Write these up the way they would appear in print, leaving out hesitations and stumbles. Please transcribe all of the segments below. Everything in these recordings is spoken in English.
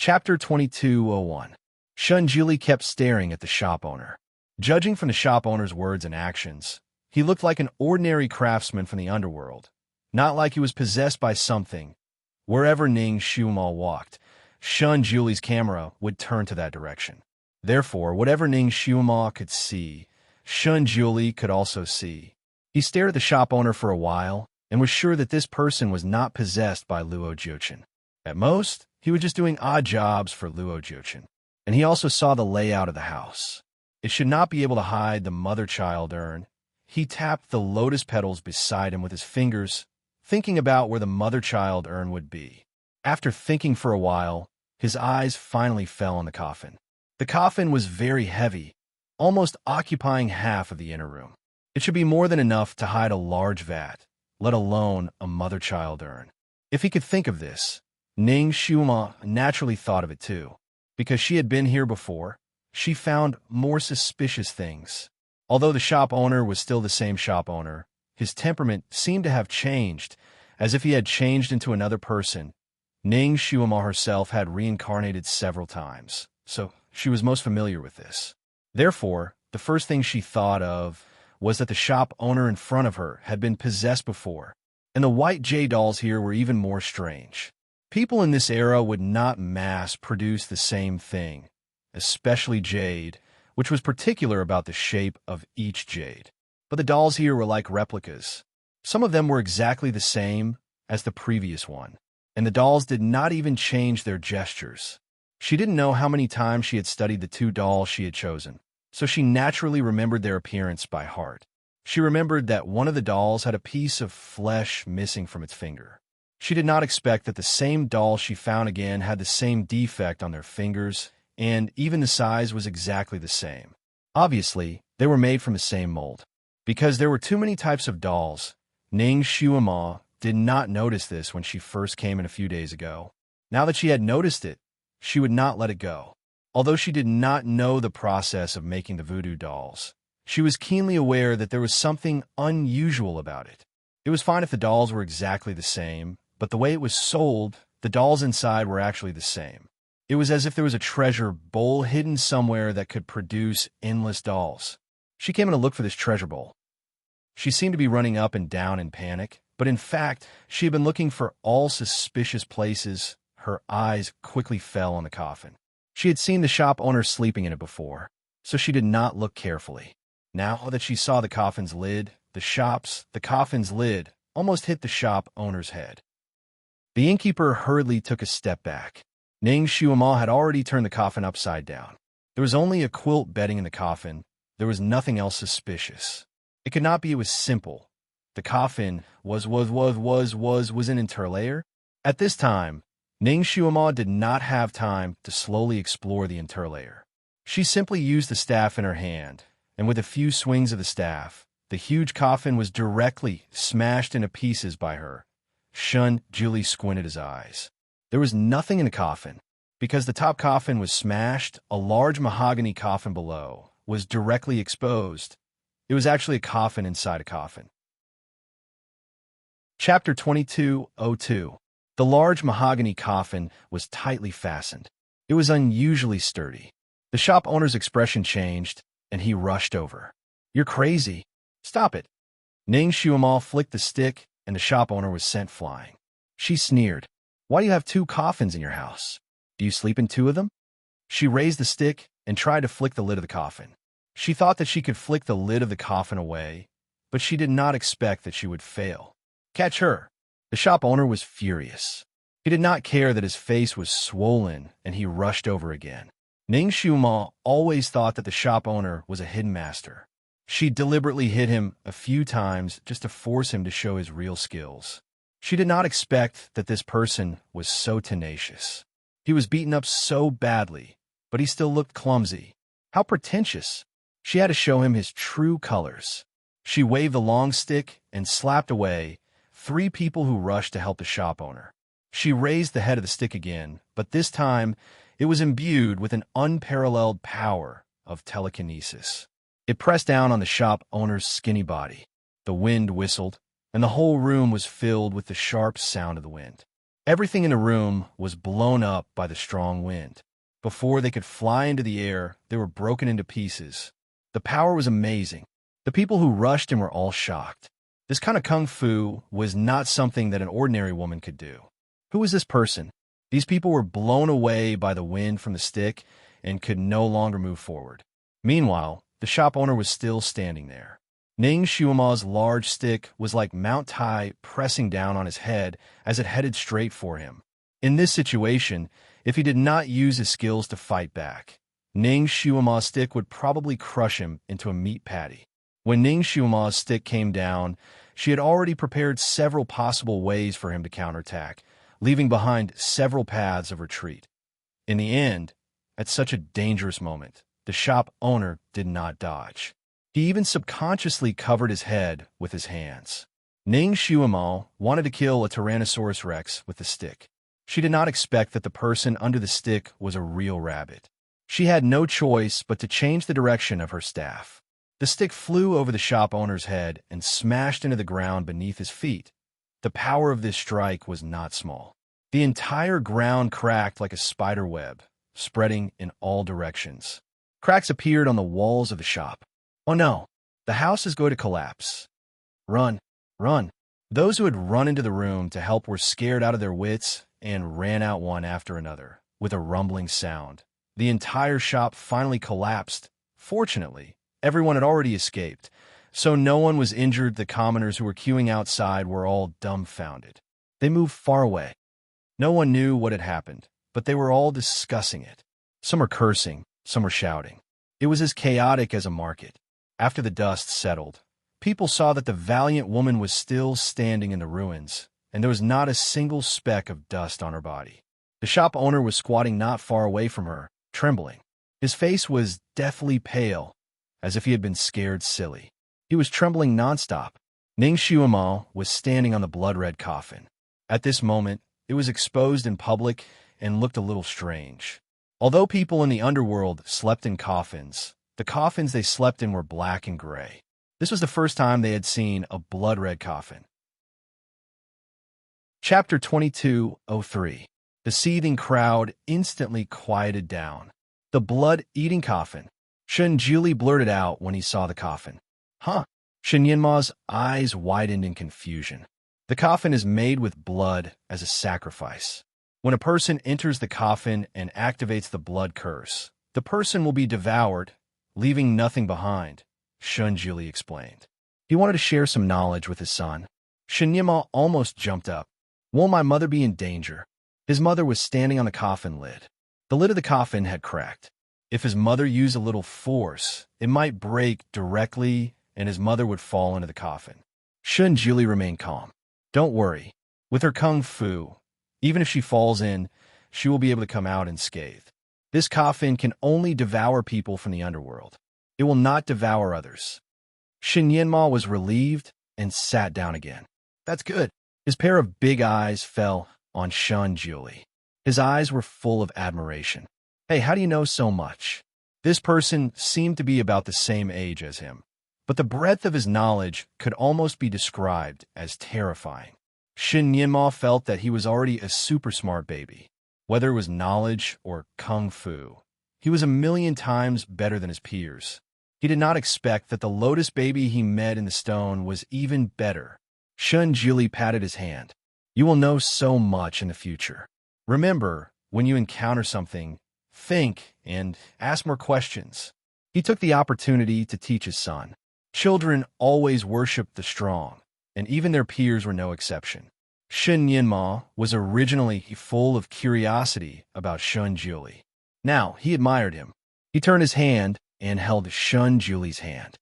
Chapter 2201. Shun Julie kept staring at the shop owner. Judging from the shop owner's words and actions, he looked like an ordinary craftsman from the underworld, not like he was possessed by something. Wherever Ning Xiumal walked, Shun Julie's camera would turn to that direction. Therefore, whatever Ning Xiumal could see, Shun Julie could also see. He stared at the shop owner for a while and was sure that this person was not possessed by Luo Jiuchen. At most, he was just doing odd jobs for Luo Jiuchen. And he also saw the layout of the house. It should not be able to hide the mother-child urn. He tapped the lotus petals beside him with his fingers, thinking about where the mother-child urn would be. After thinking for a while, his eyes finally fell on the coffin. The coffin was very heavy, almost occupying half of the inner room. It should be more than enough to hide a large vat, let alone a mother-child urn. If he could think of this, Ning Xiumal naturally thought of it too. Because she had been here before, she found more suspicious things. Although the shop owner was still the same shop owner, his temperament seemed to have changed, as if he had changed into another person. Ning Xiumal herself had reincarnated several times, so she was most familiar with this. Therefore, the first thing she thought of was that the shop owner in front of her had been possessed before, and the white jade dolls here were even more strange. People in this era would not mass-produce the same thing, especially jade, which was particular about the shape of each jade. But the dolls here were like replicas. Some of them were exactly the same as the previous one, and the dolls did not even change their gestures. She didn't know how many times she had studied the two dolls she had chosen, so she naturally remembered their appearance by heart. She remembered that one of the dolls had a piece of flesh missing from its finger. She did not expect that the same doll she found again had the same defect on their fingers, and even the size was exactly the same. Obviously, they were made from the same mold. Because there were too many types of dolls, Ning Xiumal did not notice this when she first came in a few days ago. Now that she had noticed it, she would not let it go. Although she did not know the process of making the voodoo dolls, she was keenly aware that there was something unusual about it. It was fine if the dolls were exactly the same, but the way it was sold, the dolls inside were actually the same. It was as if there was a treasure bowl hidden somewhere that could produce endless dolls. She came in to look for this treasure bowl. She seemed to be running up and down in panic, but in fact, she had been looking for all suspicious places. Her eyes quickly fell on the coffin. She had seen the shop owner sleeping in it before, so she did not look carefully. Now that she saw the coffin's lid, the coffin's lid almost hit the shop owner's head. The innkeeper hurriedly took a step back. Ning Xiumal had already turned the coffin upside down. There was only a quilt bedding in the coffin. There was nothing else suspicious. It could not be. It was simple. The coffin was an interlayer. At this time, Ning Xiumal did not have time to slowly explore the interlayer. She simply used the staff in her hand, and with a few swings of the staff, the huge coffin was directly smashed into pieces by her. Shun Julie squinted his eyes. There was nothing in the coffin. Because the top coffin was smashed, a large mahogany coffin below was directly exposed. It was actually a coffin inside a coffin. Chapter 2202. The large mahogany coffin was tightly fastened. It was unusually sturdy. The shop owner's expression changed, and he rushed over. "You're crazy. Stop it." Ning Xiumal flicked the stick, and the shop owner was sent flying. She sneered. "Why do you have two coffins in your house? Do you sleep in two of them?" She raised the stick and tried to flick the lid of the coffin. She thought that she could flick the lid of the coffin away, but she did not expect that she would fail. "Catch her!" The shop owner was furious. He did not care that his face was swollen, and he rushed over again. Ning Xiumal always thought that the shop owner was a hidden master. She deliberately hit him a few times just to force him to show his real skills. She did not expect that this person was so tenacious. He was beaten up so badly, but he still looked clumsy. How pretentious. She had to show him his true colors. She waved the long stick and slapped away 3 people who rushed to help the shop owner. She raised the head of the stick again, but this time it was imbued with an unparalleled power of telekinesis. It pressed down on the shop owner's skinny body. The wind whistled, and the whole room was filled with the sharp sound of the wind. Everything in the room was blown up by the strong wind. Before they could fly into the air, they were broken into pieces. The power was amazing. The people who rushed in were all shocked. This kind of kung fu was not something that an ordinary woman could do. Who was this person? These people were blown away by the wind from the stick and could no longer move forward. Meanwhile, the shop owner was still standing there. Ning Xuema's large stick was like Mount Tai pressing down on his head as it headed straight for him. In this situation, if he did not use his skills to fight back, Ning Xuema's stick would probably crush him into a meat patty. When Ning Xuema's stick came down, she had already prepared several possible ways for him to counterattack, leaving behind several paths of retreat. In the end, at such a dangerous moment, the shop owner did not dodge. He even subconsciously covered his head with his hands. Ning Xuema wanted to kill a Tyrannosaurus Rex with the stick. She did not expect that the person under the stick was a real rabbit. She had no choice but to change the direction of her staff. The stick flew over the shop owner's head and smashed into the ground beneath his feet. The power of this strike was not small. The entire ground cracked like a spider web, spreading in all directions. Cracks appeared on the walls of the shop. Oh no, the house is going to collapse. Run, run. Those who had run into the room to help were scared out of their wits and ran out one after another, with a rumbling sound. The entire shop finally collapsed. Fortunately, everyone had already escaped, so no one was injured. The commoners who were queuing outside were all dumbfounded. They moved far away. No one knew what had happened, but they were all discussing it. Some were cursing, some were shouting. It was as chaotic as a market. After the dust settled, people saw that the valiant woman was still standing in the ruins, and there was not a single speck of dust on her body. The shop owner was squatting not far away from her, trembling. His face was deathly pale, as if he had been scared silly. He was trembling nonstop. Ning Xuema was standing on the blood-red coffin. At this moment, it was exposed in public and looked a little strange. Although people in the underworld slept in coffins, the coffins they slept in were black and gray. This was the first time they had seen a blood-red coffin. Chapter 22:03. The seething crowd instantly quieted down. The blood-eating coffin. Shen Juli blurted out when he saw the coffin. Huh? Shen Yinma's eyes widened in confusion. The coffin is made with blood as a sacrifice. When a person enters the coffin and activates the blood curse, the person will be devoured, leaving nothing behind, Shen Juli explained. He wanted to share some knowledge with his son. Shen Yinma almost jumped up. Won't my mother be in danger? His mother was standing on the coffin lid. The lid of the coffin had cracked. If his mother used a little force, it might break directly and his mother would fall into the coffin. Shen Juli remained calm. Don't worry. With her kung fu, even if she falls in, she will be able to come out unscathed. This coffin can only devour people from the underworld. It will not devour others. Shen Yinma was relieved and sat down again. That's good. His pair of big eyes fell on Shen Juli. His eyes were full of admiration. Hey, how do you know so much? This person seemed to be about the same age as him, but the breadth of his knowledge could almost be described as terrifying. Shen Yinma felt that he was already a super smart baby. Whether it was knowledge or kung fu, he was a million times better than his peers. He did not expect that the lotus baby he met in the stone was even better. Shen Juli patted his hand. You will know so much in the future. Remember, when you encounter something, think and ask more questions. He took the opportunity to teach his son. Children always worship the strong, and even their peers were no exception. Shen Yinma was originally full of curiosity about Shen Juli. Now, he admired him. He turned his hand and held Shen Juli's hand.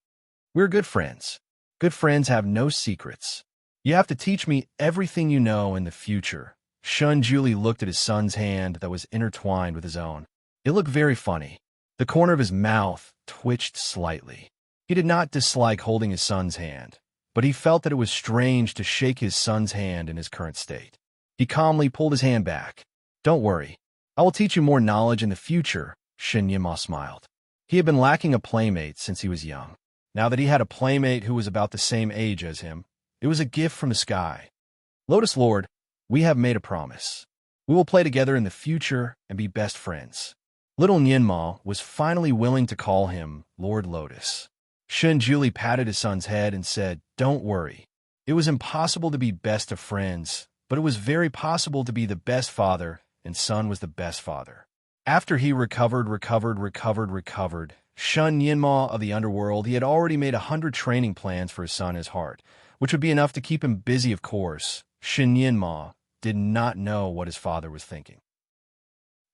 We're good friends. Good friends have no secrets. You have to teach me everything you know in the future. Shen Juli looked at his son's hand that was intertwined with his own. It looked very funny. The corner of his mouth twitched slightly. He did not dislike holding his son's hand, but he felt that it was strange to shake his son's hand in his current state. He calmly pulled his hand back. Don't worry. I will teach you more knowledge in the future, Shen Yinma smiled. He had been lacking a playmate since he was young. Now that he had a playmate who was about the same age as him, it was a gift from the sky. Lotus Lord, We have made a promise. We will play together in the future and be best friends. Little Nianma was finally willing to call him Lord Lotus. Shunjuli patted his son's head and said, "Don't worry. It was impossible to be best of friends, but it was very possible to be the best father, and son was the best father." After he recovered, Shun Nianma of the underworld, he had already made 100 training plans for his son, his heart, which would be enough to keep him busy, of course. Shun Nianma did not know what his father was thinking.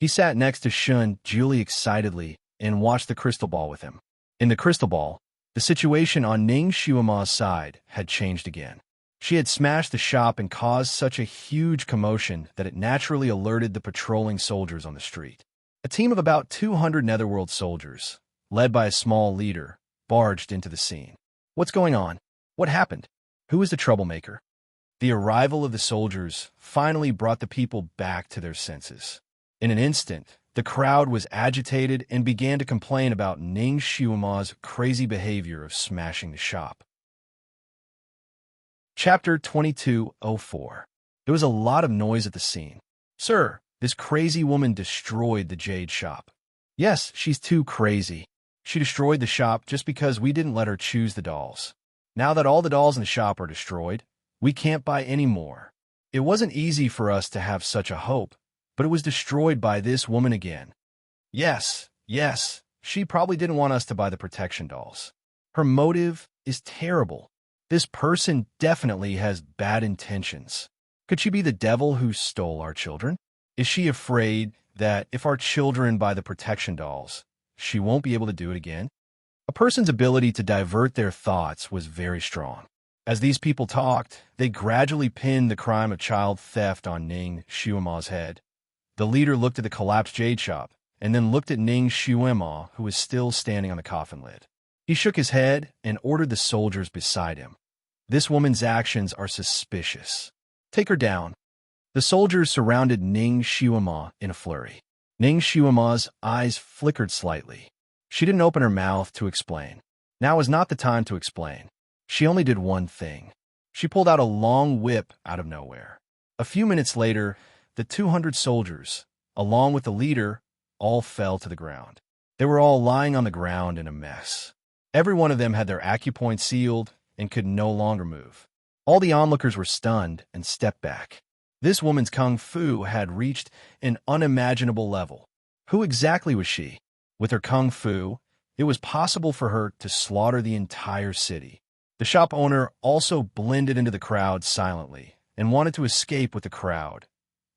He sat next to Shun Julie excitedly and watched the crystal ball with him. In the crystal ball, the situation on Ning Shuama's side had changed again. She had smashed the shop and caused such a huge commotion that it naturally alerted the patrolling soldiers on the street. A team of about 200 Netherworld soldiers, led by a small leader, barged into the scene. What's going on? What happened? Who is the troublemaker? The arrival of the soldiers finally brought the people back to their senses. In an instant, the crowd was agitated and began to complain about Ning Shuama's crazy behavior of smashing the shop. Chapter 2204. There was a lot of noise at the scene. "Sir, this crazy woman destroyed the jade shop." "Yes, she's too crazy. She destroyed the shop just because we didn't let her choose the dolls. Now that all the dolls in the shop are destroyed, we can't buy any more. It wasn't easy for us to have such a hope, but it was destroyed by this woman again." Yes, she probably didn't want us to buy the protection dolls. Her motive is terrible. This person definitely has bad intentions. Could she be the devil who stole our children? Is she afraid that if our children buy the protection dolls, she won't be able to do it again? A person's ability to divert their thoughts was very strong. As these people talked, they gradually pinned the crime of child theft on Ning Shuama's head. The leader looked at the collapsed jade shop, and then looked at Ning Shuama, who was still standing on the coffin lid. He shook his head and ordered the soldiers beside him. "This woman's actions are suspicious. Take her down." The soldiers surrounded Ning Shuama in a flurry. Ning Shuama's eyes flickered slightly. She didn't open her mouth to explain. Now was not the time to explain. She only did one thing. She pulled out a long whip out of nowhere. A few minutes later, the 200 soldiers, along with the leader, all fell to the ground. They were all lying on the ground in a mess. Every one of them had their acupoint sealed and could no longer move. All the onlookers were stunned and stepped back. This woman's kung fu had reached an unimaginable level. Who exactly was she? With her kung fu, it was possible for her to slaughter the entire city. The shop owner also blended into the crowd silently and wanted to escape with the crowd.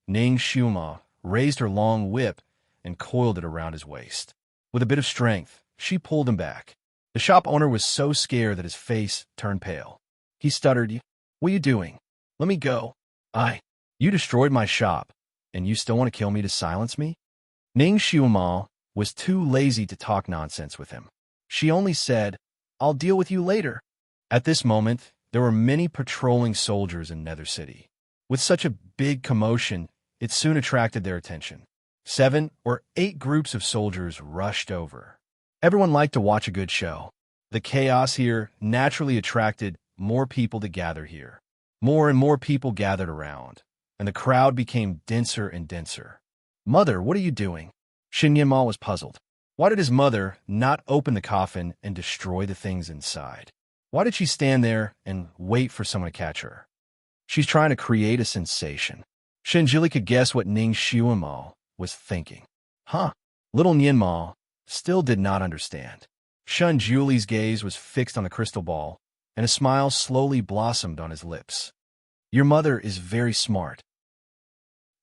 Ning Shuama raised her long whip and coiled it around his waist. With a bit of strength, she pulled him back. The shop owner was so scared that his face turned pale. He stuttered, "What are you doing? Let me go. You destroyed my shop, and you still want to kill me to silence me?" Ning Shuama was too lazy to talk nonsense with him. She only said, "I'll deal with you later." At this moment, there were many patrolling soldiers in Nether City. With such a big commotion, it soon attracted their attention. 7 or 8 groups of soldiers rushed over. Everyone liked to watch a good show. The chaos here naturally attracted more people to gather here. More and more people gathered around, and the crowd became denser and denser. "Mother, what are you doing?" Shin Yinma was puzzled. Why did his mother not open the coffin and destroy the things inside? Why did she stand there and wait for someone to catch her? She's trying to create a sensation. Shinjili could guess what Ning Shuama was thinking. Little Nianma still did not understand. Shun Julie's gaze was fixed on the crystal ball, and a smile slowly blossomed on his lips. "Your mother is very smart."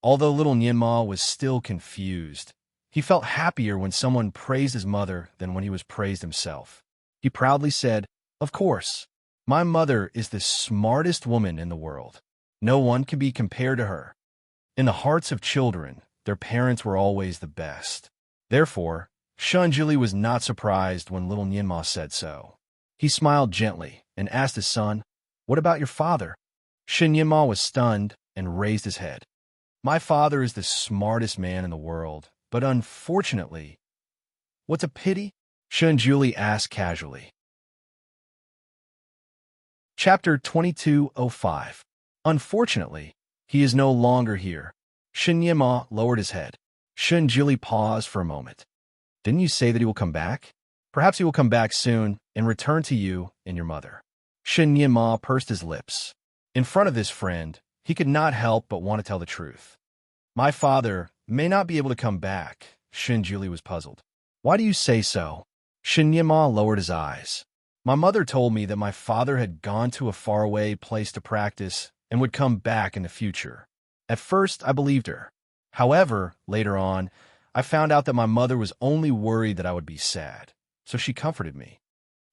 Although little Nianma was still confused, he felt happier when someone praised his mother than when he was praised himself. He proudly said, "Of course, my mother is the smartest woman in the world. No one can be compared to her." In the hearts of children, their parents were always the best. Therefore, Shunjili was not surprised when little Nianma said so. He smiled gently and asked his son, "What about your father?" Shin Nianma was stunned and raised his head. "My father is the smartest man in the world, but unfortunately—" "What's a pity?" Shunjili asked casually. Chapter 2205. Unfortunately, He is no longer here. Shinyama lowered his head. Shunjili paused for a moment. Didn't you say that he will come back? Perhaps he will come back soon and return to you and your mother. Shinyama pursed his lips. In front of his friend, he could not help but want to tell the truth. My father may not be able to come back. Shunjili was puzzled. Why do you say so? Shinyama lowered his eyes. My mother told me that my father had gone to a faraway place to practice and would come back in the future. At first, I believed her. However, later on, I found out that my mother was only worried that I would be sad, so she comforted me.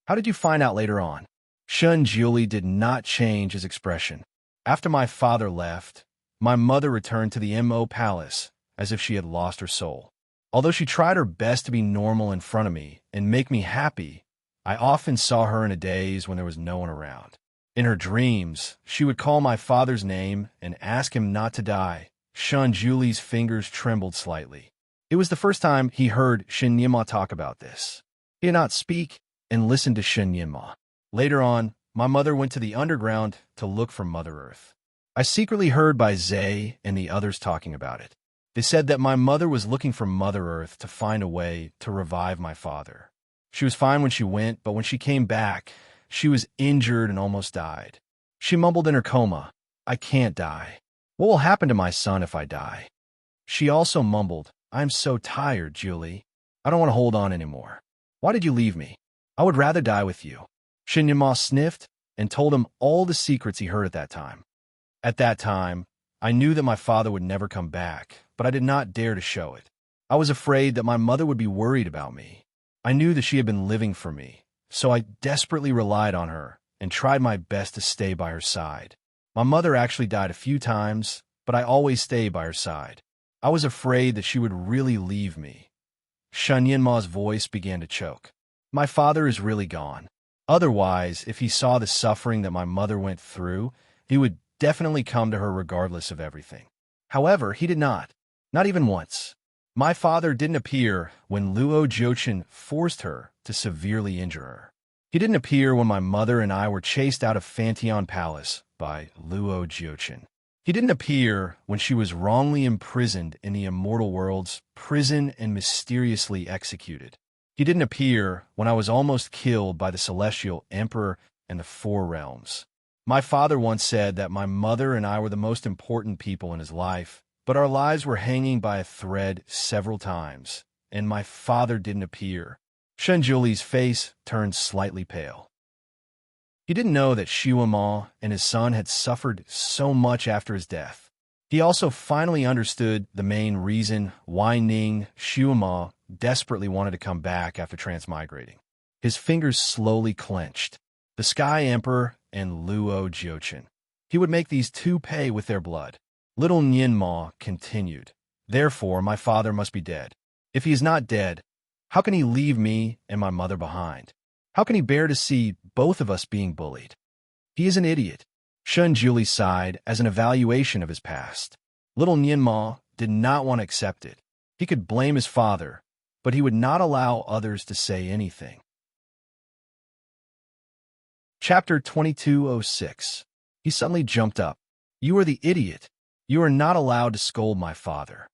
How did you find out later on? Shunjili did not change his expression. After my father left, my mother returned to the Mo palace as if she had lost her soul. Although she tried her best to be normal in front of me and make me happy, I often saw her in a daze when there was no one around. In her dreams, she would call my father's name and ask him not to die. Shunjuli's fingers trembled slightly. It was the first time he heard Shinyama talk about this. He did not speak and listened to Shinyama. Later on, my mother went to the underground to look for Mother Earth. I secretly heard by Zay and the others talking about it. They said that my mother was looking for Mother Earth to find a way to revive my father. She was fine when she went, but when she came back, she was injured and almost died. She mumbled in her coma, I can't die. What will happen to my son if I die? She also mumbled, I'm so tired, Julie. I don't want to hold on anymore. Why did you leave me? I would rather die with you. Shinyama sniffed and told him all the secrets he heard at that time. At that time, I knew that my father would never come back, but I did not dare to show it. I was afraid that my mother would be worried about me. I knew that she had been living for me, so I desperately relied on her and tried my best to stay by her side. My mother actually died a few times, but I always stayed by her side. I was afraid that she would really leave me. Shunyanma's voice began to choke. My father is really gone. Otherwise, if he saw the suffering that my mother went through, he would definitely come to her regardless of everything. However, he did not. Not even once. My father didn't appear when Luo Jiochin forced her to severely injure her. He didn't appear when my mother and I were chased out of Fantion Palace by Luo Jiochin. He didn't appear when she was wrongly imprisoned in the immortal world's prison and mysteriously executed. He didn't appear when I was almost killed by the Celestial Emperor and the Four Realms. My father once said that my mother and I were the most important people in his life, but our lives were hanging by a thread several times, and my father didn't appear. Shunjuli's face turned slightly pale. He didn't know that Shiwama and his son had suffered so much after his death. He also finally understood the main reason why Ning Shiwama desperately wanted to come back after transmigrating. His fingers slowly clenched. The Sky Emperor and Luo Jiochin. He would make these two pay with their blood. Little Nyenma continued. Therefore, my father must be dead. If he is not dead, how can he leave me and my mother behind? How can he bear to see both of us being bullied? He is an idiot. Shunjuli sighed as an evaluation of his past. Little Nyenma did not want to accept it. He could blame his father, but he would not allow others to say anything. Chapter 2206. He suddenly jumped up. You are the idiot. You are not allowed to scold my father.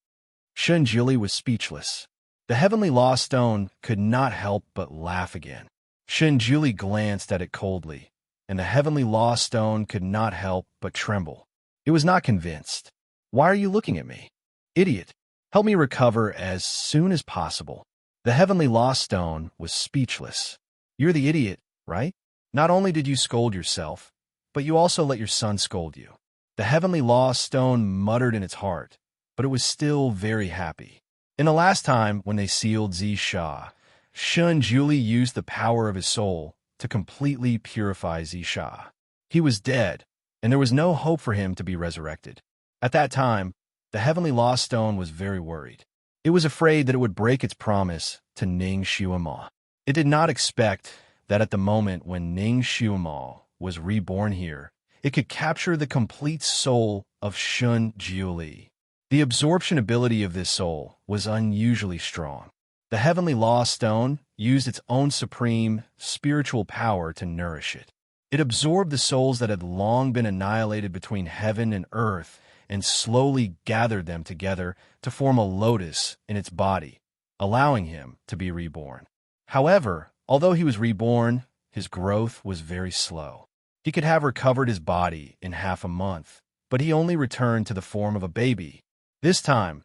Shunjili was speechless. The heavenly law stone could not help but laugh again. Shunjili glanced at it coldly, and the heavenly law stone could not help but tremble. It was not convinced. Why are you looking at me? Idiot. Help me recover as soon as possible. The heavenly law stone was speechless. You're the idiot, right? Not only did you scold yourself, but you also let your son scold you. The heavenly law stone muttered in its heart, but it was still very happy. In the last time when they sealed Zisha, Shunjuli used the power of his soul to completely purify Zisha. He was dead, and there was no hope for him to be resurrected. At that time, the heavenly law stone was very worried. It was afraid that it would break its promise to Ning Shiwama. It did not expect that at the moment when Ning Shiwama was reborn here, it could capture the complete soul of Shunjuli. The absorption ability of this soul was unusually strong. The heavenly law stone used its own supreme spiritual power to nourish it. It absorbed the souls that had long been annihilated between heaven and earth and slowly gathered them together to form a lotus in its body, allowing him to be reborn. However, although he was reborn, his growth was very slow. He could have recovered his body in half a month, but he only returned to the form of a baby. This time,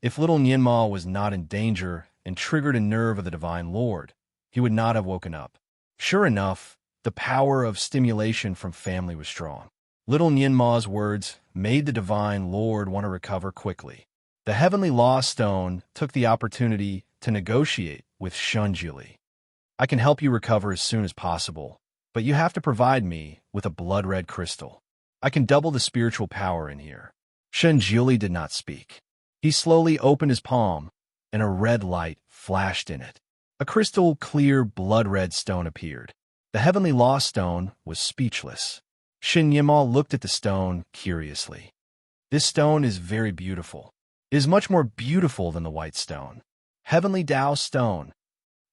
if little Nianma was not in danger and triggered a nerve of the Divine Lord, he would not have woken up. Sure enough, the power of stimulation from family was strong. Little Nianma's words made the Divine Lord want to recover quickly. The Heavenly Law Stone took the opportunity to negotiate with Shunjuli. I can help you recover as soon as possible, but you have to provide me with a blood-red crystal. I can double the spiritual power in here. Shunjuli did not speak. He slowly opened his palm, and a red light flashed in it. A crystal clear blood-red stone appeared. The Heavenly Law Stone was speechless. Shin Yimal looked at the stone curiously. This stone is very beautiful. It is much more beautiful than the white stone. Heavenly Tao Stone.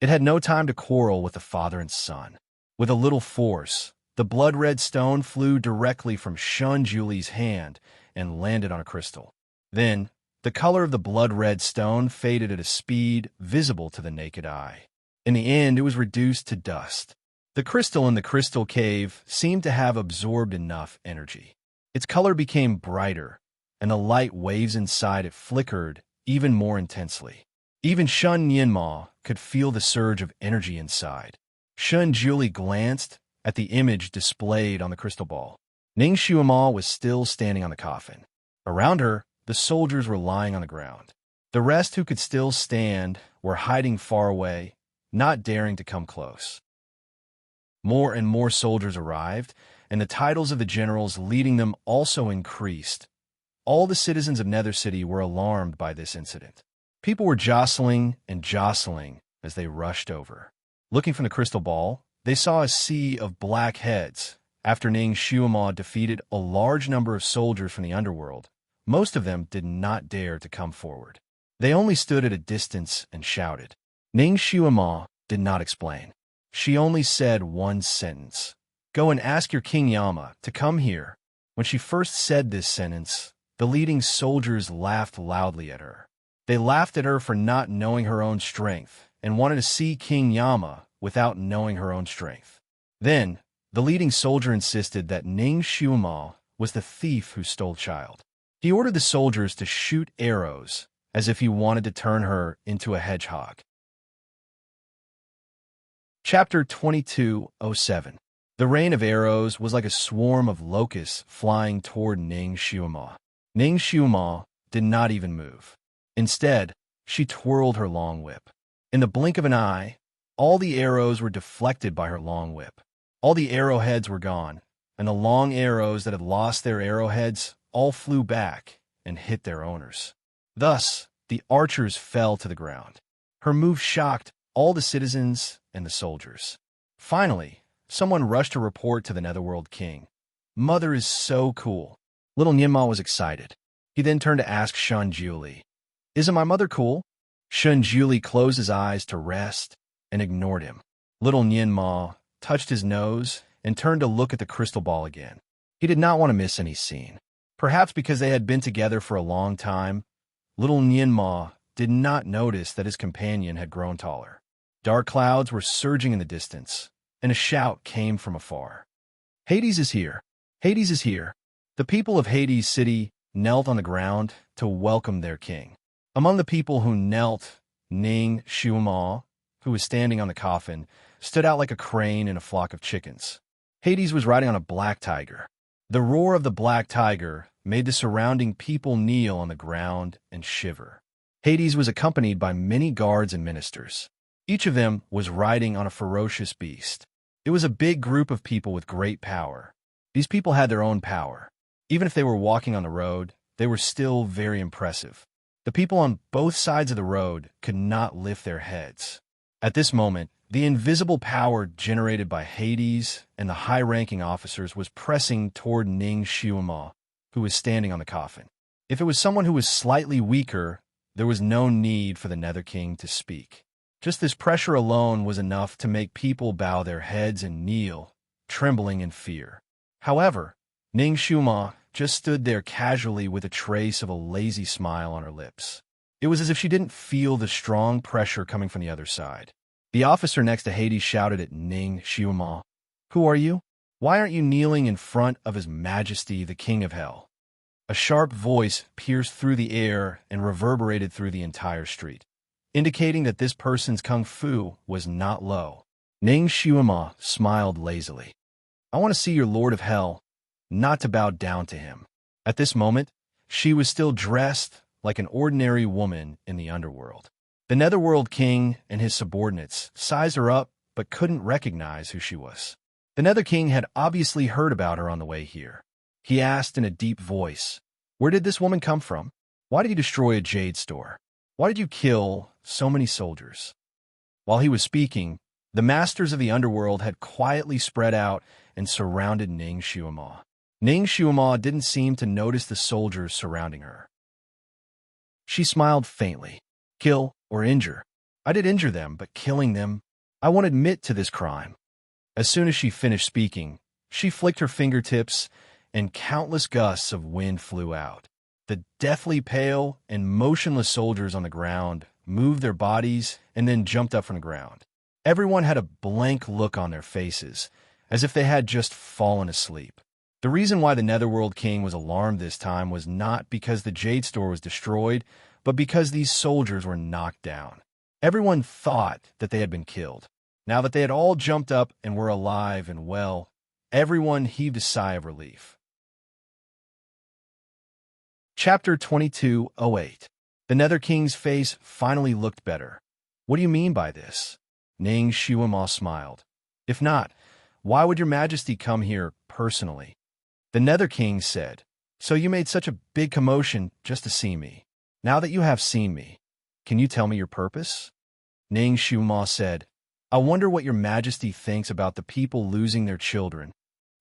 It had no time to quarrel with the father and son. With a little force, the blood-red stone flew directly from Shunjuli's hand and landed on a crystal. Then, the color of the blood-red stone faded at a speed visible to the naked eye. In the end, it was reduced to dust. The crystal in the crystal cave seemed to have absorbed enough energy. Its color became brighter, and the light waves inside it flickered even more intensely. Even Shun Nianma could feel the surge of energy inside. Shun Juli glanced at the image displayed on the crystal ball. Ning Shuama was still standing on the coffin. Around her, the soldiers were lying on the ground. The rest who could still stand were hiding far away, not daring to come close. More and more soldiers arrived, and the titles of the generals leading them also increased. All the citizens of Nether City were alarmed by this incident. People were jostling and jostling as they rushed over. Looking from the crystal ball, they saw a sea of black heads. After Ning Shuama defeated a large number of soldiers from the underworld, most of them did not dare to come forward. They only stood at a distance and shouted. Ning Shuama did not explain. She only said one sentence. Go and ask your King Yama to come here. When she first said this sentence, the leading soldiers laughed loudly at her. They laughed at her for not knowing her own strength and wanted to see King Yama without knowing her own strength. Then, the leading soldier insisted that Ning Shuama was the thief who stole child. He ordered the soldiers to shoot arrows as if he wanted to turn her into a hedgehog. Chapter 2207. The rain of arrows was like a swarm of locusts flying toward Ning Shuama. Ning Shuama did not even move. Instead, she twirled her long whip. In the blink of an eye, all the arrows were deflected by her long whip. All the arrowheads were gone, and the long arrows that had lost their arrowheads all flew back and hit their owners. Thus, the archers fell to the ground. Her move shocked all the citizens and the soldiers. Finally, someone rushed to report to the Netherworld King. Mother is so cool. Little Nianma was excited. He then turned to ask Shun Juli, Isn't my mother cool? Shun Juli closed his eyes to rest and ignored him. Little Nianma touched his nose and turned to look at the crystal ball again. He did not want to miss any scene. Perhaps because they had been together for a long time, little Nianma did not notice that his companion had grown taller. Dark clouds were surging in the distance, and a shout came from afar. Hades is here! Hades is here! The people of Hades City knelt on the ground to welcome their king. Among the people who knelt, Ning Shuama, who was standing on the coffin, stood out like a crane in a flock of chickens. Hades was riding on a black tiger. The roar of the black tiger made the surrounding people kneel on the ground and shiver. Hades was accompanied by many guards and ministers. Each of them was riding on a ferocious beast. It was a big group of people with great power. These people had their own power. Even if they were walking on the road, they were still very impressive. The people on both sides of the road could not lift their heads. At this moment, the invisible power generated by Hades and the high-ranking officers was pressing toward Ning Shuama, who was standing on the coffin. If it was someone who was slightly weaker, there was no need for the Nether King to speak. Just this pressure alone was enough to make people bow their heads and kneel, trembling in fear. However, Ning Shuama just stood there casually with a trace of a lazy smile on her lips. It was as if she didn't feel the strong pressure coming from the other side. The officer next to Hades shouted at Ning Xiuma, "Who are you? Why aren't you kneeling in front of His Majesty, the King of Hell?" A sharp voice pierced through the air and reverberated through the entire street, indicating that this person's kung fu was not low. Ning Xiuma smiled lazily. "I want to see your Lord of Hell, not to bow down to him." At this moment, she was still dressed like an ordinary woman in the underworld. The Netherworld King and his subordinates sized her up but couldn't recognize who she was. The Nether King had obviously heard about her on the way here. He asked in a deep voice, "Where did this woman come from? Why did you destroy a jade store? Why did you kill so many soldiers?" While he was speaking, the masters of the underworld had quietly spread out and surrounded Ning Xiuma. Ning Xiuma didn't seem to notice the soldiers surrounding her. She smiled faintly. "Kill or injure? I did injure them, but killing them, I won't admit to this crime." As soon as she finished speaking, she flicked her fingertips and countless gusts of wind flew out. The deathly pale and motionless soldiers on the ground moved their bodies and then jumped up from the ground. Everyone had a blank look on their faces, as if they had just fallen asleep. The reason why the Netherworld King was alarmed this time was not because the jade store was destroyed, but because these soldiers were knocked down. Everyone thought that they had been killed. Now that they had all jumped up and were alive and well, everyone heaved a sigh of relief. Chapter 2208. The Nether King's face finally looked better. "What do you mean by this?" Ning Xiuma smiled. "If not, why would your Majesty come here personally?" The Nether King said, "So you made such a big commotion just to see me. Now that you have seen me, can you tell me your purpose?" Ning Xiuma said, "I wonder what your Majesty thinks about the people losing their children."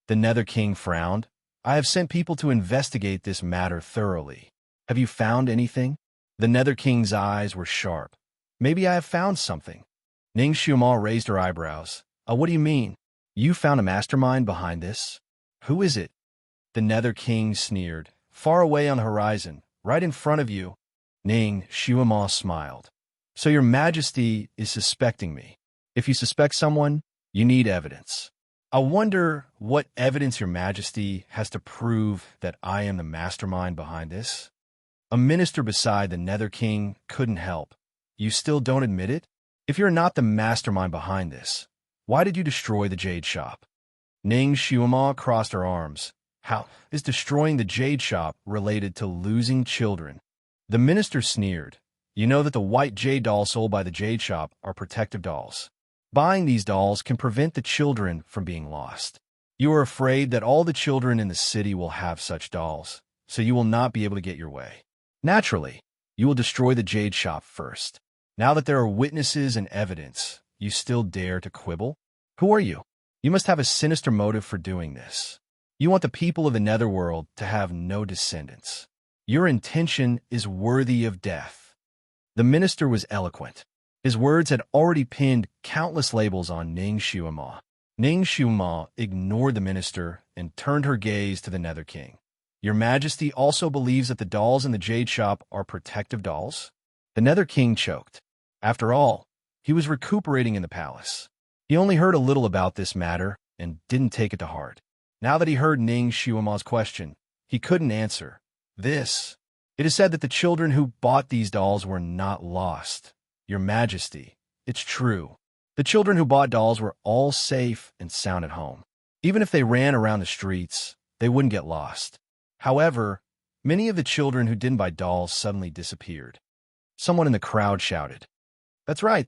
The Nether King frowned. "I have sent people to investigate this matter thoroughly. Have you found anything?" The Nether King's eyes were sharp. "Maybe I have found something." Ning Xiuma raised her eyebrows. What do you mean? You found a mastermind behind this? Who is it?" The Nether King sneered. "Far away on the horizon, right in front of you." Ning Xiuma smiled. "So your Majesty is suspecting me. If you suspect someone, you need evidence. I wonder what evidence your Majesty has to prove that I am the mastermind behind this?" A minister beside the Nether King couldn't help. "You still don't admit it? If you're not the mastermind behind this, why did you destroy the jade shop?" Ning Xiuma crossed her arms. "How is destroying the jade shop related to losing children?" The minister sneered. "You know that the white jade dolls sold by the jade shop are protective dolls. Buying these dolls can prevent the children from being lost. You are afraid that all the children in the city will have such dolls, so you will not be able to get your way. Naturally, you will destroy the jade shop first. Now that there are witnesses and evidence, you still dare to quibble? Who are you? You must have a sinister motive for doing this. You want the people of the Netherworld to have no descendants. Your intention is worthy of death." The minister was eloquent. His words had already pinned countless labels on Ning Xiuma. Ning Xiuma ignored the minister and turned her gaze to the Nether King. "Your Majesty also believes that the dolls in the jade shop are protective dolls?" The Nether King choked. After all, he was recuperating in the palace. He only heard a little about this matter and didn't take it to heart. Now that he heard Ning Xiuma's question, he couldn't answer. It is said that the children who bought these dolls were not lost. Your Majesty, it's true. The children who bought dolls were all safe and sound at home. Even if they ran around the streets, they wouldn't get lost. However, many of the children who didn't buy dolls suddenly disappeared. Someone in the crowd shouted, That's right.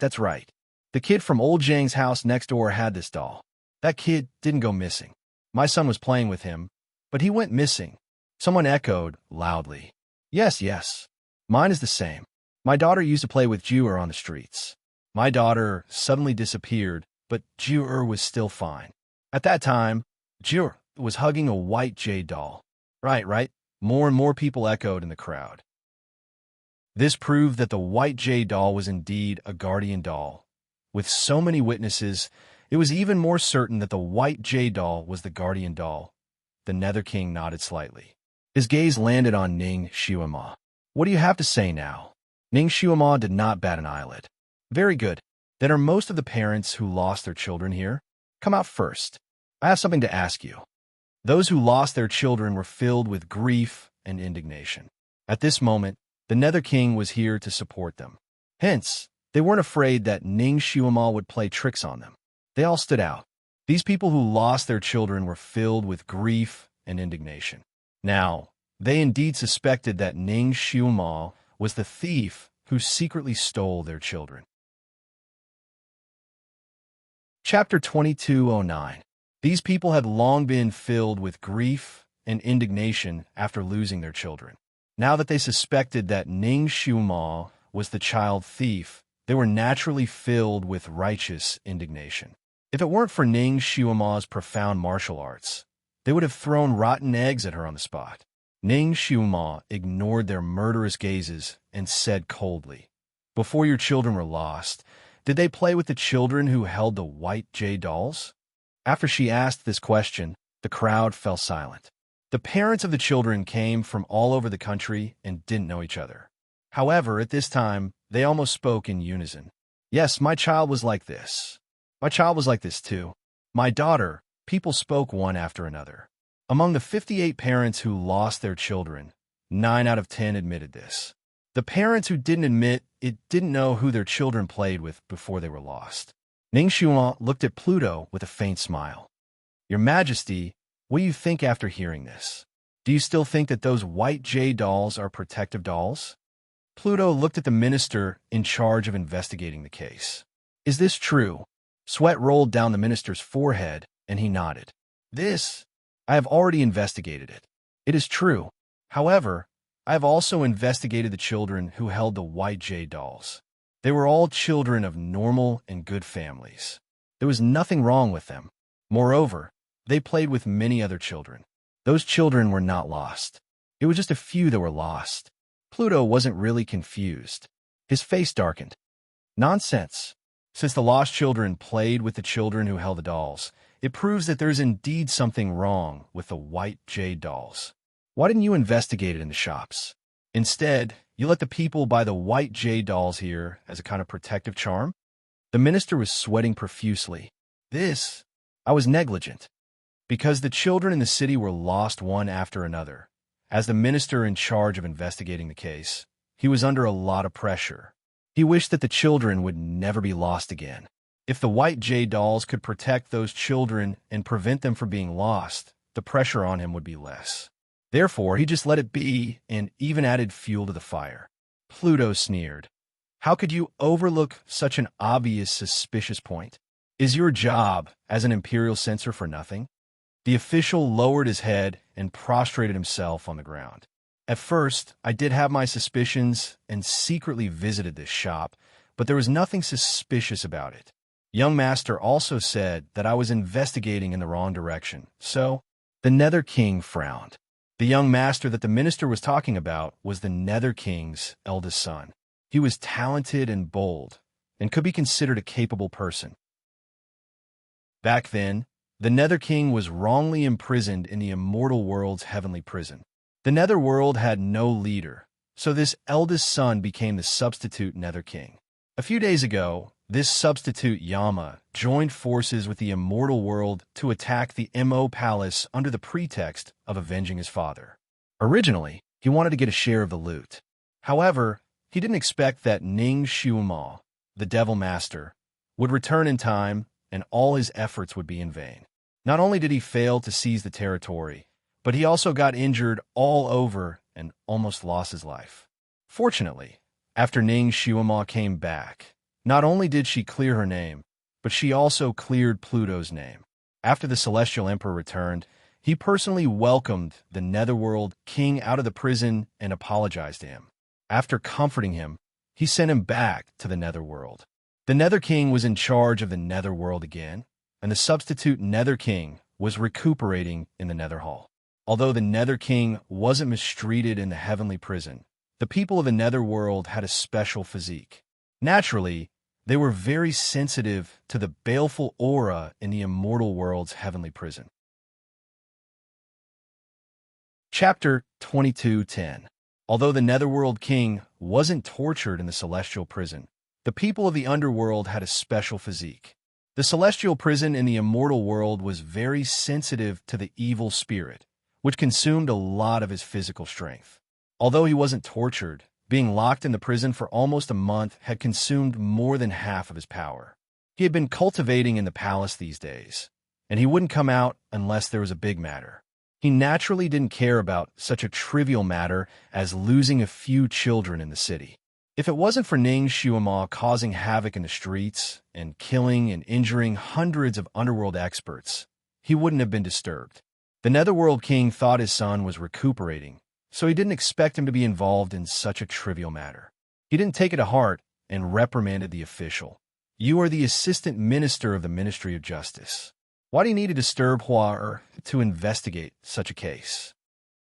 The kid from old Zhang's house next door had this doll. That kid didn't go missing. My son was playing with him, but he went missing." Someone echoed loudly, Yes. Mine is the same. My daughter used to play with Juer on the streets. My daughter suddenly disappeared, but Juer was still fine. At that time, Juer was hugging a white jade doll. Right. More and more people echoed in the crowd. This proved that the white jade doll was indeed a guardian doll. With so many witnesses, it was even more certain that the white jade doll was the guardian doll. The Nether King nodded slightly. His gaze landed on Ning Xiuema. What do you have to say now? Ning Xiuema did not bat an eyelid. Very good. Then are most of the parents who lost their children here? Come out first. I have something to ask you. Those who lost their children were filled with grief and indignation. At this moment, the Nether King was here to support them. Hence, they weren't afraid that Ning Xiuema would play tricks on them. They all stood out. These people who lost their children were filled with grief and indignation. Now, they indeed suspected that Ning Xiuema was the thief who secretly stole their children. Chapter 2209. These people had long been filled with grief and indignation after losing their children. Now that they suspected that Ning Xiuema was the child thief, they were naturally filled with righteous indignation. If it weren't for Ning Xiuema's profound martial arts, they would have thrown rotten eggs at her on the spot. Ning Xiuema ignored their murderous gazes and said coldly, "Before your children were lost, did they play with the children who held the white jade dolls?" After she asked this question, the crowd fell silent. The parents of the children came from all over the country and didn't know each other. However, at this time, they almost spoke in unison. "Yes, my child was like this. My child was like this too. My daughter," people spoke one after another. Among the 58 parents who lost their children, 9 out of 10 admitted this. The parents who didn't admit it didn't know who their children played with before they were lost. Ning Xiuema looked at Pluto with a faint smile. "Your Majesty, what do you think after hearing this? Do you still think that those white jade dolls are protective dolls?" Pluto looked at the minister in charge of investigating the case. "Is this true?" Sweat rolled down the minister's forehead, and he nodded. I have already investigated it. It is true. However, I have also investigated the children who held the white jade dolls. They were all children of normal and good families. There was nothing wrong with them. Moreover, they played with many other children. Those children were not lost. It was just a few that were lost. Pluto wasn't really confused. His face darkened. Nonsense. Since the lost children played with the children who held the dolls, it proves that there's indeed something wrong with the white jade dolls. Why didn't you investigate it in the shops? Instead, you let the people buy the white jade dolls here as a kind of protective charm? The minister was sweating profusely. I was negligent. Because the children in the city were lost one after another. As the minister in charge of investigating the case, he was under a lot of pressure. He wished that the children would never be lost again. If the white jade dolls could protect those children and prevent them from being lost, the pressure on him would be less. Therefore, he just let it be and even added fuel to the fire. Pluto sneered. How could you overlook such an obvious suspicious point? Is your job as an imperial censor for nothing? The official lowered his head and prostrated himself on the ground. At first, I did have my suspicions and secretly visited this shop, but there was nothing suspicious about it. Young Master also said that I was investigating in the wrong direction, so the Nether King frowned. The young master that the minister was talking about was the Nether King's eldest son. He was talented and bold, and could be considered a capable person. Back then, the Nether King was wrongly imprisoned in the immortal world's heavenly prison. The Nether world had no leader, so this eldest son became the substitute Nether King. A few days ago, this substitute Yama joined forces with the immortal world to attack the Mo Palace under the pretext of avenging his father. Originally, he wanted to get a share of the loot. However, he didn't expect that Ning Xiuema, the Devil Master, would return in time and all his efforts would be in vain. Not only did he fail to seize the territory, but he also got injured all over and almost lost his life. Fortunately, after Ning Xiuema came back, not only did she clear her name, but she also cleared Pluto's name. After the Celestial Emperor returned, he personally welcomed the Netherworld King out of the prison and apologized to him. After comforting him, he sent him back to the Netherworld. The Nether King was in charge of the Netherworld again, and the substitute Nether King was recuperating in the Nether Hall. Although the Nether King wasn't mistreated in the heavenly prison, the people of the Netherworld had a special physique. Naturally, they were very sensitive to the baleful aura in the immortal world's heavenly prison. Chapter 22:10. Although the Netherworld King wasn't tortured in the celestial prison, the people of the underworld had a special physique. The celestial prison in the immortal world was very sensitive to the evil spirit, which consumed a lot of his physical strength. Although he wasn't tortured, being locked in the prison for almost a month had consumed more than half of his power. He had been cultivating in the palace these days, and he wouldn't come out unless there was a big matter. He naturally didn't care about such a trivial matter as losing a few children in the city. If it wasn't for Ning Xuema causing havoc in the streets and killing and injuring hundreds of underworld experts, he wouldn't have been disturbed. The Netherworld King thought his son was recuperating, so he didn't expect him to be involved in such a trivial matter. He didn't take it to heart and reprimanded the official. "You are the assistant minister of the Ministry of Justice. Why do you need to disturb Hua to investigate such a case?"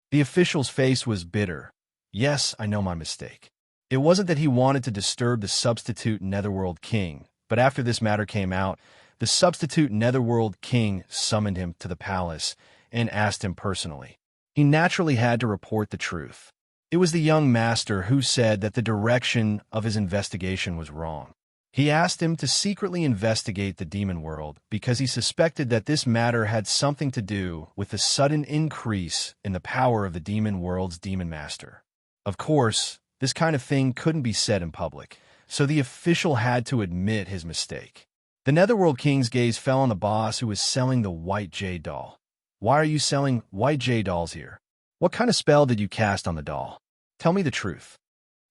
The official's face was bitter. "Yes, I know my mistake. It wasn't that he wanted to disturb the substitute Netherworld King, but after this matter came out, the substitute Netherworld King summoned him to the palace and asked him personally. He naturally had to report the truth. It was the young master who said that the direction of his investigation was wrong. He asked him to secretly investigate the demon world because he suspected that this matter had something to do with the sudden increase in the power of the demon world's demon master. Of course, this kind of thing couldn't be said in public, so the official had to admit his mistake. The Netherworld King's gaze fell on the boss who was selling the white jade doll. "Why are you selling white jade dolls here? What kind of spell did you cast on the doll? Tell me the truth."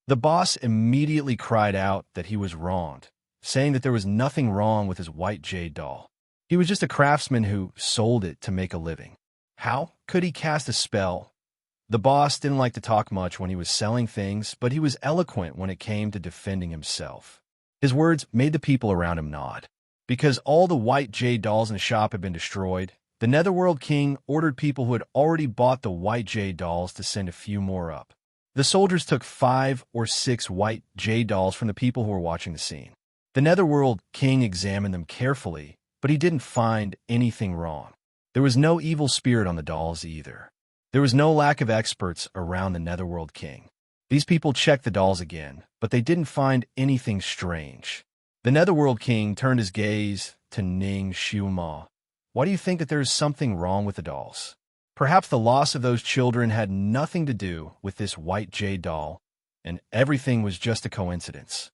The boss immediately cried out that he was wronged, saying that there was nothing wrong with his white jade doll. He was just a craftsman who sold it to make a living. How could he cast a spell? The boss didn't like to talk much when he was selling things, but he was eloquent when it came to defending himself. His words made the people around him nod. Because all the white jade dolls in the shop had been destroyed, the Netherworld King ordered people who had already bought the white jade dolls to send a few more up. The soldiers took 5 or 6 white jade dolls from the people who were watching the scene. The Netherworld King examined them carefully, but he didn't find anything wrong. There was no evil spirit on the dolls either. There was no lack of experts around the Netherworld King. These people checked the dolls again, but they didn't find anything strange. The Netherworld King turned his gaze to Ning Xuema. "Why do you think that there is something wrong with the dolls? Perhaps the loss of those children had nothing to do with this white jade doll, and everything was just a coincidence."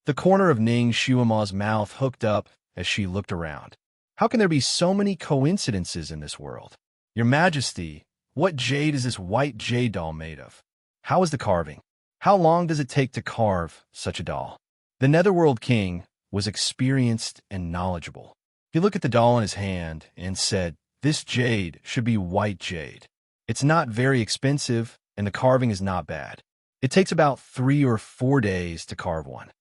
The corner of Ning Xuema's mouth hooked up as she looked around. "How can there be so many coincidences in this world? Your Majesty, what jade is this white jade doll made of? How is the carving? How long does it take to carve such a doll?" The Netherworld King was experienced and knowledgeable. He looked at the doll in his hand and said, "This jade should be white jade. It's not very expensive, and the carving is not bad. It takes about 3 or 4 days to carve one."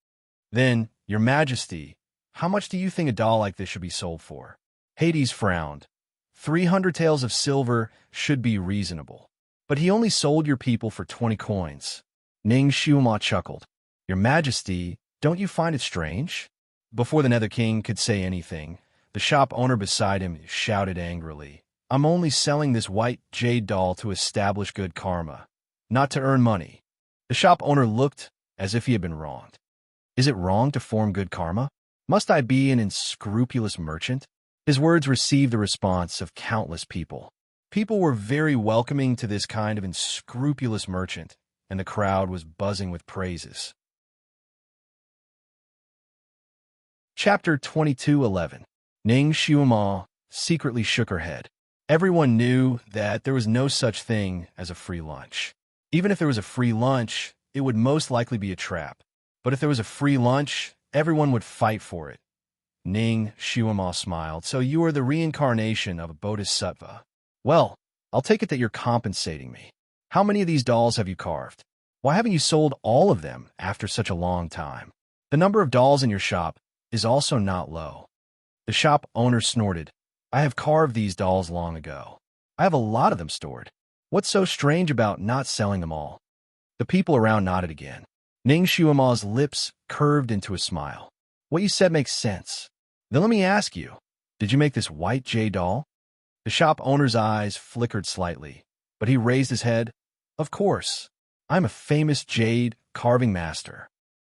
"Then, Your Majesty, how much do you think a doll like this should be sold for?" Hades frowned. 300 taels of silver should be reasonable. But he only sold your people for 20 coins. Ning Xuema chuckled. "Your Majesty, don't you find it strange?" Before the Nether King could say anything, the shop owner beside him shouted angrily, "I'm only selling this white jade doll to establish good karma, not to earn money." The shop owner looked as if he had been wronged. "Is it wrong to form good karma? Must I be an unscrupulous merchant?" His words received the response of countless people. People were very welcoming to this kind of unscrupulous merchant, and the crowd was buzzing with praises. Chapter 22:11. Ning Xuema secretly shook her head. Everyone knew that there was no such thing as a free lunch. Even if there was a free lunch, it would most likely be a trap. But if there was a free lunch, everyone would fight for it. Ning Xuema smiled. "So you are the reincarnation of a bodhisattva. Well, I'll take it that you're compensating me. How many of these dolls have you carved? Why haven't you sold all of them after such a long time? The number of dolls in your shop is also not low." The shop owner snorted. "I have carved these dolls long ago. I have a lot of them stored. What's so strange about not selling them all?" The people around nodded again. Ning Xuema's lips curved into a smile. "What you said makes sense. Then let me ask you, did you make this white jade doll?" The shop owner's eyes flickered slightly. but he raised his head. Of course, I'm a famous jade carving master.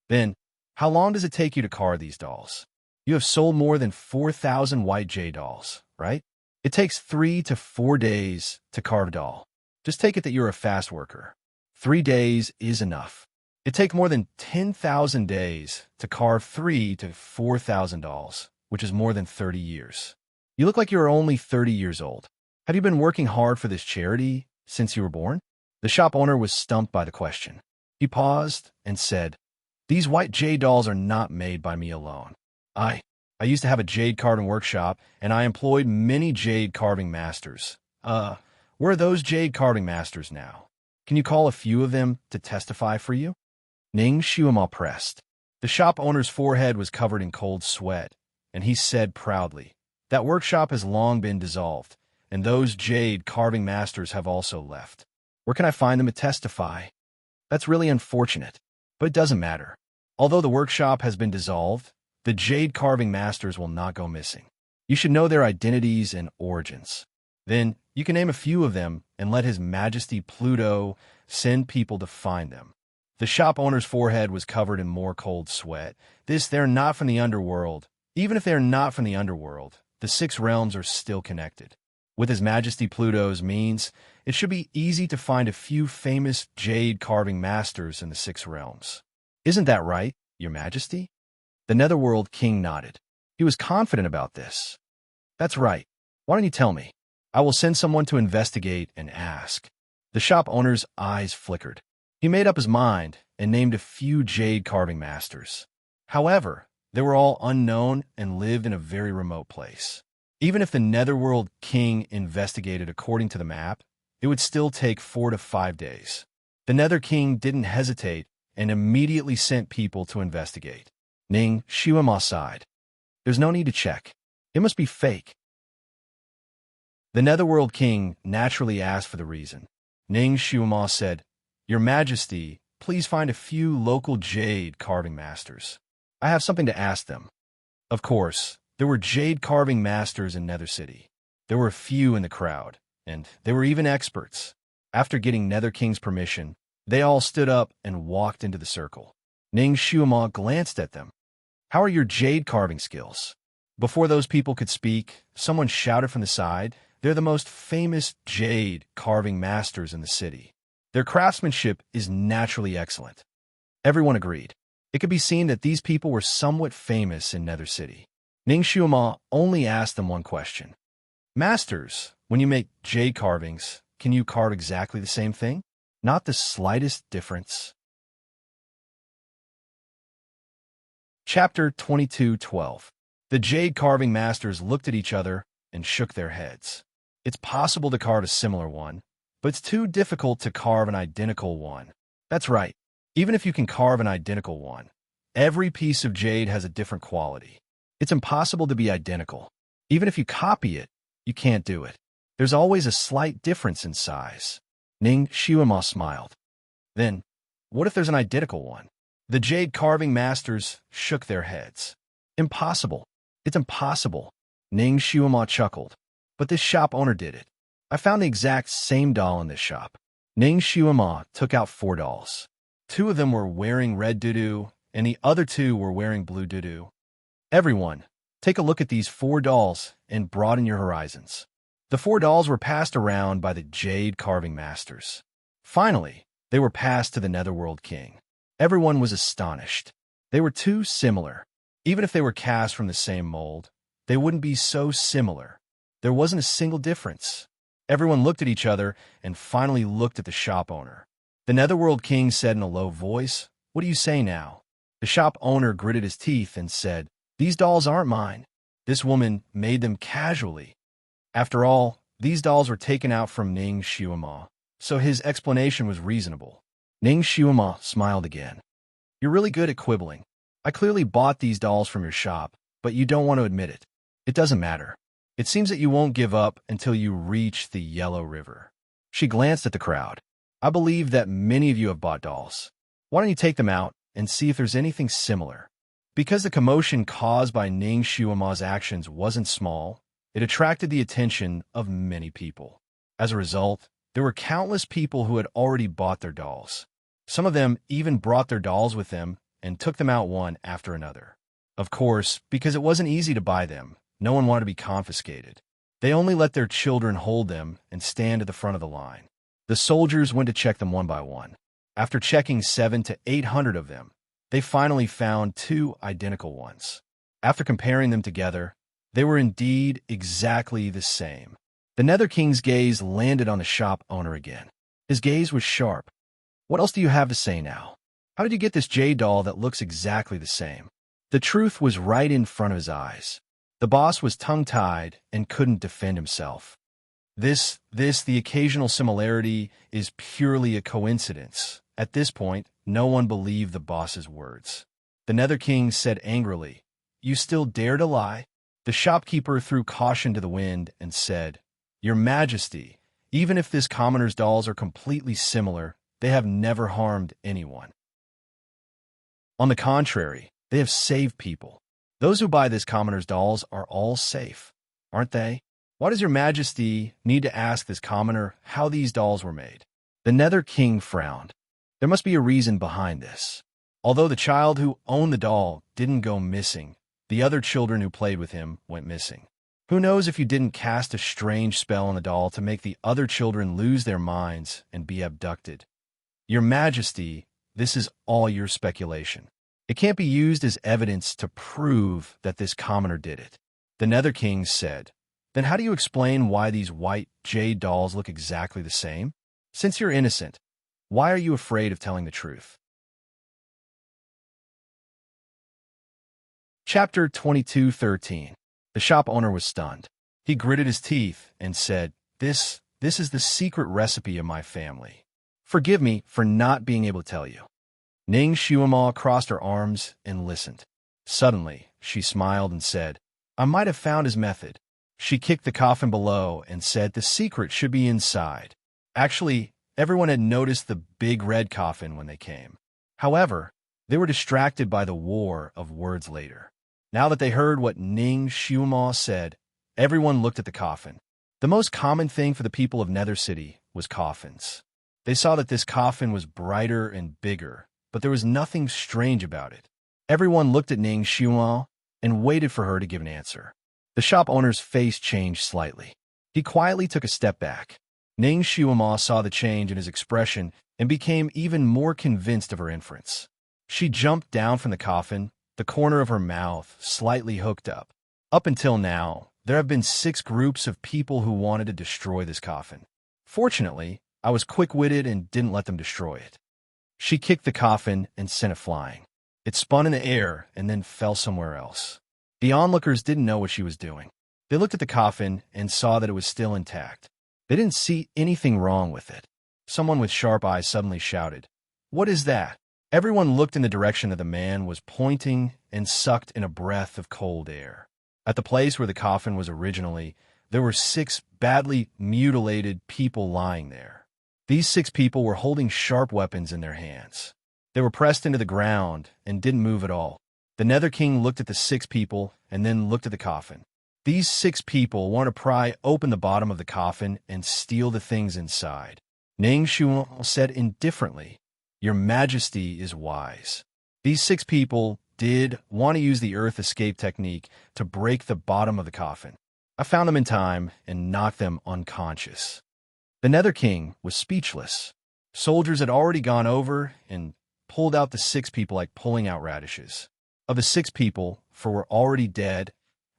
Then, how long does it take you to carve these dolls? You have sold more than 4,000 white jade dolls, right? It takes 3 to 4 days to carve a doll. Just take it that you're a fast worker. 3 days is enough. It takes more than 10,000 days to carve 3 to 4,000 dolls, which is more than 30 years. You look like you're only 30 years old. Have you been working hard for this charity since you were born? The shop owner was stumped by the question. He paused and said, "These white jade dolls are not made by me alone. I used to have a jade carving workshop, and I employed many jade carving masters. Where are those jade carving masters now? Can you call a few of them to testify for you?" Ning Xiuema pressed. The shop owner's forehead was covered in cold sweat, and he said proudly, "That workshop has long been dissolved, and those jade carving masters have also left. Where can I find them to testify?" That's really unfortunate, but it doesn't matter. Although the workshop has been dissolved, the jade carving masters will not go missing. You should know their identities and origins. Then you can name a few of them and let His Majesty Pluto send people to find them. The shop owner's forehead was covered in more cold sweat. They're not from the underworld. Even if they're not from the underworld, the 6 realms are still connected. With His Majesty Pluto's means, it should be easy to find a few famous jade carving masters in the 6 realms. Isn't that right, Your Majesty? The Netherworld King nodded. He was confident about this. That's right. Why don't you tell me? I will send someone to investigate and ask. The shop owner's eyes flickered. He made up his mind and named a few jade carving masters. However, they were all unknown and lived in a very remote place. Even if the Netherworld King investigated according to the map, it would still take 4 to 5 days. The Nether King didn't hesitate and immediately sent people to investigate. Ning Xiuema sighed. There's no need to check. It must be fake. The Netherworld King naturally asked for the reason. Ning Xiuema said, "Your Majesty, please find a few local jade carving masters. I have something to ask them." Of course, there were jade carving masters in Nether City. There were a few in the crowd, and they were even experts. After getting Nether King's permission, they all stood up and walked into the circle. Ning Xiuema glanced at them. "How are your jade carving skills?" Before those people could speak, someone shouted from the side, "They're the most famous jade carving masters in the city. Their craftsmanship is naturally excellent." Everyone agreed. It could be seen that these people were somewhat famous in Nether City. Ning Xiuema only asked them one question. "Masters, when you make jade carvings, can you carve exactly the same thing? Not the slightest difference?" Chapter 22:12. The jade carving masters looked at each other and shook their heads. It's possible to carve a similar one, but it's too difficult to carve an identical one. That's right. Even if you can carve an identical one, every piece of jade has a different quality. It's impossible to be identical. Even if you copy it, you can't do it. There's always a slight difference in size. Ning Xiuema smiled. Then, what if there's an identical one? The jade carving masters shook their heads. Impossible. It's impossible. Ning Xiuema chuckled. But this shop owner did it. I found the exact same doll in this shop. Ning Xiuema took out 4 dolls. 2 of them were wearing red doo-doo, and the other 2 were wearing blue doo-doo. Everyone, take a look at these 4 dolls and broaden your horizons. The 4 dolls were passed around by the jade carving masters. Finally, they were passed to the Netherworld King. Everyone was astonished. They were too similar. Even if they were cast from the same mold, they wouldn't be so similar. There wasn't a single difference. Everyone looked at each other and finally looked at the shop owner. The Netherworld King said in a low voice, "What do you say now?" The shop owner gritted his teeth and said, "These dolls aren't mine. This woman made them casually." After all, these dolls were taken out from Ning Xiuema, so his explanation was reasonable. Ning Xiuema smiled again. "You're really good at quibbling. I clearly bought these dolls from your shop, but you don't want to admit it. It doesn't matter. It seems that you won't give up until you reach the Yellow River." She glanced at the crowd. "I believe that many of you have bought dolls. Why don't you take them out and see if there's anything similar?" Because the commotion caused by Ning Xiuema's actions wasn't small, it attracted the attention of many people. As a result, There were countless people who had already bought their dolls. Some of them even brought their dolls with them and took them out one after another. Of course, because it wasn't easy to buy them, no one wanted to be confiscated. They only let their children hold them and stand at the front of the line. The soldiers went to check them one by one. After checking 700 to 800 of them, they finally found 2 identical ones. After comparing them together, they were indeed exactly the same. The Nether King's gaze landed on the shop owner again. His gaze was sharp. What else do you have to say now? How did you get this jade doll that looks exactly the same? The truth was right in front of his eyes. The boss was tongue-tied and couldn't defend himself. The occasional similarity is purely a coincidence. At this point, no one believed the boss's words. The Nether King said angrily, "You still dare to lie?" The shopkeeper threw caution to the wind and said, "Your Majesty, even if this commoner's dolls are completely similar, they have never harmed anyone. On the contrary, they have saved people. Those who buy this commoner's dolls are all safe, aren't they? Why does your Majesty need to ask this commoner how these dolls were made?" The Nether King frowned. There must be a reason behind this. Although the child who owned the doll didn't go missing, the other children who played with him went missing. Who knows if you didn't cast a strange spell on the doll to make the other children lose their minds and be abducted? Your Majesty, this is all your speculation. It can't be used as evidence to prove that this commoner did it. The Nether King said, "Then how do you explain why these white jade dolls look exactly the same? Since you're innocent, why are you afraid of telling the truth?" Chapter 22:13. The shop owner was stunned. He gritted his teeth and said, This is the secret recipe of my family. Forgive me for not being able to tell you." Ning Shuama crossed her arms and listened. Suddenly, she smiled and said, "I might have found his method." She kicked the coffin below and said the secret should be inside. Actually, everyone had noticed the big red coffin when they came. However, they were distracted by the war of words later. Now that they heard what Ning Shuama said, everyone looked at the coffin. The most common thing for the people of Nether City was coffins. They saw that this coffin was brighter and bigger, but there was nothing strange about it. Everyone looked at Ning Shuama and waited for her to give an answer. The shop owner's face changed slightly. He quietly took a step back. Ning Shuama saw the change in his expression and became even more convinced of her inference. She jumped down from the coffin, the corner of her mouth slightly hooked up. Up until now, there have been 6 groups of people who wanted to destroy this coffin. Fortunately, I was quick-witted and didn't let them destroy it. She kicked the coffin and sent it flying. It spun in the air and then fell somewhere else. The onlookers didn't know what she was doing. They looked at the coffin and saw that it was still intact. They didn't see anything wrong with it. Someone with sharp eyes suddenly shouted, "What is that?" Everyone looked in the direction that the man was pointing and sucked in a breath of cold air. At the place where the coffin was originally, there were 6 badly mutilated people lying there. These 6 people were holding sharp weapons in their hands. They were pressed into the ground and didn't move at all. The Nether King looked at the 6 people and then looked at the coffin. These 6 people wanted to pry open the bottom of the coffin and steal the things inside. Ning Shuo said indifferently, "Your Majesty is wise." These 6 people did want to use the earth escape technique to break the bottom of the coffin. I found them in time and knocked them unconscious. The Nether King was speechless. Soldiers had already gone over and pulled out the 6 people like pulling out radishes. Of the 6 people, 4 were already dead,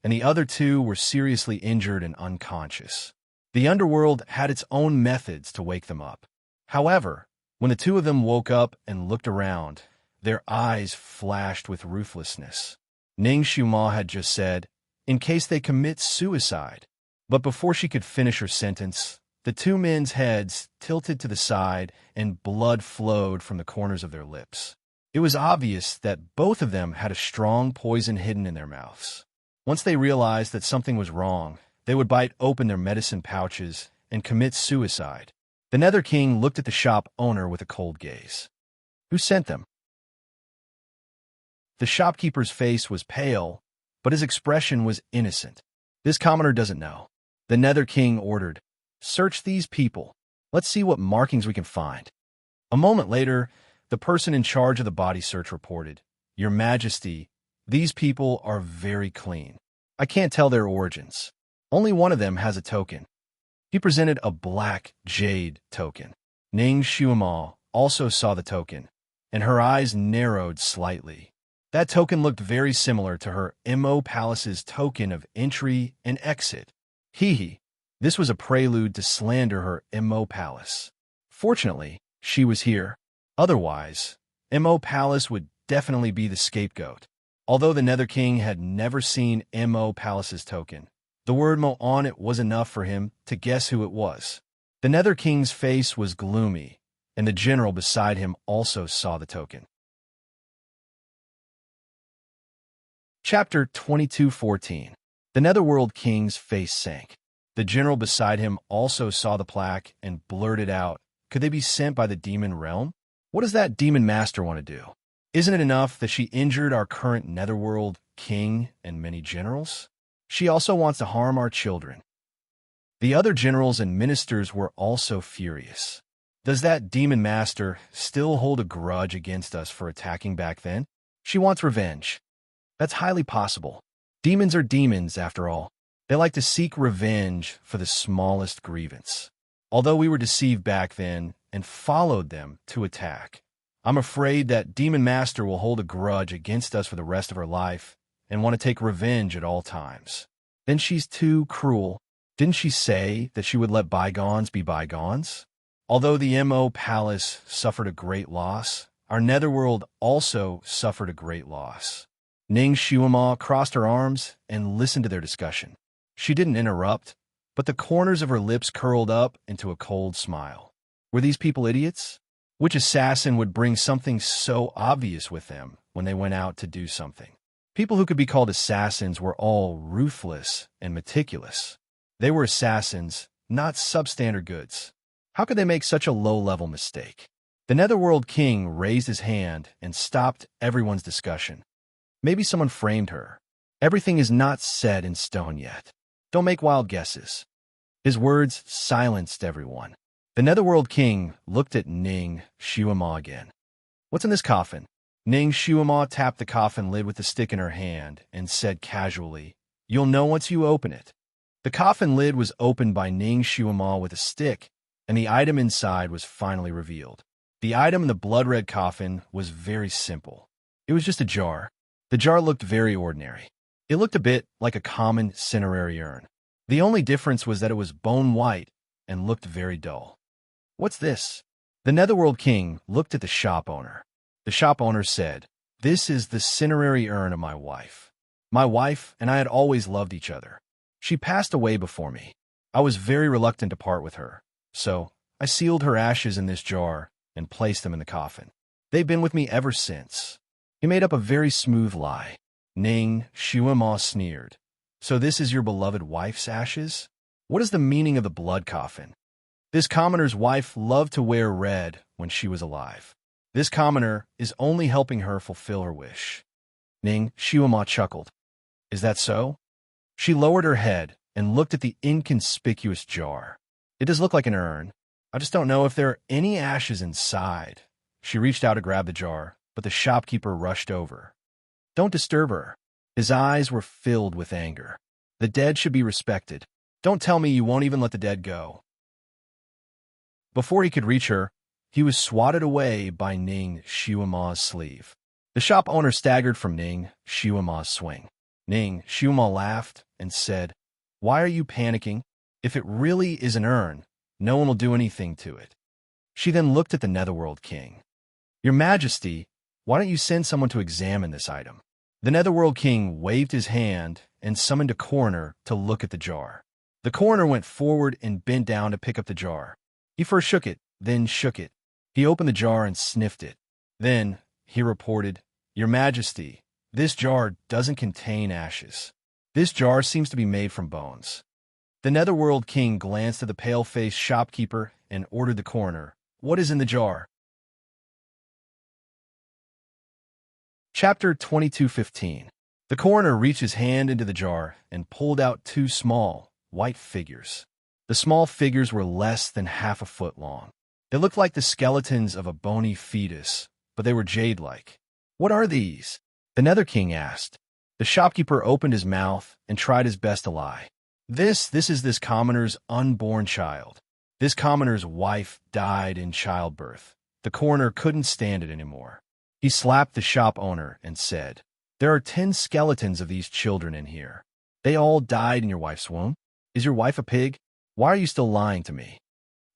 and the other 2 were seriously injured and unconscious. The underworld had its own methods to wake them up. However, when the 2 of them woke up and looked around, their eyes flashed with ruthlessness. Ning Shuama had just said, "In case they commit suicide." But before she could finish her sentence, the 2 men's heads tilted to the side and blood flowed from the corners of their lips. It was obvious that both of them had a strong poison hidden in their mouths. Once they realized that something was wrong, they would bite open their medicine pouches and commit suicide. The Nether King looked at the shop owner with a cold gaze. "Who sent them?" The shopkeeper's face was pale, but his expression was innocent. "This commoner doesn't know." The Nether King ordered, "Search these people." Let's see what markings we can find. A moment later, the person in charge of the body search reported, "Your Majesty, these people are very clean. I can't tell their origins. Only one of them has a token." He presented a black jade token. Ning Shuama also saw the token, and her eyes narrowed slightly. That token looked very similar to her Mo Palace's token of entry and exit. This was a prelude to slander her Mo Palace. Fortunately, she was here. Otherwise, Mo Palace would definitely be the scapegoat. Although the Nether King had never seen Mo Palace's token, the word Mo on it was enough for him to guess who it was. The Nether King's face was gloomy, and the general beside him also saw the token. Chapter 22:14. The Netherworld King's face sank. The general beside him also saw the plaque and blurted out, "Could they be sent by the demon realm? What does that demon master want to do? Isn't it enough that she injured our current Netherworld king and many generals? She also wants to harm our children." The other generals and ministers were also furious. Does that demon master still hold a grudge against us for attacking back then? She wants revenge. That's highly possible. Demons are demons, after all. They like to seek revenge for the smallest grievance. Although we were deceived back then and followed them to attack, I'm afraid that Demon Master will hold a grudge against us for the rest of her life and want to take revenge at all times. Then she's too cruel. Didn't she say that she would let bygones be bygones? Although the Mo Palace suffered a great loss, our Netherworld also suffered a great loss. Ning Shuama crossed her arms and listened to their discussion. She didn't interrupt, but the corners of her lips curled up into a cold smile. Were these people idiots? Which assassin would bring something so obvious with them when they went out to do something? People who could be called assassins were all ruthless and meticulous. They were assassins, not substandard goods. How could they make such a low-level mistake? The Netherworld King raised his hand and stopped everyone's discussion. Maybe someone framed her. Everything is not set in stone yet. Don't make wild guesses. His words silenced everyone. The Netherworld King looked at Ning Shuama again. "What's in this coffin?" Ning Shuama tapped the coffin lid with the stick in her hand and said casually, "You'll know once you open it." The coffin lid was opened by Ning Shuama with a stick, and the item inside was finally revealed. The item in the blood-red coffin was very simple. It was just a jar. The jar looked very ordinary. It looked a bit like a common cinerary urn. The only difference was that it was bone white and looked very dull. "What's this?" The Netherworld King looked at the shop owner. The shop owner said, "This is the cinerary urn of my wife. My wife and I had always loved each other. She passed away before me. I was very reluctant to part with her, so I sealed her ashes in this jar and placed them in the coffin. They've been with me ever since." He made up a very smooth lie. Ning Shuama sneered. "So this is your beloved wife's ashes? What is the meaning of the blood coffin?" This commoner's wife loved to wear red when she was alive. This commoner is only helping her fulfill her wish. Ning Shuama chuckled. "Is that so?" She lowered her head and looked at the inconspicuous jar. "It does look like an urn. I just don't know if there are any ashes inside." She reached out to grab the jar, but the shopkeeper rushed over. "Don't disturb her." His eyes were filled with anger. "The dead should be respected. Don't tell me you won't even let the dead go." Before he could reach her, he was swatted away by Ning Shuama's sleeve. The shop owner staggered from Ning Shuama's swing. Ning Shuama laughed and said, "Why are you panicking? If it really is an urn, no one will do anything to it." She then looked at the Netherworld King. "Your Majesty, why don't you send someone to examine this item?" The Netherworld King waved his hand and summoned a coroner to look at the jar. The coroner went forward and bent down to pick up the jar. He first shook it, then shook it. He opened the jar and sniffed it. Then he reported, "Your Majesty, this jar doesn't contain ashes. This jar seems to be made from bones." The Netherworld King glanced at the pale-faced shopkeeper and ordered the coroner, "What is in the jar?" Chapter 22:15. The coroner reached his hand into the jar and pulled out two small, white figures. The small figures were less than half a foot long. They looked like the skeletons of a bony fetus, but they were jade-like. "What are these?" the Nether King asked. The shopkeeper opened his mouth and tried his best to lie. This is this commoner's unborn child. This commoner's wife died in childbirth. The coroner couldn't stand it anymore. He slapped the shop owner and said, "There are 10 skeletons of these children in here. They all died in your wife's womb. Is your wife a pig? Why are you still lying to me?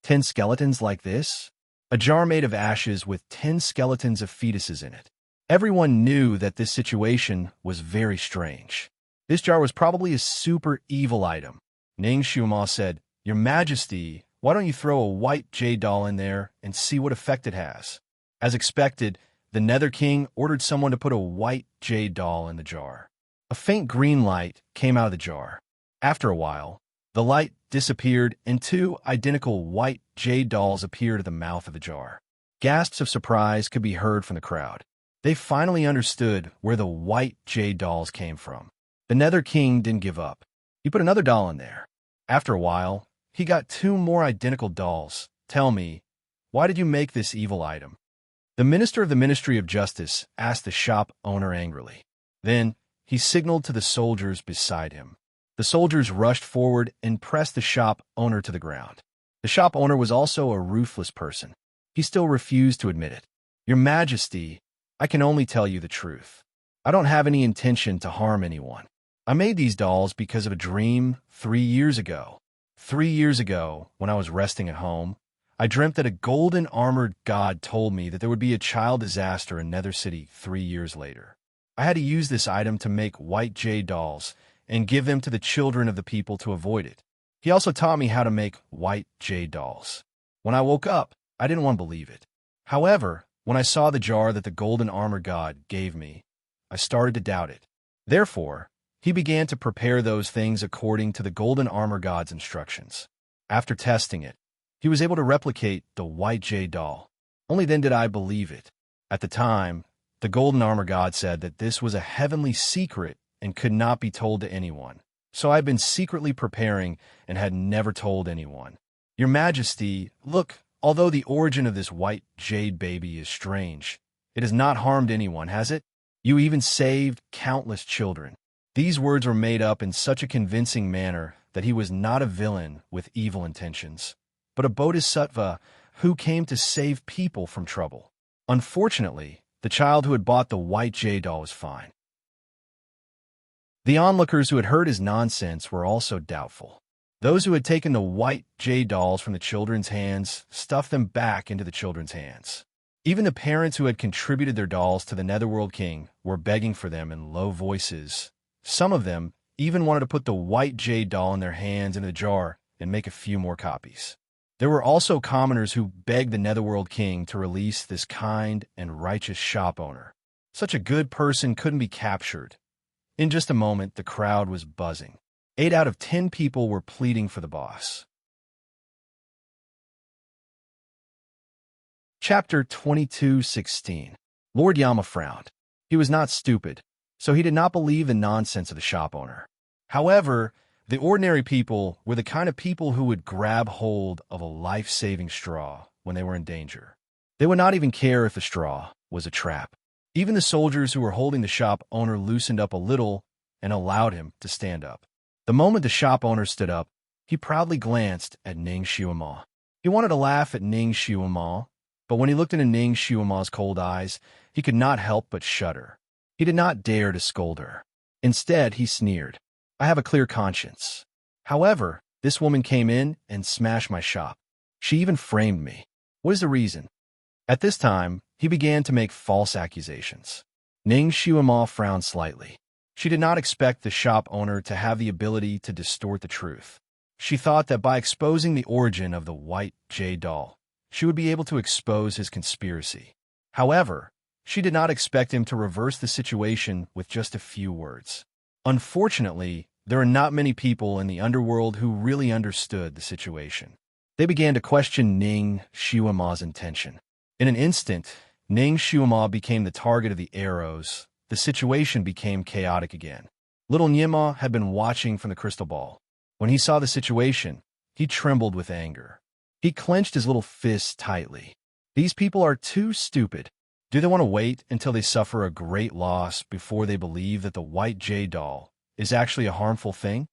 10 skeletons like this?" A jar made of ashes with 10 skeletons of fetuses in it. Everyone knew that this situation was very strange. This jar was probably a super evil item. Ning Xiuma said, "Your Majesty, why don't you throw a white jade doll in there and see what effect it has?" As expected, the Nether King ordered someone to put a white jade doll in the jar. A faint green light came out of the jar. After a while, the light disappeared and 2 identical white jade dolls appeared at the mouth of the jar. Gasps of surprise could be heard from the crowd. They finally understood where the white jade dolls came from. The Nether King didn't give up. He put another doll in there. After a while, he got 2 more identical dolls. "Tell me, why did you make this evil item?" The minister of the Ministry of Justice asked the shop owner angrily. Then he signaled to the soldiers beside him. The soldiers rushed forward and pressed the shop owner to the ground. The shop owner was also a ruthless person. He still refused to admit it. "Your Majesty, I can only tell you the truth. I don't have any intention to harm anyone. I made these dolls because of a dream 3 years ago. 3 years ago, when I was resting at home, I dreamt that a golden armored god told me that there would be a child disaster in Nether City 3 years later. I had to use this item to make white jade dolls and give them to the children of the people to avoid it. He also taught me how to make white jade dolls. When I woke up, I didn't want to believe it. However, when I saw the jar that the golden armor god gave me, I started to doubt it. Therefore, he began to prepare those things according to the golden armor god's instructions. After testing it, he was able to replicate the white jade doll. Only then did I believe it. At the time, the golden armor god said that this was a heavenly secret and could not be told to anyone. So I've been secretly preparing and had never told anyone. Your Majesty, look, although the origin of this white jade baby is strange, it has not harmed anyone, has it? You even saved countless children." These words were made up in such a convincing manner that he was not a villain with evil intentions, but a bodhisattva who came to save people from trouble. Unfortunately, the child who had bought the white jade doll was fine. The onlookers who had heard his nonsense were also doubtful. Those who had taken the white jade dolls from the children's hands stuffed them back into the children's hands. Even the parents who had contributed their dolls to the Netherworld King were begging for them in low voices. Some of them even wanted to put the white jade doll in their hands into the jar and make a few more copies. There were also commoners who begged the Netherworld King to release this kind and righteous shop owner. Such a good person couldn't be captured. In just a moment, the crowd was buzzing. 8 out of 10 people were pleading for the boss. Chapter 22:16. Lord Yama frowned. He was not stupid, so he did not believe the nonsense of the shop owner. However, the ordinary people were the kind of people who would grab hold of a life-saving straw when they were in danger. They would not even care if the straw was a trap. Even the soldiers who were holding the shop owner loosened up a little and allowed him to stand up. The moment the shop owner stood up, he proudly glanced at Ning Xiuma. He wanted to laugh at Ning Xiuma, but when he looked into Ning Xiuma's cold eyes, he could not help but shudder. He did not dare to scold her. Instead, he sneered. "I have a clear conscience. However, this woman came in and smashed my shop. She even framed me. What is the reason?" At this time, he began to make false accusations. Ning Xiuma frowned slightly. She did not expect the shop owner to have the ability to distort the truth. She thought that by exposing the origin of the white jade doll, she would be able to expose his conspiracy. However, she did not expect him to reverse the situation with just a few words. Unfortunately, there are not many people in the underworld who really understood the situation. They began to question Ning Xiuma's intention. In an instant, Ning Xiuma became the target of the arrows. The situation became chaotic again. Little Nyima had been watching from the crystal ball. When he saw the situation, He trembled with anger. He clenched his little fists tightly. These people are too stupid. Do they want to wait until they suffer a great loss before they believe that the white jade doll is actually a harmful thing?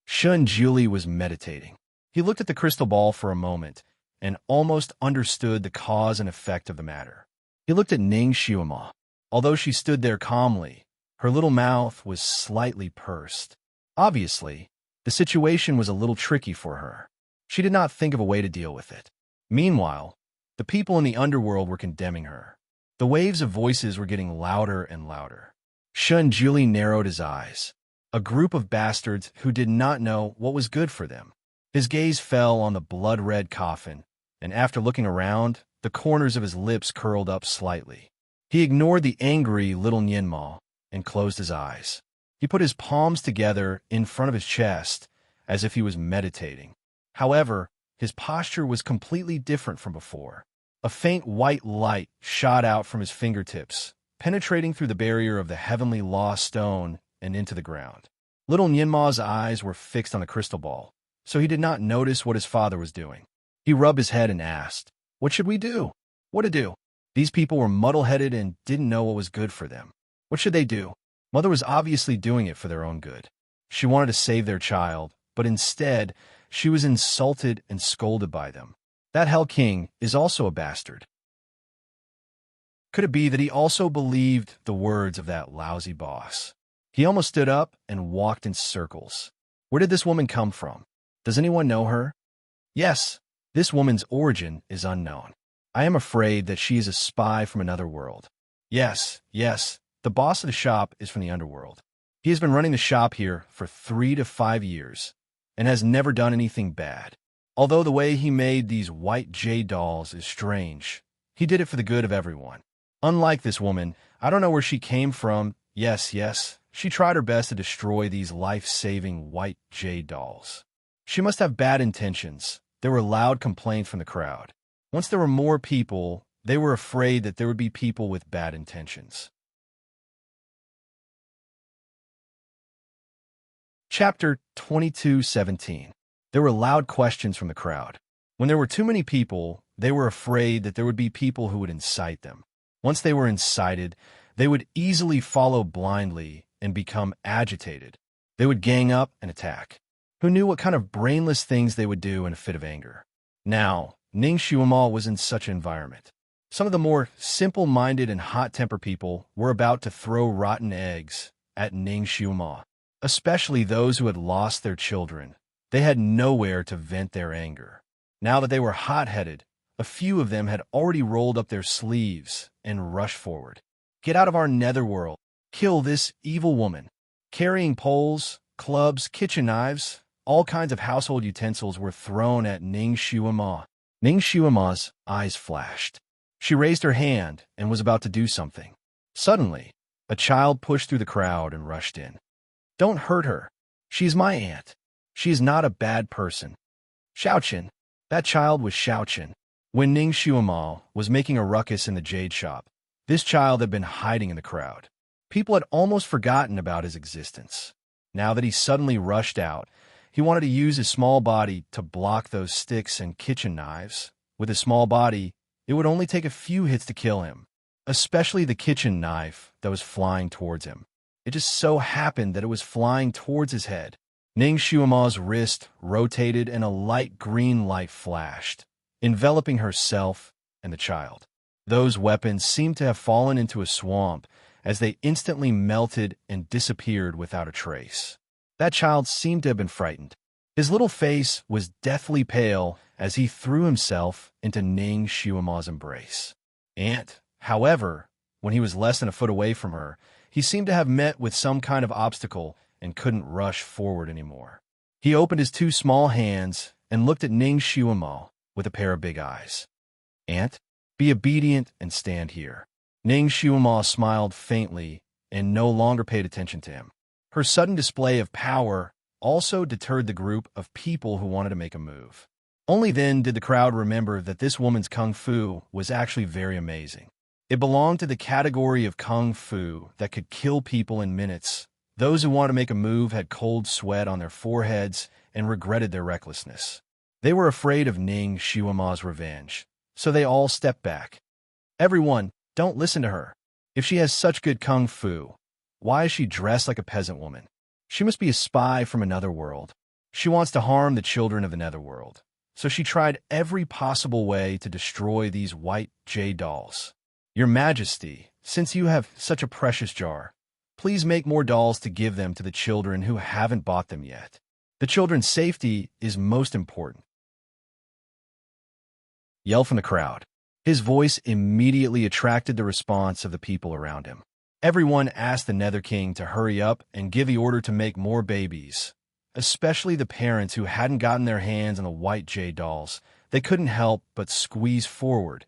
Shun Juli was meditating. He looked at the crystal ball for a moment and almost understood the cause and effect of the matter. He looked at Ning Xiuma. Although she stood there calmly, her little mouth was slightly pursed. Obviously, the situation was a little tricky for her. She did not think of a way to deal with it. Meanwhile, the people in the underworld were condemning her. The waves of voices were getting louder and louder. Shun Juli narrowed his eyes. A group of bastards who did not know what was good for them. His gaze fell on the blood-red coffin, and after looking around, the corners of his lips curled up slightly. He ignored the angry little Nianma and closed his eyes. He put his palms together in front of his chest as if he was meditating. However, his posture was completely different from before. A faint white light shot out from his fingertips, penetrating through the barrier of the heavenly law stone and into the ground. Little Nianma's eyes were fixed on the crystal ball, so he did not notice what his father was doing. He rubbed his head and asked, "What should we do?" "What to do?" These people were muddle-headed and didn't know what was good for them. What should they do? Mother was obviously doing it for their own good. She wanted to save their child, but instead, she was insulted and scolded by them. That Hell King is also a bastard. Could it be that he also believed the words of that lousy boss? He almost stood up and walked in circles. Where did this woman come from? Does anyone know her? Yes, this woman's origin is unknown. I am afraid that she is a spy from another world. Yes, the boss of the shop is from the underworld. He has been running the shop here for 3 to 5 years and has never done anything bad. Although the way he made these white jade dolls is strange, he did it for the good of everyone. Unlike this woman, I don't know where she came from. Yes, she tried her best to destroy these life-saving white jade dolls. She must have bad intentions. There were loud complaints from the crowd. Once there were more people, they were afraid that there would be people with bad intentions. Chapter 22:17. There were loud questions from the crowd. When there were too many people, they were afraid that there would be people who would incite them. Once they were incited, they would easily follow blindly and become agitated. They would gang up and attack. Who knew what kind of brainless things they would do in a fit of anger? Now, Ning Xiuma was in such an environment. Some of the more simple-minded and hot-tempered people were about to throw rotten eggs at Ning Xiuma, especially those who had lost their children. They had nowhere to vent their anger. Now that they were hot-headed, a few of them had already rolled up their sleeves and rushed forward. "Get out of our netherworld! Kill this evil woman!" Carrying poles, clubs, kitchen knives, all kinds of household utensils were thrown at Ning Xiuma. Ning Xiuma's eyes flashed. She raised her hand and was about to do something. Suddenly, a child pushed through the crowd and rushed in. "Don't hurt her. She's my aunt. She is not a bad person." Xiaoqin. That child was Xiaoqin. When Ning Xiuma was making a ruckus in the jade shop, this child had been hiding in the crowd. People had almost forgotten about his existence. Now that he suddenly rushed out, he wanted to use his small body to block those sticks and kitchen knives. With his small body, it would only take a few hits to kill him, especially the kitchen knife that was flying towards him. It just so happened that it was flying towards his head. Ning Xiuma's wrist rotated and a light green light flashed, enveloping herself and the child. Those weapons seemed to have fallen into a swamp as they instantly melted and disappeared without a trace. That child seemed to have been frightened. His little face was deathly pale as he threw himself into Ning Xiuma's embrace. Aunt, however, when he was less than a foot away from her, he seemed to have met with some kind of obstacle and couldn't rush forward anymore. He opened his two small hands and looked at Ning Xiuma with a pair of big eyes. "Aunt, be obedient and stand here." Ning Xiuma smiled faintly and no longer paid attention to him. Her sudden display of power also deterred the group of people who wanted to make a move. Only then did the crowd remember that this woman's kung fu was actually very amazing. It belonged to the category of kung fu that could kill people in minutes. Those who wanted to make a move had cold sweat on their foreheads and regretted their recklessness. They were afraid of Ning Shuama's revenge, so they all stepped back. Everyone, don't listen to her. If she has such good kung fu, why is she dressed like a peasant woman? She must be a spy from another world. She wants to harm the children of the netherworld. So she tried every possible way to destroy these white jade dolls. Your Majesty, since you have such a precious jar, please make more dolls to give them to the children who haven't bought them yet. The children's safety is most important. Yell from the crowd. His voice immediately attracted the response of the people around him. Everyone asked the Nether King to hurry up and give the order to make more babies, especially the parents who hadn't gotten their hands on the white jade dolls. They couldn't help but squeeze forward,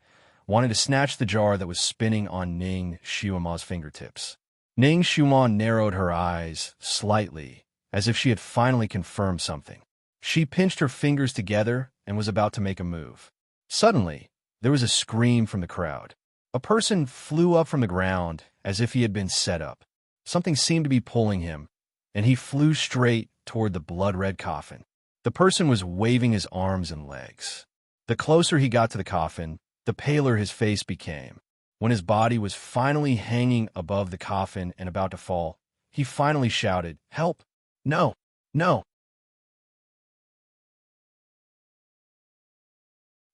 wanting to snatch the jar that was spinning on Ning Shuama's fingertips. Ning Shuama narrowed her eyes slightly, as if she had finally confirmed something. She pinched her fingers together and was about to make a move. Suddenly, there was a scream from the crowd. A person flew up from the ground as if he had been set up. Something seemed to be pulling him, and he flew straight toward the blood-red coffin. The person was waving his arms and legs. The closer he got to the coffin, the paler his face became. When his body was finally hanging above the coffin and about to fall, he finally shouted, "Help! No! No!"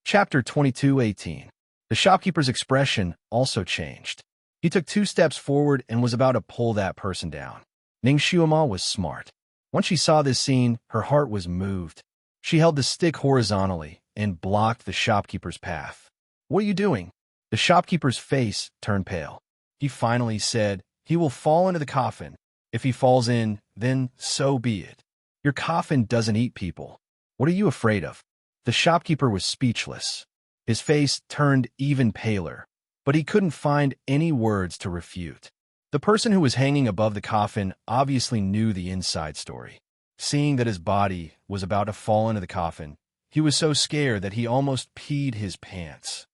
Chapter 22:18. The shopkeeper's expression also changed. He took 2 steps forward and was about to pull that person down. Ning Shuama was smart. Once she saw this scene, her heart was moved. She held the stick horizontally and blocked the shopkeeper's path. "What are you doing?" The shopkeeper's face turned pale. He finally said, "He will fall into the coffin. If he falls in, then so be it. Your coffin doesn't eat people. What are you afraid of?" The shopkeeper was speechless. His face turned even paler, but he couldn't find any words to refute. The person who was hanging above the coffin obviously knew the inside story. Seeing that his body was about to fall into the coffin, he was so scared that he almost peed his pants.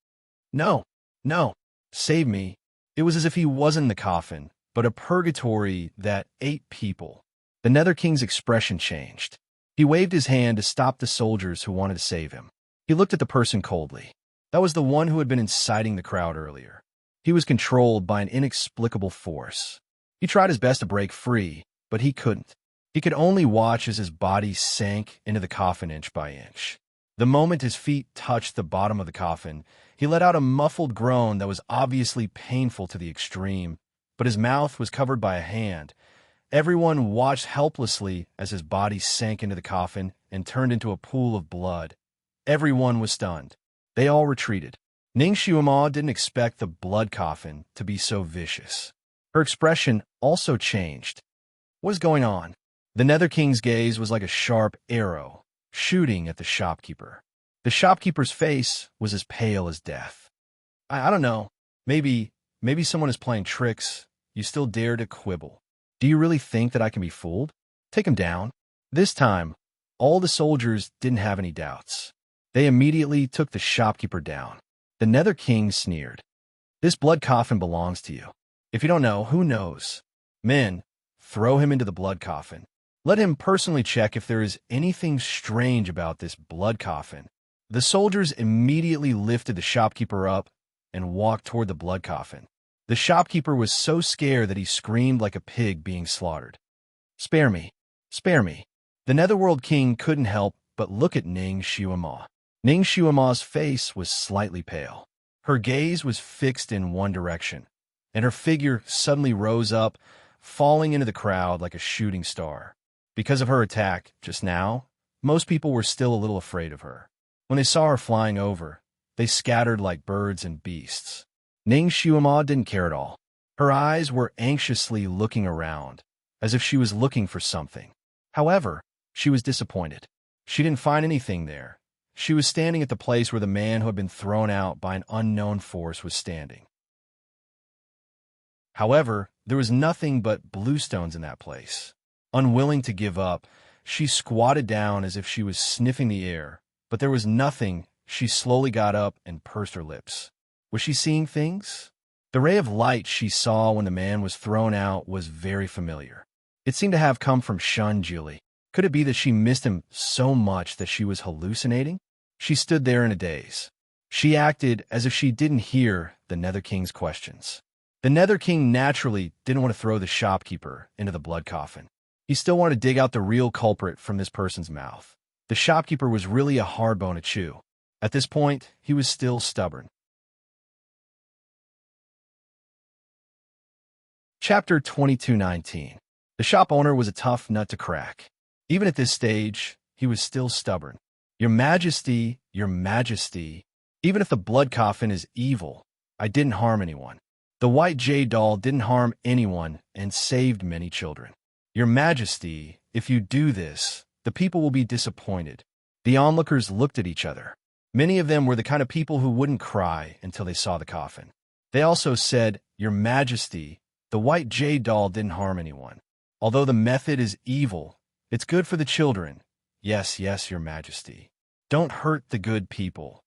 "No, no, save me." It was as if he wasn't in the coffin, but a purgatory that ate people. The Nether King's expression changed. He waved his hand to stop the soldiers who wanted to save him. He looked at the person coldly. That was the one who had been inciting the crowd earlier. He was controlled by an inexplicable force. He tried his best to break free, but he couldn't. He could only watch as his body sank into the coffin inch by inch. The moment his feet touched the bottom of the coffin, he let out a muffled groan that was obviously painful to the extreme, but his mouth was covered by a hand. Everyone watched helplessly as his body sank into the coffin and turned into a pool of blood. Everyone was stunned. They all retreated. Ning Shuama didn't expect the blood coffin to be so vicious. Her expression also changed. What is going on? The Nether King's gaze was like a sharp arrow, shooting at the shopkeeper. The shopkeeper's face was as pale as death. I don't know. Maybe someone is playing tricks. You still dare to quibble. Do you really think that I can be fooled? Take him down." This time, all the soldiers didn't have any doubts. They immediately took the shopkeeper down. The Nether King sneered. "This blood coffin belongs to you. If you don't know, who knows? Men, throw him into the blood coffin. Let him personally check if there is anything strange about this blood coffin." The soldiers immediately lifted the shopkeeper up and walked toward the blood coffin. The shopkeeper was so scared that he screamed like a pig being slaughtered. "Spare me! Spare me!" The Netherworld King couldn't help but look at Ning Shuama. Ning Shuama's face was slightly pale. Her gaze was fixed in one direction, and her figure suddenly rose up, falling into the crowd like a shooting star. Because of her attack just now, most people were still a little afraid of her. When they saw her flying over, they scattered like birds and beasts. Ning Shuama didn't care at all. Her eyes were anxiously looking around, as if she was looking for something. However, she was disappointed. She didn't find anything there. She was standing at the place where the man who had been thrown out by an unknown force was standing. However, there was nothing but bluestones in that place. Unwilling to give up, she squatted down as if she was sniffing the air, but there was nothing. She slowly got up and pursed her lips. Was she seeing things? The ray of light she saw when the man was thrown out was very familiar. It seemed to have come from Shun Juli. Could it be that she missed him so much that she was hallucinating? She stood there in a daze. She acted as if she didn't hear the Nether King's questions. The Nether King naturally didn't want to throw the shopkeeper into the blood coffin. He still wanted to dig out the real culprit from this person's mouth. The shopkeeper was really a hard bone to chew. At this point, he was still stubborn. Chapter 22:19. The shop owner was a tough nut to crack. Even at this stage, he was still stubborn. Your Majesty, even if the blood coffin is evil, I didn't harm anyone. The white jade doll didn't harm anyone and saved many children. Your Majesty, if you do this, the people will be disappointed. The onlookers looked at each other. Many of them were the kind of people who wouldn't cry until they saw the coffin. They also said, Your Majesty, the white jade doll didn't harm anyone. Although the method is evil, it's good for the children. Yes, Your Majesty. Don't hurt the good people.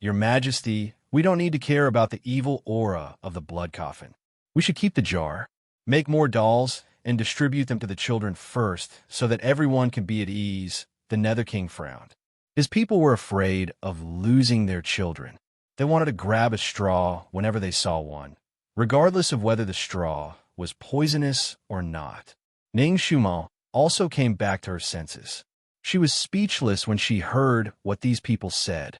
Your Majesty, we don't need to care about the evil aura of the blood coffin. We should keep the jar, make more dolls, and distribute them to the children first so that everyone can be at ease. The Nether King frowned. His people were afraid of losing their children. They wanted to grab a straw whenever they saw one, regardless of whether the straw was poisonous or not. Ning Shumo also came back to her senses. She was speechless when she heard what these people said.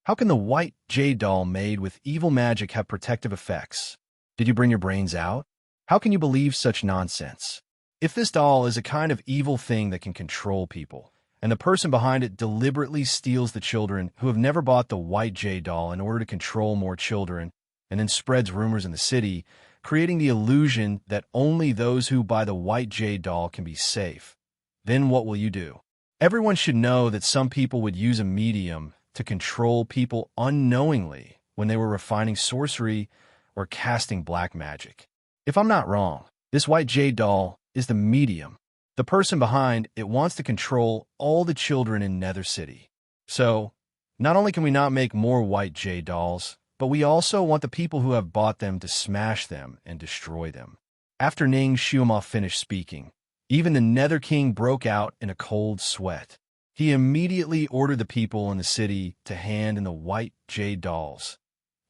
How can the white jade doll made with evil magic have protective effects? Did you bring your brains out? How can you believe such nonsense? If this doll is a kind of evil thing that can control people, and the person behind it deliberately steals the children who have never bought the white jade doll in order to control more children, and then spreads rumors in the city, creating the illusion that only those who buy the white jade doll can be safe, then what will you do? Everyone should know that some people would use a medium to control people unknowingly when they were refining sorcery or casting black magic. If I'm not wrong, this white jade doll is the medium. The person behind it wants to control all the children in Nether City. So, not only can we not make more white jade dolls, but we also want the people who have bought them to smash them and destroy them. After Ning Shumo finished speaking, even the Nether King broke out in a cold sweat. He immediately ordered the people in the city to hand in the white jade dolls.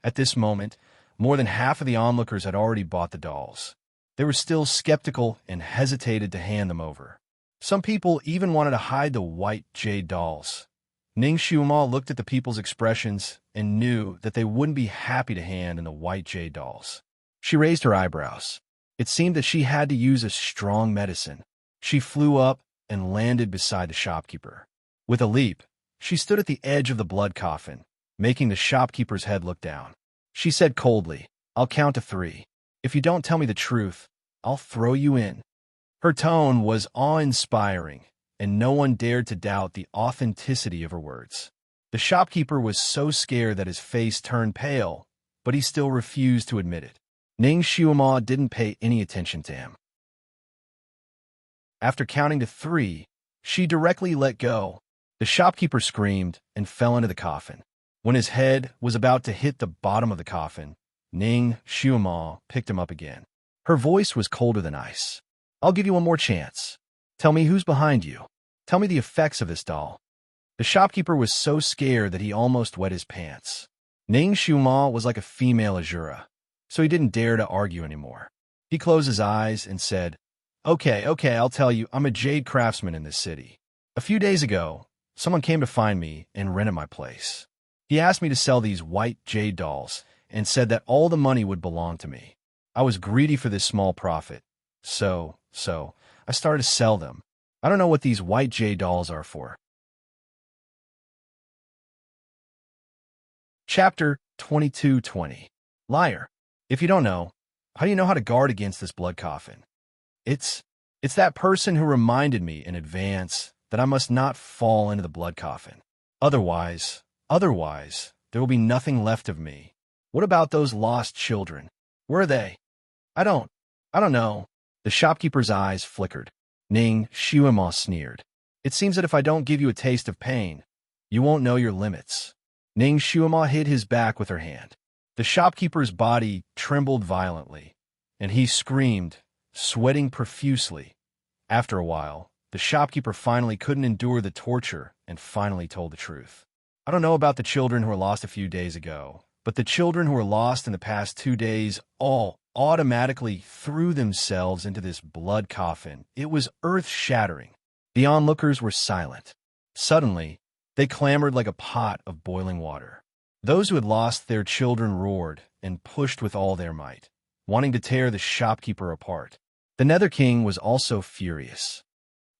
At this moment, more than half of the onlookers had already bought the dolls. They were still skeptical and hesitated to hand them over. Some people even wanted to hide the white jade dolls. Ning Shumo looked at the people's expressions and knew that they wouldn't be happy to hand in the white jade dolls. She raised her eyebrows. It seemed that she had to use a strong medicine. She flew up and landed beside the shopkeeper. With a leap, she stood at the edge of the blood coffin, making the shopkeeper's head look down. She said coldly, I'll count to 3. If you don't tell me the truth, I'll throw you in. Her tone was awe-inspiring, and no one dared to doubt the authenticity of her words. The shopkeeper was so scared that his face turned pale, but he still refused to admit it. Ning Shumo didn't pay any attention to him. After counting to 3, she directly let go. The shopkeeper screamed and fell into the coffin. When his head was about to hit the bottom of the coffin, Ning Shumo picked him up again. Her voice was colder than ice. I'll give you one more chance. Tell me who's behind you. Tell me the effects of this doll. The shopkeeper was so scared that he almost wet his pants. Ning Shumo was like a female Azura, so he didn't dare to argue anymore. He closed his eyes and said, Okay, I'll tell you, I'm a jade craftsman in this city. A few days ago, someone came to find me and rented my place. He asked me to sell these white jade dolls and said that all the money would belong to me. I was greedy for this small profit, so I started to sell them. I don't know what these white jade dolls are for. Chapter 22:20. Liar. If you don't know, how do you know how to guard against this blood coffin? It's that person who reminded me in advance that I must not fall into the blood coffin. Otherwise, there will be nothing left of me. What about those lost children? Where are they? I don't know. The shopkeeper's eyes flickered. Ning Shumo sneered. It seems that if I don't give you a taste of pain, you won't know your limits. Ning Shumo hid his back with her hand. The shopkeeper's body trembled violently, and he screamed, sweating profusely. After a while, the shopkeeper finally couldn't endure the torture and finally told the truth. I don't know about the children who were lost a few days ago, but the children who were lost in the past 2 days all automatically threw themselves into this blood coffin. It was earth-shattering. The onlookers were silent. Suddenly, they clamored like a pot of boiling water. Those who had lost their children roared and pushed with all their might, wanting to tear the shopkeeper apart. The Nether King was also furious.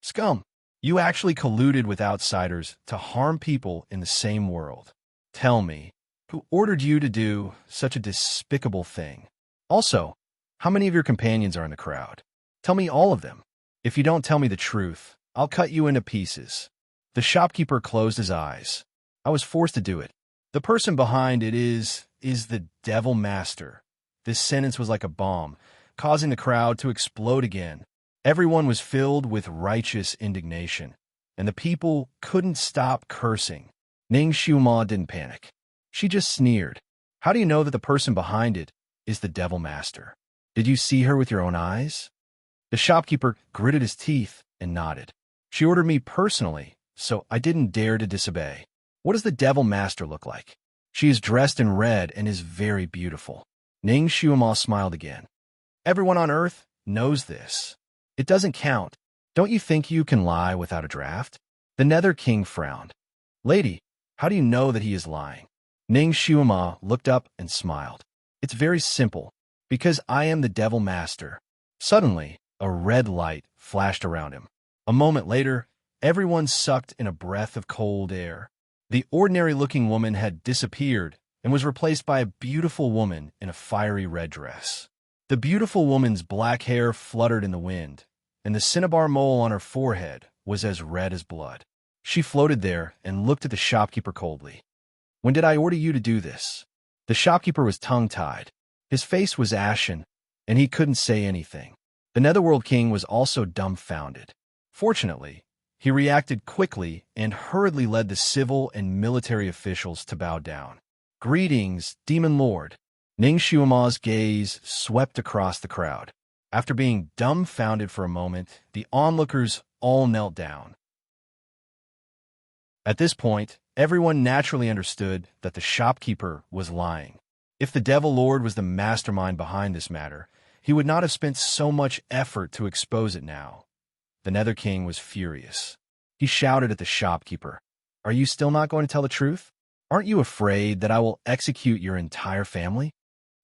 Scum! You actually colluded with outsiders to harm people in the same world. Tell me, who ordered you to do such a despicable thing? Also, how many of your companions are in the crowd? Tell me all of them. If you don't tell me the truth, I'll cut you into pieces. The shopkeeper closed his eyes. I was forced to do it. The person behind it is the Devil Master. This sentence was like a bomb, causing the crowd to explode again. Everyone was filled with righteous indignation, and the people couldn't stop cursing. Ning Xiuma didn't panic. She just sneered. How do you know that the person behind it is the Devil Master? Did you see her with your own eyes? The shopkeeper gritted his teeth and nodded. She ordered me personally, so I didn't dare to disobey. What does the Devil Master look like? She is dressed in red and is very beautiful. Ning Xiuma smiled again. Everyone on Earth knows this. It doesn't count. Don't you think you can lie without a draft? The Nether King frowned. Lady, how do you know that he is lying? Ning Xiuma looked up and smiled. It's very simple. Because I am the Devil Master. Suddenly, a red light flashed around him. A moment later, everyone sucked in a breath of cold air. The ordinary-looking woman had disappeared and was replaced by a beautiful woman in a fiery red dress. The beautiful woman's black hair fluttered in the wind, and the cinnabar mole on her forehead was as red as blood. She floated there and looked at the shopkeeper coldly. When did I order you to do this? The shopkeeper was tongue-tied. His face was ashen, and he couldn't say anything. The Netherworld King was also dumbfounded. Fortunately, he reacted quickly and hurriedly led the civil and military officials to bow down. Greetings, Demon Lord. Ning Xiuma's gaze swept across the crowd. After being dumbfounded for a moment, the onlookers all knelt down. At this point, everyone naturally understood that the shopkeeper was lying. If the Devil Lord was the mastermind behind this matter, he would not have spent so much effort to expose it now. The Nether King was furious. He shouted at the shopkeeper, Are you still not going to tell the truth? Aren't you afraid that I will execute your entire family?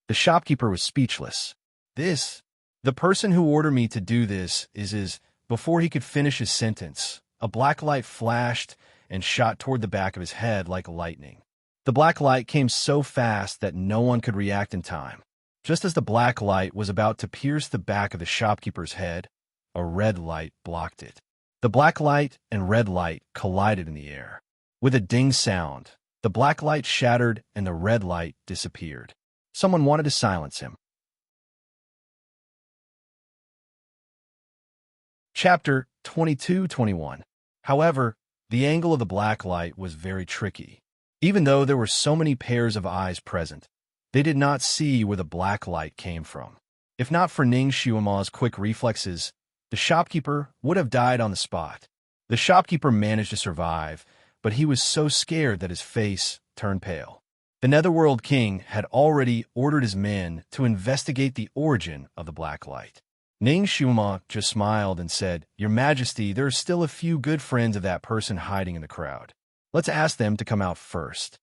The shopkeeper was speechless. The person who ordered me to do this is. Before he could finish his sentence, a black light flashed and shot toward the back of his head like lightning. The black light came so fast that no one could react in time. Just as the black light was about to pierce the back of the shopkeeper's head, a red light blocked it. The black light and red light collided in the air. With a ding sound, the black light shattered and the red light disappeared. Someone wanted to silence him. Chapter 22-21. However, the angle of the black light was very tricky. Even though there were so many pairs of eyes present, they did not see where the black light came from. If not for Ning Xiuma's quick reflexes, the shopkeeper would have died on the spot. The shopkeeper managed to survive, but he was so scared that his face turned pale. The Netherworld King had already ordered his men to investigate the origin of the black light. Ning Xiuma just smiled and said, Your Majesty, there are still a few good friends of that person hiding in the crowd. Let's ask them to come out first.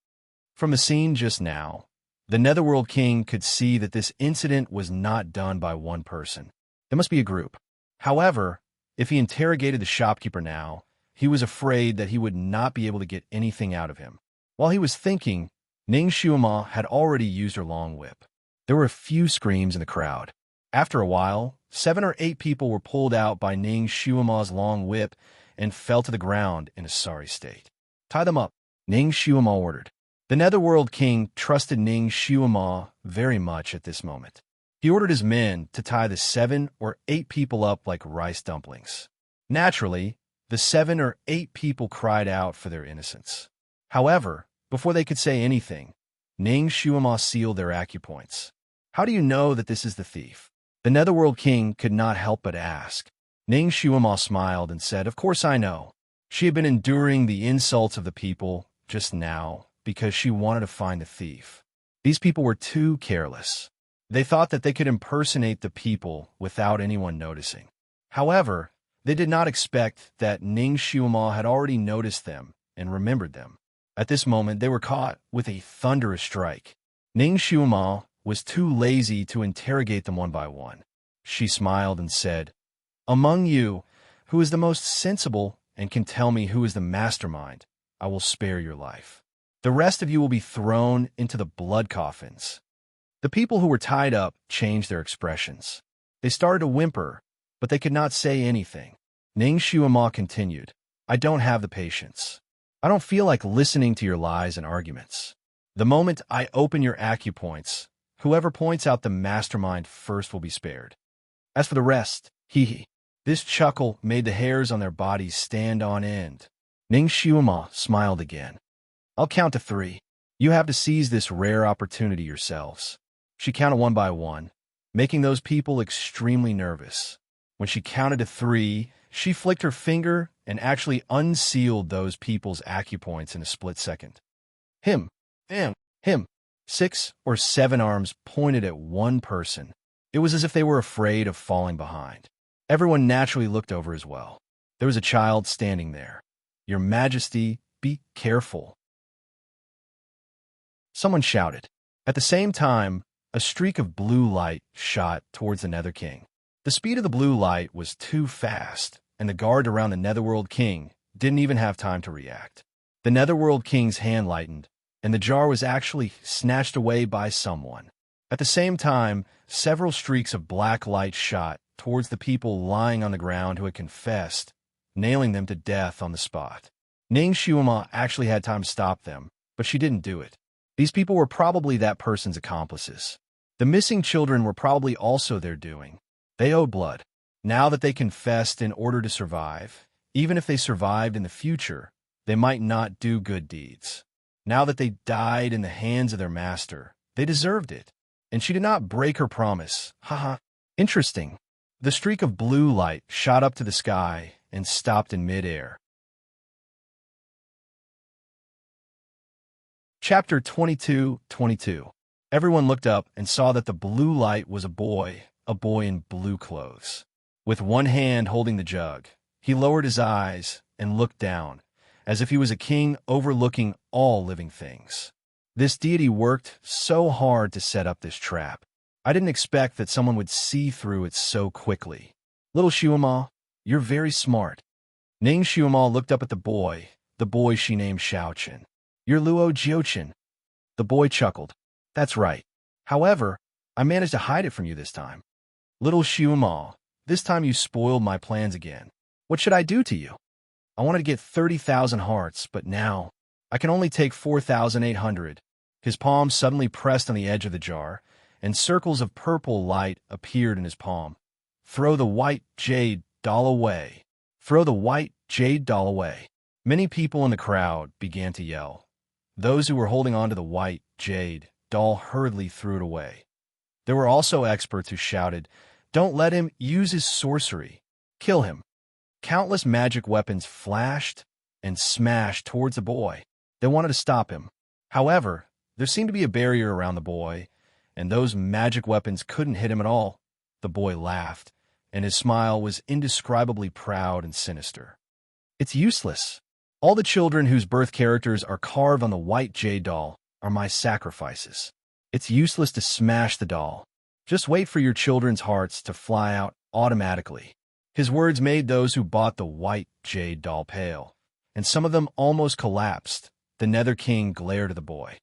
From the scene just now, the Netherworld King could see that this incident was not done by one person. There must be a group. However, if he interrogated the shopkeeper now, he was afraid that he would not be able to get anything out of him. While he was thinking, Ning Xiuma had already used her long whip. There were a few screams in the crowd. After a while, 7 or 8 people were pulled out by Ning Xiuma's long whip and fell to the ground in a sorry state. Tie them up, Ning Xiuma ordered. The Netherworld King trusted Ning Xiuma very much at this moment. He ordered his men to tie the 7 or 8 people up like rice dumplings. Naturally, the 7 or 8 people cried out for their innocence. However, before they could say anything, Ning Xiuma sealed their acupoints. How do you know that this is the thief? The Netherworld King could not help but ask. Ning Shuama smiled and said, "Of course I know." She had been enduring the insults of the people just now because she wanted to find the thief. These people were too careless. They thought that they could impersonate the people without anyone noticing. However, they did not expect that Ning Shuama had already noticed them and remembered them. At this moment, they were caught with a thunderous strike. Ning Shuama was too lazy to interrogate them one by one. She smiled and said, "Among you, who is the most sensible and can tell me who is the mastermind, I will spare your life. The rest of you will be thrown into the blood coffins." The people who were tied up changed their expressions. They started to whimper, but they could not say anything. Ning Shuama continued, "I don't have the patience. I don't feel like listening to your lies and arguments. The moment I open your acupoints, whoever points out the mastermind first will be spared. As for the rest, hee hee." This chuckle made the hairs on their bodies stand on end. Ning Shuama smiled again. "I'll count to 3. You have to seize this rare opportunity yourselves." She counted one by one, making those people extremely nervous. When she counted to 3, she flicked her finger and actually unsealed those people's acupoints in a split second. Him. 6 or 7 arms pointed at one person. It was as if they were afraid of falling behind. Everyone naturally looked over as well. There was a child standing there. "Your Majesty, be careful," someone shouted. At the same time, a streak of blue light shot towards the Nether King. The speed of the blue light was too fast, and the guard around the Netherworld King didn't even have time to react. The Netherworld King's hand lightened, and the jar was actually snatched away by someone. At the same time, several streaks of black light shot towards the people lying on the ground who had confessed, nailing them to death on the spot. Ning Shuama actually had time to stop them, but she didn't do it. These people were probably that person's accomplices. The missing children were probably also their doing. They owed blood. Now that they confessed in order to survive, even if they survived in the future, they might not do good deeds. Now that they died in the hands of their master, they deserved it. And she did not break her promise. Haha. Interesting. The streak of blue light shot up to the sky and stopped in midair. Chapter 22:22. Everyone looked up and saw that the blue light was a boy in blue clothes. With one hand holding the jug, he lowered his eyes and looked down, as if he was a king overlooking all living things. This deity worked so hard to set up this trap. I didn't expect that someone would see through it so quickly. "Little Shuama, you're very smart." Ning Shuama looked up at the boy she named Xiaochen. "You're Luo Jiuchen." The boy chuckled. "That's right. However, I managed to hide it from you this time." "Little Shuama, this time you spoiled my plans again. What should I do to you? I wanted to get 30,000 hearts, but now I can only take 4,800. His palm suddenly pressed on the edge of the jar, and circles of purple light appeared in his palm. "Throw the white jade doll away. Throw the white jade doll away." Many people in the crowd began to yell. Those who were holding on to the white jade doll hurriedly threw it away. There were also experts who shouted, "Don't let him use his sorcery. Kill him." Countless magic weapons flashed and smashed towards the boy. They wanted to stop him. However, there seemed to be a barrier around the boy, and those magic weapons couldn't hit him at all. The boy laughed, and his smile was indescribably proud and sinister. "It's useless. All the children whose birth characters are carved on the white jade doll are my sacrifices. It's useless to smash the doll. Just wait for your children's hearts to fly out automatically." His words made those who bought the white jade doll pale, and some of them almost collapsed. The Nether King glared at the boy.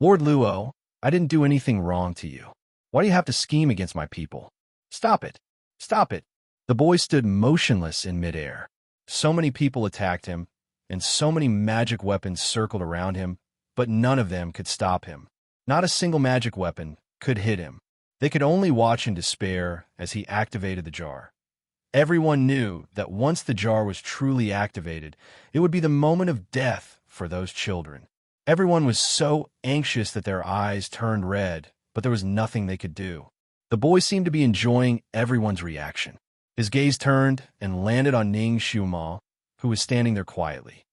"Lord Luo, I didn't do anything wrong to you. Why do you have to scheme against my people? Stop it. Stop it." The boy stood motionless in midair. So many people attacked him, and so many magic weapons circled around him, but none of them could stop him. Not a single magic weapon could hit him. They could only watch in despair as he activated the jar. Everyone knew that once the jar was truly activated, it would be the moment of death for those children. Everyone was so anxious that their eyes turned red, but there was nothing they could do. The boy seemed to be enjoying everyone's reaction. His gaze turned and landed on Ning Xiuma, who was standing there quietly.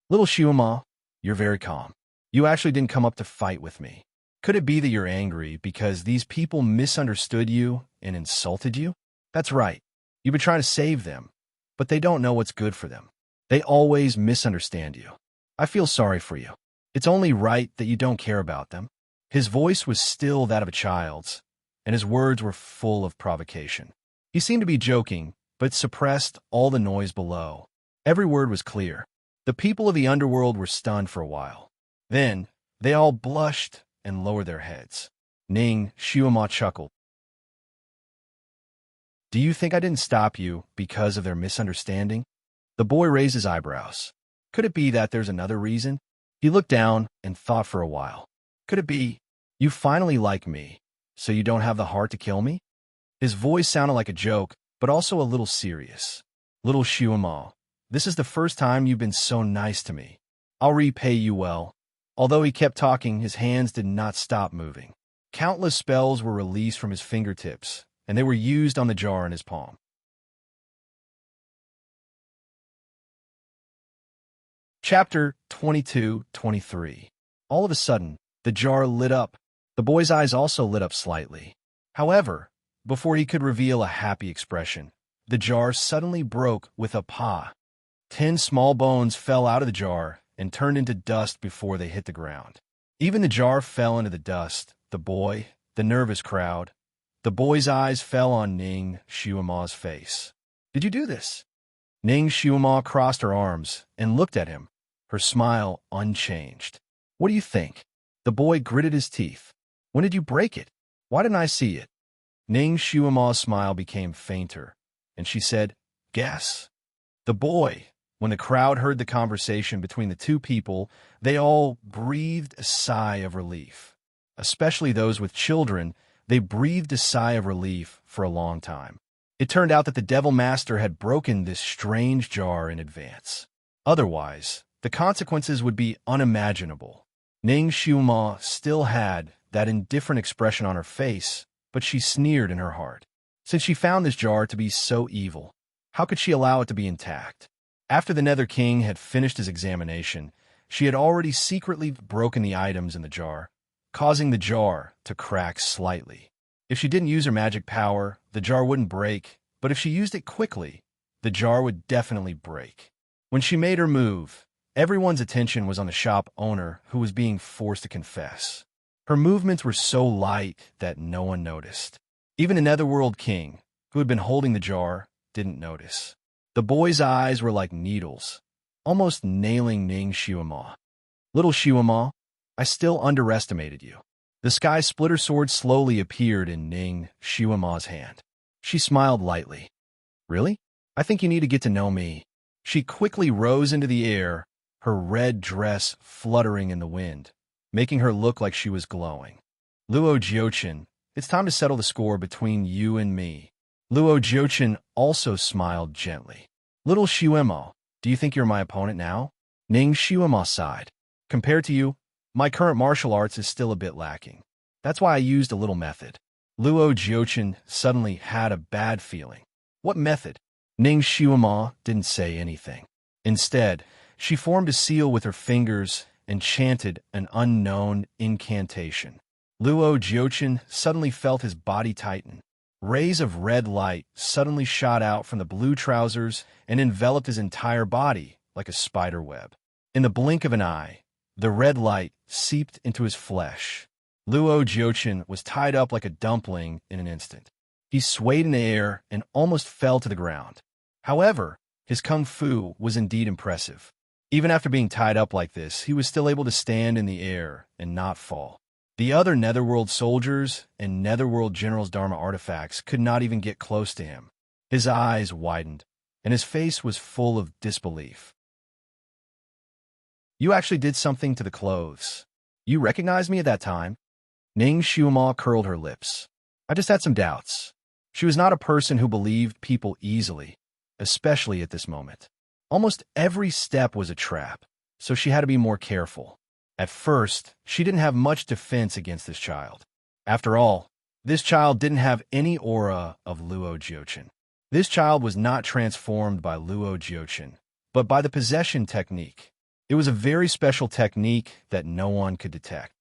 Little Xiuma, you're very calm. You actually didn't come up to fight with me. Could it be that you're angry because these people misunderstood you and insulted you? That's right. You've been trying to save them, but they don't know what's good for them. They always misunderstand you. I feel sorry for you. It's only right that you don't care about them. His voice was still that of a child's, and his words were full of provocation. He seemed to be joking, but suppressed all the noise below. Every word was clear. The people of the underworld were stunned for a while. Then, they all blushed and lowered their heads. Ning Xiuma chuckled. Do you think I didn't stop you because of their misunderstanding? The boy raised his eyebrows. Could it be that there's another reason? He looked down and thought for a while. Could it be, you finally like me, so you don't have the heart to kill me? His voice sounded like a joke, but also a little serious. Little Xiuma, this is the first time you've been so nice to me. I'll repay you well. Although he kept talking, his hands did not stop moving. Countless spells were released from his fingertips, and they were used on the jar in his palm. Chapter 22-23. All of a sudden, the jar lit up. The boy's eyes also lit up slightly. However, before he could reveal a happy expression, the jar suddenly broke with a pah. 10 small bones fell out of the jar and turned into dust before they hit the ground. Even the jar fell into the dust. The boy, the nervous crowd. The boy's eyes fell on Ning Xiuma's face. Did you do this? Ning Xiuma crossed her arms and looked at him, her smile unchanged. What do you think? The boy gritted his teeth. When did you break it? Why didn't I see it? Ning Xiuma's smile became fainter, and she said, Guess. The boy. When the crowd heard the conversation between the two people, they all breathed a sigh of relief. Especially those with children, they breathed a sigh of relief for a long time. It turned out that the Devil Master had broken this strange jar in advance. Otherwise, the consequences would be unimaginable. Ning Xiuma still had that indifferent expression on her face, but she sneered in her heart. Since she found this jar to be so evil, how could she allow it to be intact? After the Nether King had finished his examination, she had already secretly broken the items in the jar, causing the jar to crack slightly. If she didn't use her magic power, the jar wouldn't break, but if she used it quickly, the jar would definitely break. When she made her move, everyone's attention was on the shop owner who was being forced to confess. Her movements were so light that no one noticed. Even the Netherworld King, who had been holding the jar, didn't notice. The boy's eyes were like needles, almost nailing Ning Xiuma. Little Xiuma, I still underestimated you. The Sky Splitter sword slowly appeared in Ning Xiuma's hand. She smiled lightly. Really? I think you need to get to know me. She quickly rose into the air, her red dress fluttering in the wind, making her look like she was glowing. Luo Jiuchen, it's time to settle the score between you and me. Luo Jiuchen also smiled gently. Little Xiuma, do you think you're my opponent now? Ning Xiuma sighed. Compared to you, my current martial arts is still a bit lacking. That's why I used a little method. Luo Jiuchen suddenly had a bad feeling. What method? Ning Xiuma didn't say anything. Instead, she formed a seal with her fingers and chanted an unknown incantation. Luo Jiuchen suddenly felt his body tighten. Rays of red light suddenly shot out from the blue trousers and enveloped his entire body like a spider web. In the blink of an eye, the red light seeped into his flesh. Luo Jiuchen was tied up like a dumpling in an instant. He swayed in the air and almost fell to the ground. However, his kung fu was indeed impressive. Even after being tied up like this, he was still able to stand in the air and not fall. The other Netherworld soldiers and Netherworld General's Dharma artifacts could not even get close to him. His eyes widened, and his face was full of disbelief. You actually did something to the clothes. You recognized me at that time? Ning Xiuma curled her lips. I just had some doubts. She was not a person who believed people easily, especially at this moment. Almost every step was a trap, so she had to be more careful. At first, she didn't have much defense against this child. After all, this child didn't have any aura of Luo Jiuchen. This child was not transformed by Luo Jiuchen, but by the possession technique. It was a very special technique that no one could detect.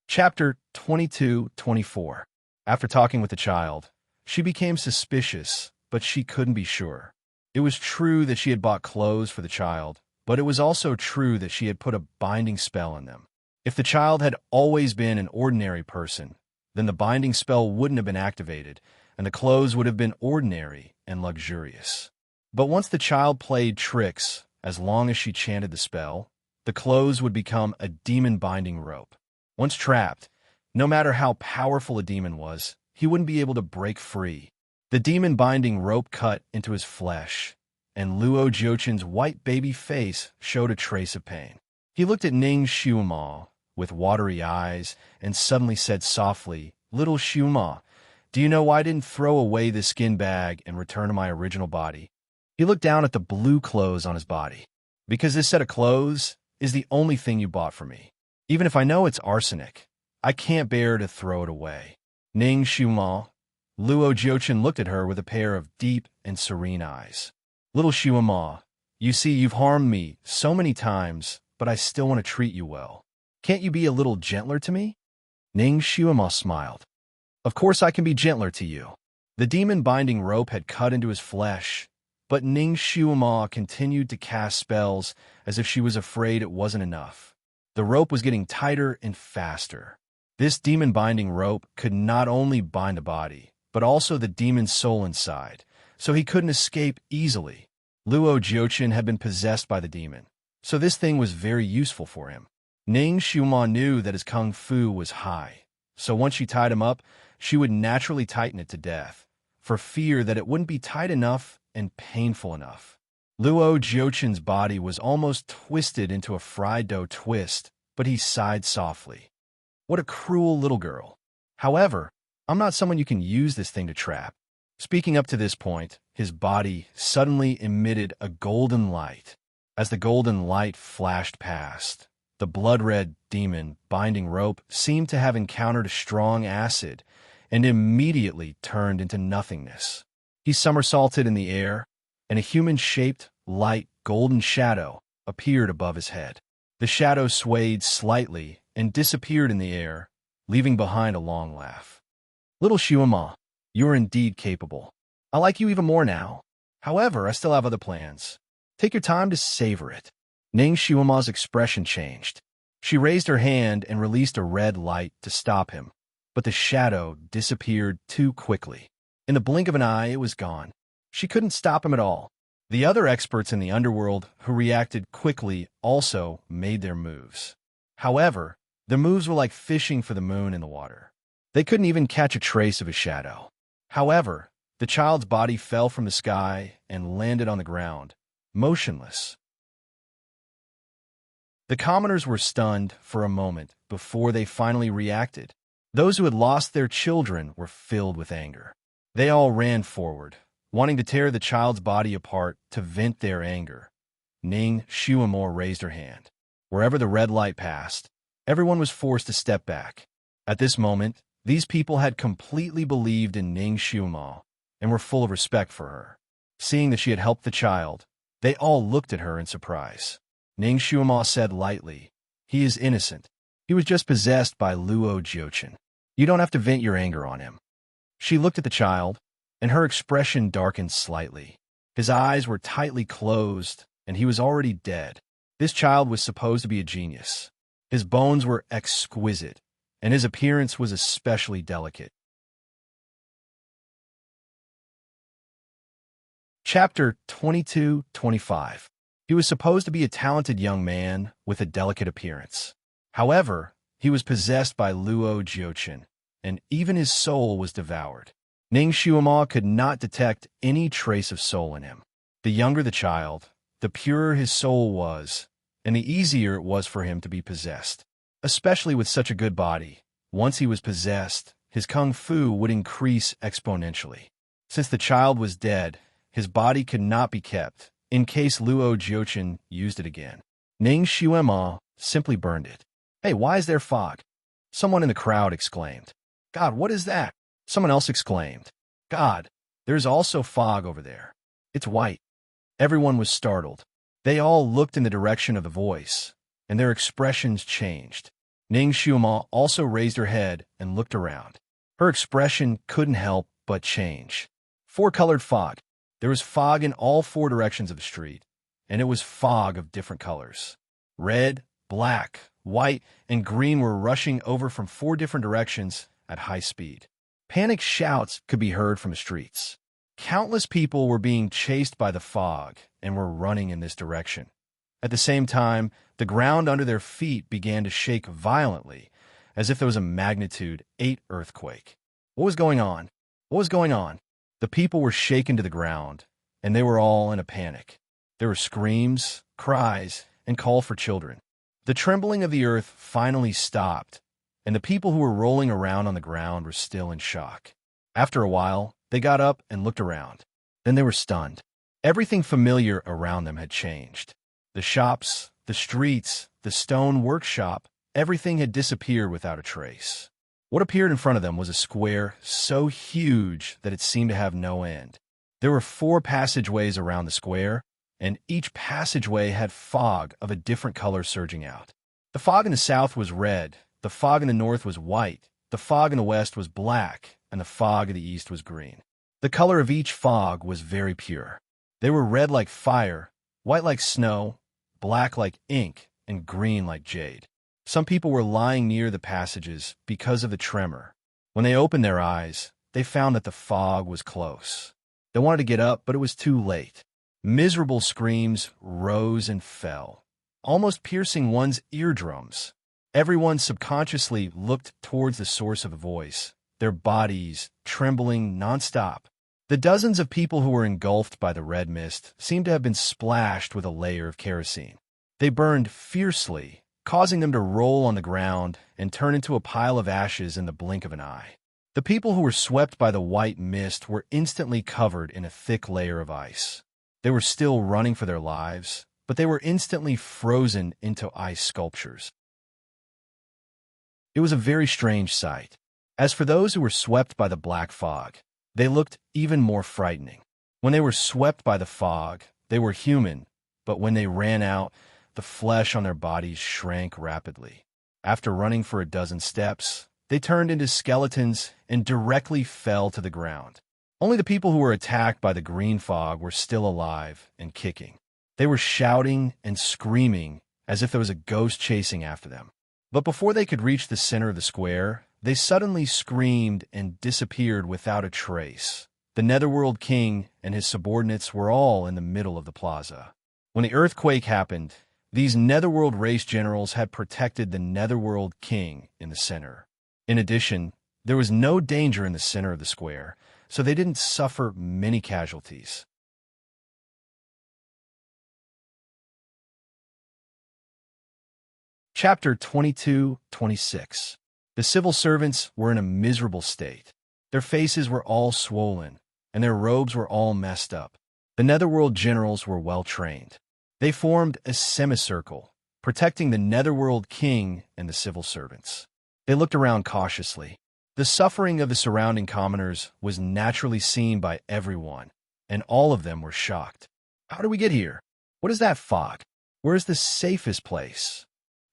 Chapter 22-24. After talking with the child, she became suspicious, but she couldn't be sure. It was true that she had bought clothes for the child, but it was also true that she had put a binding spell on them. If the child had always been an ordinary person, then the binding spell wouldn't have been activated, and the clothes would have been ordinary and luxurious. But once the child played tricks, as long as she chanted the spell, the clothes would become a demon-binding rope. Once trapped, no matter how powerful a demon was, he wouldn't be able to break free. The demon-binding rope cut into his flesh, and Luo Jiuchen's white baby face showed a trace of pain. He looked at Ning Xiuma with watery eyes and suddenly said softly, "Little Xiuma, do you know why I didn't throw away this skin bag and return to my original body?" He looked down at the blue clothes on his body. "Because this set of clothes is the only thing you bought for me. Even if I know it's arsenic, I can't bear to throw it away." Ning Xiuma. Luo Jiuchen looked at her with a pair of deep and serene eyes. "Little Xiuma, you see, you've harmed me so many times, but I still want to treat you well. Can't you be a little gentler to me?" Ning Xiuma smiled. "Of course I can be gentler to you." The demon-binding rope had cut into his flesh, but Ning Xiuma continued to cast spells as if she was afraid it wasn't enough. The rope was getting tighter and faster. This demon-binding rope could not only bind the body, but also the demon's soul inside, so he couldn't escape easily. Luo Jiuchen had been possessed by the demon, so this thing was very useful for him. Ning Xiuma knew that his kung fu was high, so once she tied him up, she would naturally tighten it to death, for fear that it wouldn't be tight enough and painful enough. Luo Jiuchen's body was almost twisted into a fried dough twist, but he sighed softly. "What a cruel little girl. However, I'm not someone you can use this thing to trap." Speaking up to this point, his body suddenly emitted a golden light. As the golden light flashed past, the blood-red demon binding rope seemed to have encountered a strong acid and immediately turned into nothingness. He somersaulted in the air, and a human-shaped, light, golden shadow appeared above his head. The shadow swayed slightly and disappeared in the air, leaving behind a long laugh. "Little Xiuma, you are indeed capable. I like you even more now. However, I still have other plans. Take your time to savor it." Ning Xiuma's expression changed. She raised her hand and released a red light to stop him, but the shadow disappeared too quickly. In the blink of an eye, it was gone. She couldn't stop him at all. The other experts in the underworld who reacted quickly also made their moves. However, their moves were like fishing for the moon in the water. They couldn't even catch a trace of a shadow. However, the child's body fell from the sky and landed on the ground, motionless. The commoners were stunned for a moment before they finally reacted. Those who had lost their children were filled with anger. They all ran forward, wanting to tear the child's body apart to vent their anger. Ning Xiuma raised her hand. Wherever the red light passed, everyone was forced to step back. At this moment, these people had completely believed in Ning Xiuma and were full of respect for her. Seeing that she had helped the child, they all looked at her in surprise. Ning Xiuma said lightly, "He is innocent. He was just possessed by Luo Jiuchen. You don't have to vent your anger on him." She looked at the child, and her expression darkened slightly. His eyes were tightly closed, and he was already dead. This child was supposed to be a genius. His bones were exquisite, and his appearance was especially delicate. Chapter 22-25. He was supposed to be a talented young man with a delicate appearance. However, he was possessed by Luo Jiuchen, and even his soul was devoured. Ning Xiuma could not detect any trace of soul in him. The younger the child, the purer his soul was, and the easier it was for him to be possessed. Especially with such a good body, once he was possessed, his kung fu would increase exponentially. Since the child was dead, his body could not be kept, in case Luo Jiuchen used it again. Ning Xiuma simply burned it. "Hey, why is there fog?" someone in the crowd exclaimed. God, what is that? Someone else exclaimed. God, there's also fog over there. It's white. Everyone was startled. They all looked in the direction of the voice, and their expressions changed. Ning Xiuma also raised her head and looked around. Her expression couldn't help but change. Four-colored fog. There was fog in all four directions of the street, and it was fog of different colors. Red, black, white, and green were rushing over from four different directions at high speed. Panicked shouts could be heard from the streets. Countless people were being chased by the fog and were running in this direction. At the same time, the ground under their feet began to shake violently, as if there was a magnitude 8 earthquake. What was going on? What was going on? The people were shaken to the ground, and they were all in a panic. There were screams, cries, and call for children. The trembling of the earth finally stopped, and the people who were rolling around on the ground were still in shock. After a while, they got up and looked around. Then they were stunned. Everything familiar around them had changed. The shops, the streets, the stone workshop, everything had disappeared without a trace. What appeared in front of them was a square so huge that it seemed to have no end. There were 4 passageways around the square, and each passageway had fog of a different color surging out. The fog in the south was red, the fog in the north was white, the fog in the west was black, and the fog of the east was green. The color of each fog was very pure. They were red like fire, white like snow, black like ink, and green like jade. Some people were lying near the passages because of the tremor. When they opened their eyes, they found that the fog was close. They wanted to get up, but it was too late. Miserable screams rose and fell, almost piercing one's eardrums. Everyone subconsciously looked towards the source of the voice, their bodies trembling nonstop. The dozens of people who were engulfed by the red mist seemed to have been splashed with a layer of kerosene. They burned fiercely, causing them to roll on the ground and turn into a pile of ashes in the blink of an eye. The people who were swept by the white mist were instantly covered in a thick layer of ice. They were still running for their lives, but they were instantly frozen into ice sculptures. It was a very strange sight. As for those who were swept by the black fog, they looked even more frightening. When they were swept by the fog, they were human, but when they ran out, the flesh on their bodies shrank rapidly. After running for a dozen steps, they turned into skeletons and directly fell to the ground. Only the people who were attacked by the green fog were still alive and kicking. They were shouting and screaming as if there was a ghost chasing after them. But before they could reach the center of the square, they suddenly screamed and disappeared without a trace. The Netherworld King and his subordinates were all in the middle of the plaza. When the earthquake happened, these Netherworld race generals had protected the Netherworld King in the center. In addition, there was no danger in the center of the square, so they didn't suffer many casualties. Chapter 22-26. The civil servants were in a miserable state. Their faces were all swollen, and their robes were all messed up. The Netherworld generals were well trained. They formed a semicircle, protecting the Netherworld King and the civil servants. They looked around cautiously. The suffering of the surrounding commoners was naturally seen by everyone, and all of them were shocked. How did we get here? What is that fog? Where is the safest place?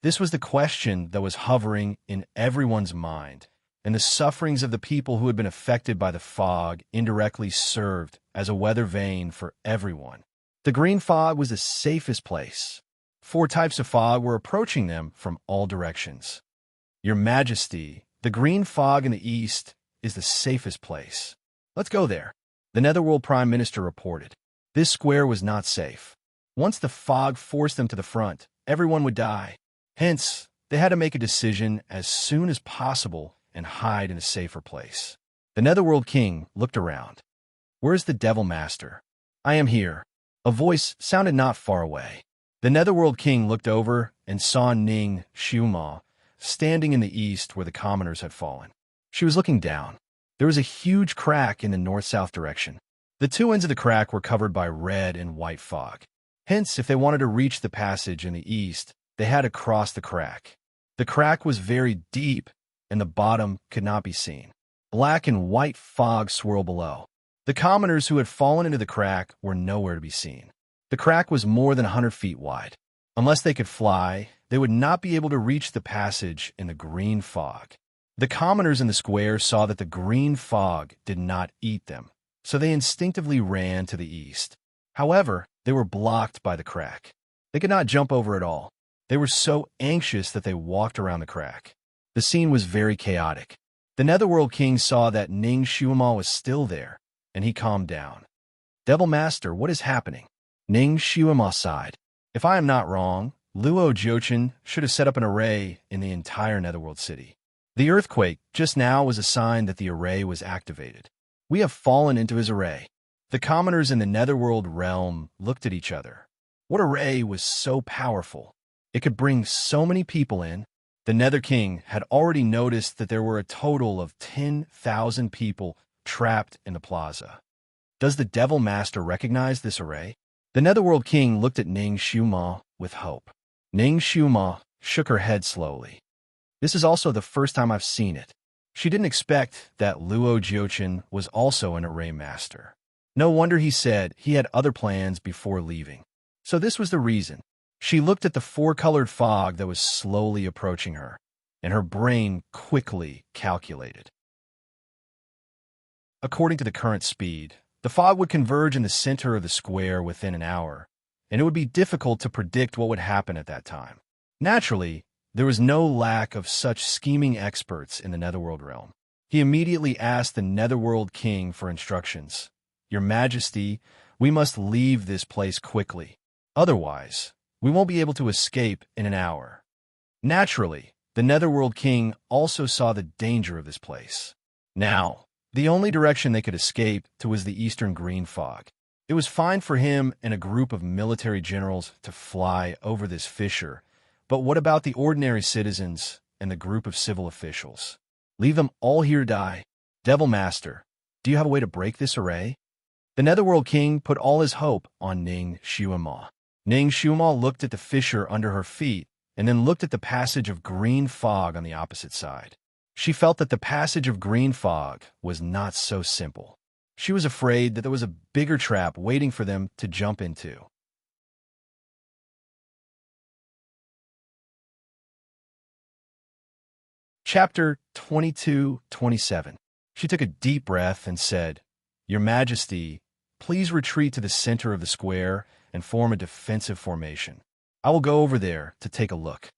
This was the question that was hovering in everyone's mind, and the sufferings of the people who had been affected by the fog indirectly served as a weather vane for everyone. The green fog was the safest place. 4 types of fog were approaching them from all directions. Your Majesty, the green fog in the east is the safest place. Let's go there, the Netherworld Prime Minister reported. This square was not safe. Once the fog forced them to the front, everyone would die. Hence, they had to make a decision as soon as possible and hide in a safer place. The Netherworld King looked around. Where's the Devil Master? I am here. A voice sounded not far away. The Netherworld King looked over and saw Ning Xiuma standing in the east where the commoners had fallen. She was looking down. There was a huge crack in the north-south direction. The 2 ends of the crack were covered by red and white fog. Hence, if they wanted to reach the passage in the east, they had to cross the crack. The crack was very deep, and the bottom could not be seen. Black and white fog swirled below. The commoners who had fallen into the crack were nowhere to be seen. The crack was more than 100 feet wide. Unless they could fly, they would not be able to reach the passage in the green fog. The commoners in the square saw that the green fog did not eat them, so they instinctively ran to the east. However, they were blocked by the crack. They could not jump over at all. They were so anxious that they walked around the crack. The scene was very chaotic. The Netherworld King saw that Ning Shuima was still there, and he calmed down. "Devil Master, what is happening?" Ning Shuima sighed. "If I am not wrong, Luo Jiuchen should have set up an array in the entire Netherworld city. The earthquake just now was a sign that the array was activated. We have fallen into his array." The commoners in the Netherworld realm looked at each other. What array was so powerful? It could bring so many people in. The Nether King had already noticed that there were a total of 10,000 people trapped in the plaza. Does the Devil Master recognize this array? The Netherworld King looked at Ning Shuima with hope. Ning Shuima shook her head slowly. "This is also the first time I've seen it." She didn't expect that Luo Jiuchen was also an array master. No wonder he said he had other plans before leaving. So this was the reason. She looked at the four-colored fog that was slowly approaching her, and her brain quickly calculated. According to the current speed, the fog would converge in the center of the square within an hour, and it would be difficult to predict what would happen at that time. Naturally, there was no lack of such scheming experts in the Netherworld realm. He immediately asked the Netherworld King for instructions. "Your Majesty, we must leave this place quickly. Otherwise, we won't be able to escape in an hour." Naturally, the Netherworld King also saw the danger of this place. Now, the only direction they could escape to was the eastern green fog. It was fine for him and a group of military generals to fly over this fissure, but what about the ordinary citizens and the group of civil officials? Leave them all here to die? Devil Master, do you have a way to break this array? The Netherworld King put all his hope on Ning Shuima. Ning Shuima looked at the fissure under her feet and then looked at the passage of green fog on the opposite side. She felt that the passage of green fog was not so simple. She was afraid that there was a bigger trap waiting for them to jump into. Chapter 22-27. She took a deep breath and said, "Your Majesty, please retreat to the center of the square and form a defensive formation. I will go over there to take a look."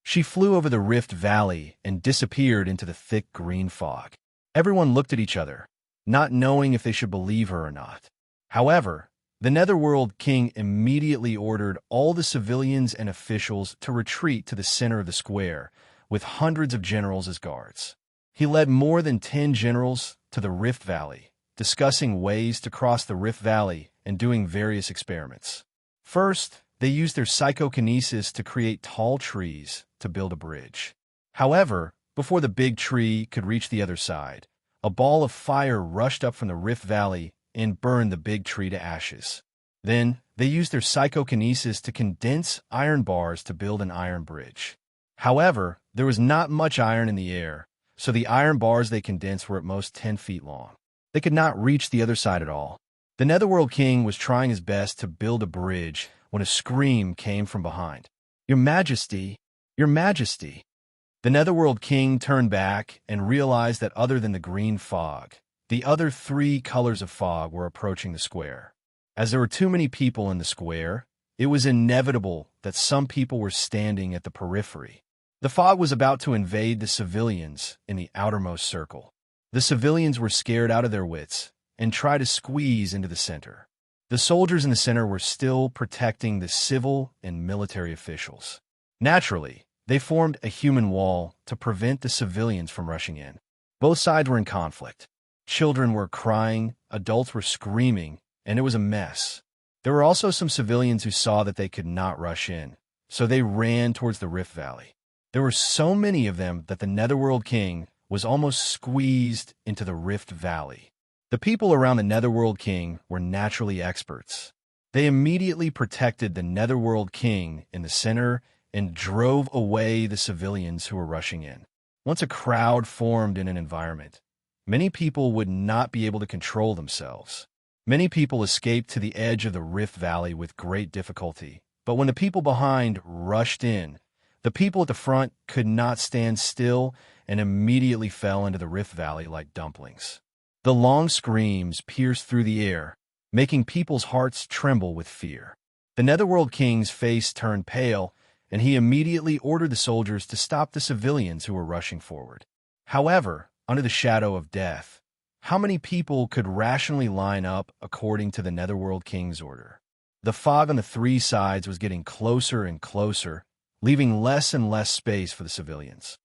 She flew over the Rift Valley and disappeared into the thick green fog. Everyone looked at each other, not knowing if they should believe her or not. However, the Netherworld King immediately ordered all the civilians and officials to retreat to the center of the square, with hundreds of generals as guards. He led more than 10 generals to the Rift Valley, discussing ways to cross the Rift Valley and doing various experiments. First, they used their psychokinesis to create tall trees to build a bridge. However, before the big tree could reach the other side, a ball of fire rushed up from the Rift Valley and burned the big tree to ashes. Then, they used their psychokinesis to condense iron bars to build an iron bridge. However, there was not much iron in the air, so the iron bars they condensed were at most 10 feet long. They could not reach the other side at all. The Netherworld King was trying his best to build a bridge when a scream came from behind. "Your Majesty! Your Majesty!" The Netherworld King turned back and realized that other than the green fog, the other 3 colors of fog were approaching the square. As there were too many people in the square, it was inevitable that some people were standing at the periphery. The fog was about to invade the civilians in the outermost circle. The civilians were scared out of their wits and tried to squeeze into the center. The soldiers in the center were still protecting the civil and military officials. Naturally, they formed a human wall to prevent the civilians from rushing in. Both sides were in conflict. Children were crying, adults were screaming, and it was a mess. There were also some civilians who saw that they could not rush in, so they ran towards the Rift Valley. There were so many of them that the Netherworld King was almost squeezed into the Rift Valley. The people around the Netherworld King were naturally experts. They immediately protected the Netherworld King in the center and drove away the civilians who were rushing in. Once a crowd formed in an environment, many people would not be able to control themselves. Many people escaped to the edge of the Rift Valley with great difficulty, but when the people behind rushed in, the people at the front could not stand still and immediately fell into the Rift Valley like dumplings. The long screams pierced through the air, making people's hearts tremble with fear. The Netherworld King's face turned pale, and he immediately ordered the soldiers to stop the civilians who were rushing forward. However, under the shadow of death, how many people could rationally line up according to the Netherworld King's order? The fog on the three sides was getting closer and closer, leaving less and less space for the civilians.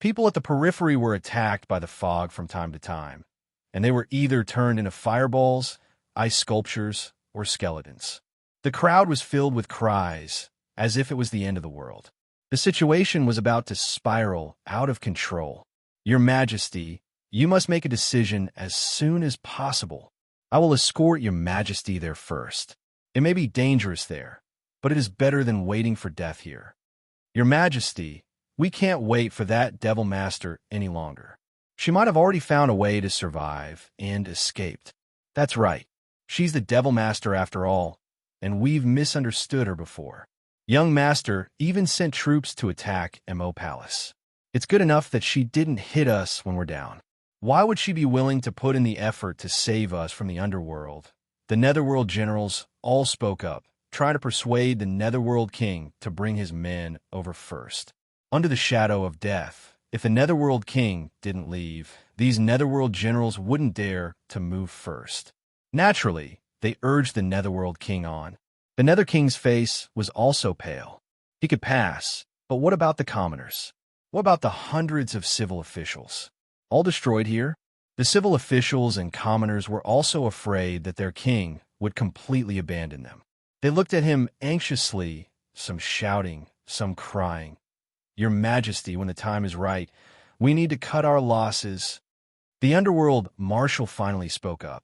People at the periphery were attacked by the fog from time to time, and they were either turned into fireballs, ice sculptures, or skeletons. The crowd was filled with cries, as if it was the end of the world. The situation was about to spiral out of control. Your Majesty, you must make a decision as soon as possible. I will escort your Majesty there first. It may be dangerous there, but it is better than waiting for death here. Your Majesty, we can't wait for that Devil Master any longer. She might have already found a way to survive and escaped. That's right. She's the Devil Master after all, and we've misunderstood her before. Young Master even sent troops to attack Mo Palace. It's good enough that she didn't hit us when we're down. Why would she be willing to put in the effort to save us from the underworld? The Netherworld generals all spoke up, trying to persuade the Netherworld King to bring his men over first. Under the shadow of death, if the Netherworld King didn't leave, these Netherworld generals wouldn't dare to move first. Naturally, they urged the Netherworld King on. The Nether King's face was also pale. He could pass, but what about the commoners? What about the hundreds of civil officials? All destroyed here? The civil officials and commoners were also afraid that their king would completely abandon them. They looked at him anxiously, some shouting, some crying. Your Majesty, when the time is right, we need to cut our losses. The underworld marshal finally spoke up.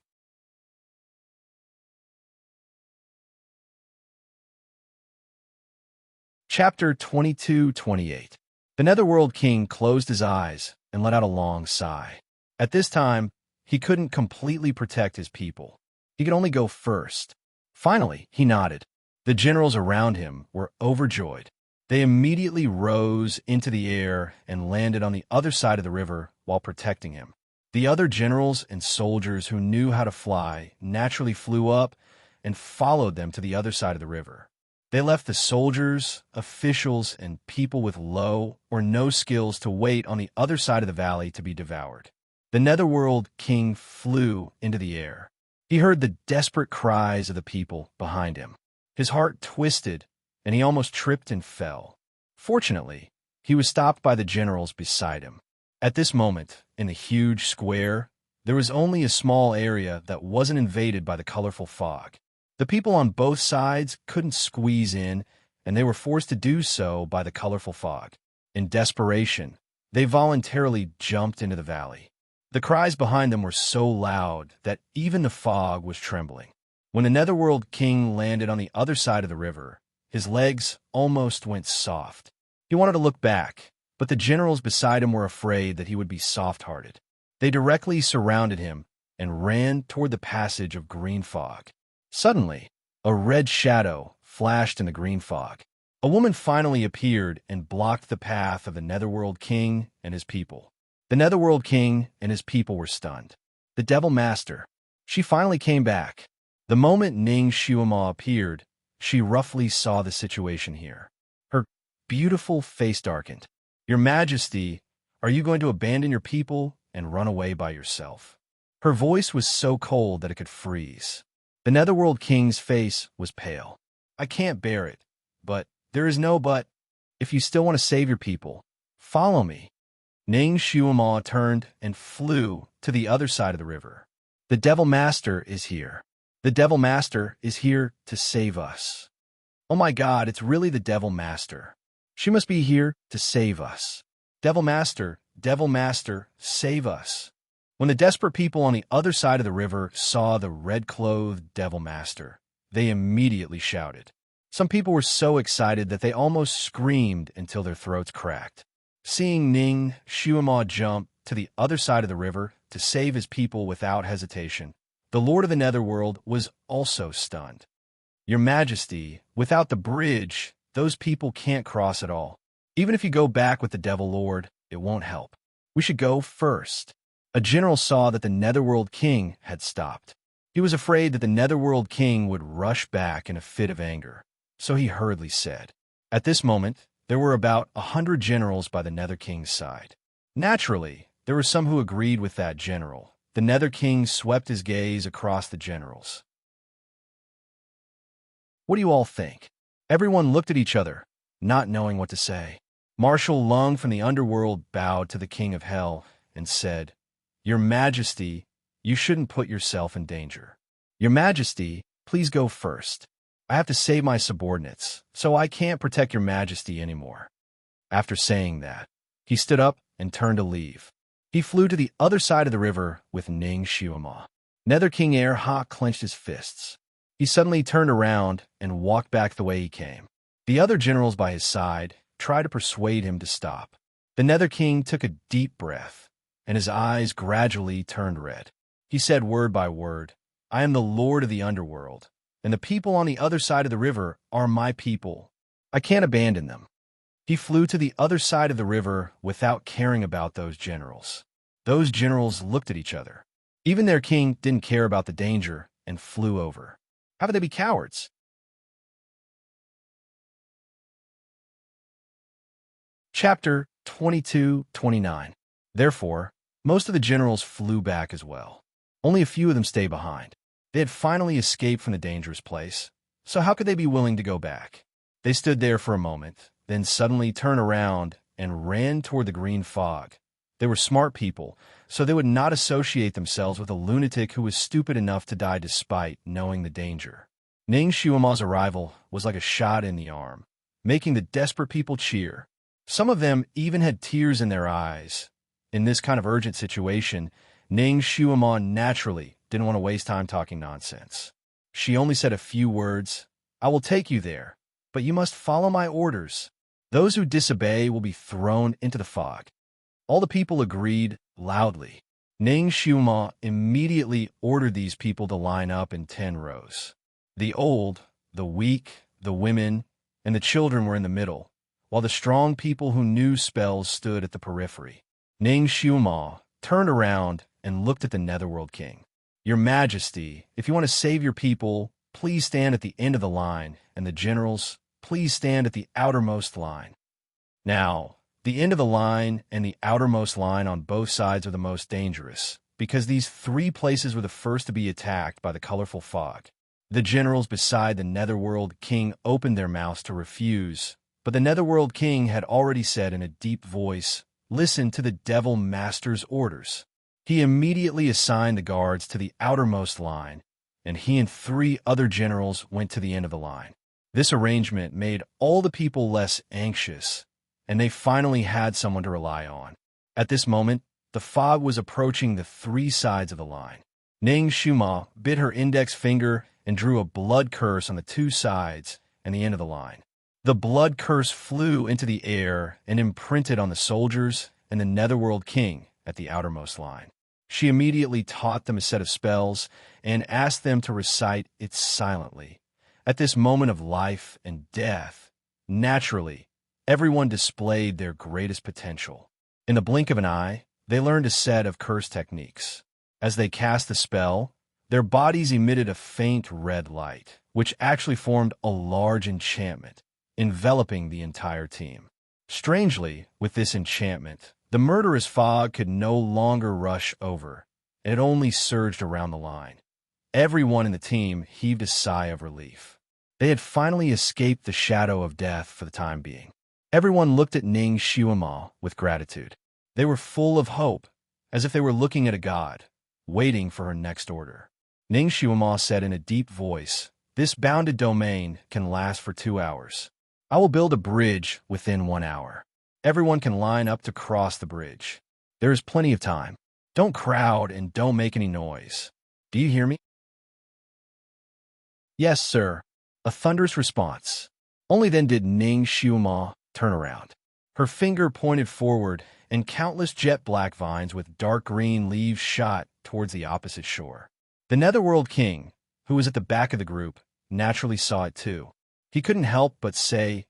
Chapter 22-28. The Netherworld King closed his eyes and let out a long sigh. At this time, he couldn't completely protect his people. He could only go first. Finally, he nodded. The generals around him were overjoyed. They immediately rose into the air and landed on the other side of the river while protecting him. The other generals and soldiers who knew how to fly naturally flew up and followed them to the other side of the river. They left the soldiers, officials, and people with low or no skills to wait on the other side of the valley to be devoured. The Netherworld King flew into the air. He heard the desperate cries of the people behind him. His heart twisted, and he almost tripped and fell. Fortunately, he was stopped by the generals beside him. At this moment, in the huge square, there was only a small area that wasn't invaded by the colorful fog. The people on both sides couldn't squeeze in, and they were forced to do so by the colorful fog. In desperation, they voluntarily jumped into the valley. The cries behind them were so loud that even the fog was trembling. When the Netherworld King landed on the other side of the river, his legs almost went soft. He wanted to look back, but the generals beside him were afraid that he would be soft-hearted. They directly surrounded him and ran toward the passage of green fog. Suddenly, a red shadow flashed in the green fog. A woman finally appeared and blocked the path of the Netherworld King and his people. The Netherworld King and his people were stunned. The Devil Master. She finally came back. The moment Ning Shuama appeared, she roughly saw the situation here. Her beautiful face darkened. Your Majesty, are you going to abandon your people and run away by yourself? Her voice was so cold that it could freeze. The Netherworld King's face was pale. I can't bear it, but there is no but. If you still want to save your people, follow me. Ning Shuama turned and flew to the other side of the river. The Devil Master is here. The Devil Master is here to save us. Oh my God, it's really the Devil Master. She must be here to save us. Devil Master, save us. When the desperate people on the other side of the river saw the red-clothed Devil Master, they immediately shouted. Some people were so excited that they almost screamed until their throats cracked. Seeing Ning Shuima jump to the other side of the river to save his people without hesitation, the Lord of the Netherworld was also stunned. Your Majesty, without the bridge, those people can't cross at all. Even if you go back with the Devil Lord, it won't help. We should go first. A general saw that the Netherworld King had stopped. He was afraid that the Netherworld King would rush back in a fit of anger, so he hurriedly said. At this moment, there were about 100 generals by the Nether King's side. Naturally, there were some who agreed with that general. The Nether King swept his gaze across the generals. What do you all think? Everyone looked at each other, not knowing what to say. Marshal Lung from the underworld bowed to the King of Hell and said, Your Majesty, you shouldn't put yourself in danger. Your Majesty, please go first. I have to save my subordinates, so I can't protect your Majesty anymore. After saying that, he stood up and turned to leave. He flew to the other side of the river with Ning Shuima. Nether King Air Ha clenched his fists. He suddenly turned around and walked back the way he came. The other generals by his side tried to persuade him to stop. The Nether King took a deep breath, and his eyes gradually turned red. He said word by word, I am the Lord of the Underworld, and the people on the other side of the river are my people. I can't abandon them. He flew to the other side of the river without caring about those generals. Those generals looked at each other. Even their king didn't care about the danger and flew over. How could they be cowards? Chapter 22-29. Therefore, most of the generals flew back as well. Only a few of them stayed behind. They had finally escaped from the dangerous place, so how could they be willing to go back? They stood there for a moment, then suddenly turned around and ran toward the green fog. They were smart people, so they would not associate themselves with a lunatic who was stupid enough to die despite knowing the danger. Ning Shuima's arrival was like a shot in the arm, making the desperate people cheer. Some of them even had tears in their eyes. In this kind of urgent situation, Ning Shuima naturally didn't want to waste time talking nonsense. She only said a few words. I will take you there, but you must follow my orders. Those who disobey will be thrown into the fog. All the people agreed loudly. Ning Shuima immediately ordered these people to line up in 10 rows. The old, the weak, the women, and the children were in the middle, while the strong people who knew spells stood at the periphery. Ning Shuima turned around and looked at the Netherworld King. Your Majesty, if you want to save your people, please stand at the end of the line, and the generals, please stand at the outermost line. Now, the end of the line and the outermost line on both sides are the most dangerous, because these 3 places were the first to be attacked by the colorful fog. The generals beside the Netherworld King opened their mouths to refuse, but the Netherworld King had already said in a deep voice, Listen to the Devil Master's orders. He immediately assigned the guards to the outermost line, and he and 3 other generals went to the end of the line. This arrangement made all the people less anxious, and they finally had someone to rely on. At this moment, the fog was approaching the 3 sides of the line. Ning Shuima bit her index finger and drew a blood curse on the 2 sides and the end of the line. The blood curse flew into the air and imprinted on the soldiers and the Netherworld King at the outermost line. She immediately taught them a set of spells and asked them to recite it silently. At this moment of life and death, naturally, everyone displayed their greatest potential. In the blink of an eye, they learned a set of curse techniques. As they cast the spell, their bodies emitted a faint red light, which actually formed a large enchantment, enveloping the entire team. Strangely, with this enchantment, the murderous fog could no longer rush over, and it only surged around the line. Everyone in the team heaved a sigh of relief. They had finally escaped the shadow of death for the time being. Everyone looked at Ning Shuima with gratitude. They were full of hope, as if they were looking at a god, waiting for her next order. Ning Shuima said in a deep voice, This bounded domain can last for 2 hours. I will build a bridge within 1 hour. Everyone can line up to cross the bridge. There is plenty of time. Don't crowd and don't make any noise. Do you hear me? Yes, sir. A thunderous response. Only then did Ning Shuima turn around. Her finger pointed forward, and countless jet-black vines with dark green leaves shot towards the opposite shore. The Netherworld King, who was at the back of the group, naturally saw it too. He couldn't help but say,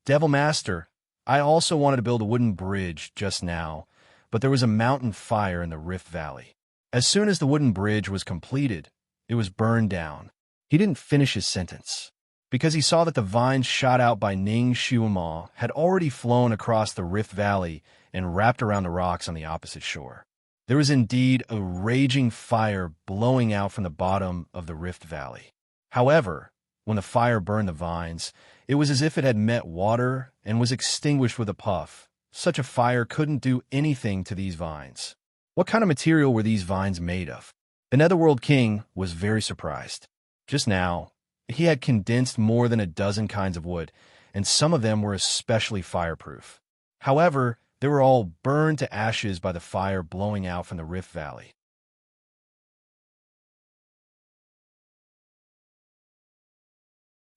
"Devil Master, I also wanted to build a wooden bridge just now, but there was a mountain fire in the Rift Valley. As soon as the wooden bridge was completed, it was burned down." He didn't finish his sentence, because he saw that the vines shot out by Ning Xiuama had already flown across the Rift Valley and wrapped around the rocks on the opposite shore. There was indeed a raging fire blowing out from the bottom of the Rift Valley. However, when the fire burned the vines, it was as if it had met water and was extinguished with a puff. Such a fire couldn't do anything to these vines. What kind of material were these vines made of? The Netherworld King was very surprised. Just now, he had condensed more than a dozen kinds of wood, and some of them were especially fireproof. However, they were all burned to ashes by the fire blowing out from the Rift Valley.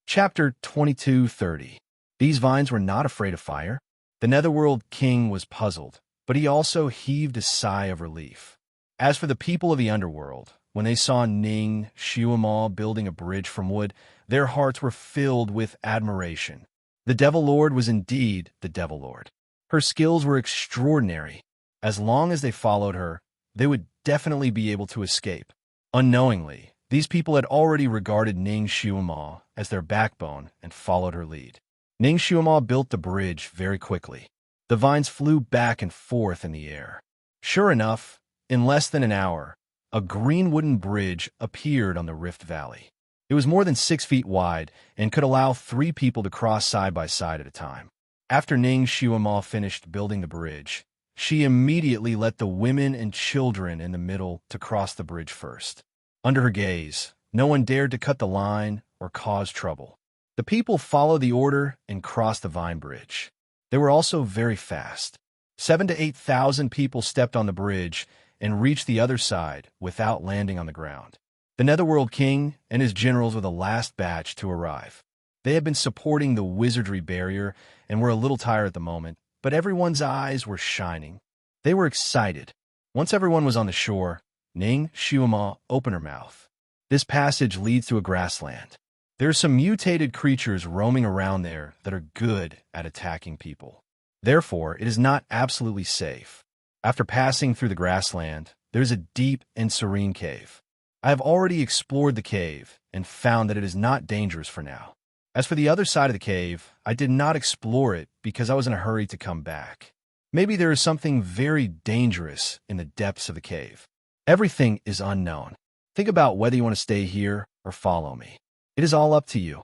Chapter 22:30. These vines were not afraid of fire. The Netherworld King was puzzled, but he also heaved a sigh of relief. As for the people of the underworld, when they saw Ning Xiuama building a bridge from wood, their hearts were filled with admiration. The Devil Lord was indeed the Devil Lord. Her skills were extraordinary. As long as they followed her, they would definitely be able to escape. Unknowingly, these people had already regarded Ning Xiuama as their backbone and followed her lead. Ning Xiuama built the bridge very quickly. The vines flew back and forth in the air. Sure enough, in less than an hour, a green wooden bridge appeared on the Rift Valley. It was more than 6 feet wide and could allow 3 people to cross side by side at a time. After Ning Xiuama finished building the bridge, she immediately let the women and children in the middle to cross the bridge first. Under her gaze, no one dared to cut the line or cause trouble. The people followed the order and crossed the vine bridge. They were also very fast. 7,000 to 8,000 people stepped on the bridge and reached the other side without landing on the ground. The Netherworld King and his generals were the last batch to arrive. They had been supporting the wizardry barrier and were a little tired at the moment, but everyone's eyes were shining. They were excited. Once everyone was on the shore, Ning Xiuama opened her mouth. This passage leads to a grassland. There are some mutated creatures roaming around there that are good at attacking people. Therefore, it is not absolutely safe. After passing through the grassland, there is a deep and serene cave. I have already explored the cave and found that it is not dangerous for now. As for the other side of the cave, I did not explore it because I was in a hurry to come back. Maybe there is something very dangerous in the depths of the cave. Everything is unknown. Think about whether you want to stay here or follow me. It is all up to you.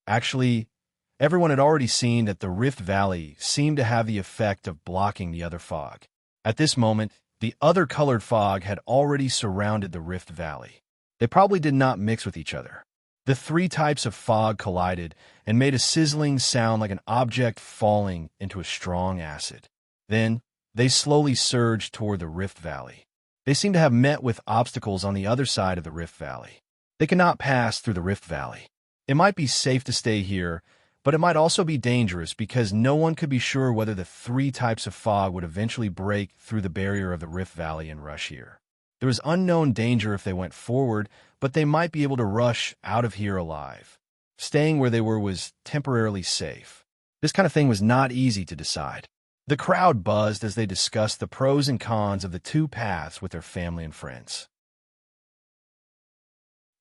Actually, everyone had already seen that the Rift Valley seemed to have the effect of blocking the other fog. At this moment, the other colored fog had already surrounded the Rift Valley. They probably did not mix with each other. The 3 types of fog collided and made a sizzling sound like an object falling into a strong acid. Then, they slowly surged toward the Rift Valley. They seemed to have met with obstacles on the other side of the Rift Valley. They cannot pass through the Rift Valley. It might be safe to stay here, but it might also be dangerous because no one could be sure whether the 3 types of fog would eventually break through the barrier of the Rift Valley and rush here. There was unknown danger if they went forward, but they might be able to rush out of here alive. Staying where they were was temporarily safe. This kind of thing was not easy to decide. The crowd buzzed as they discussed the pros and cons of the 2 paths with their family and friends.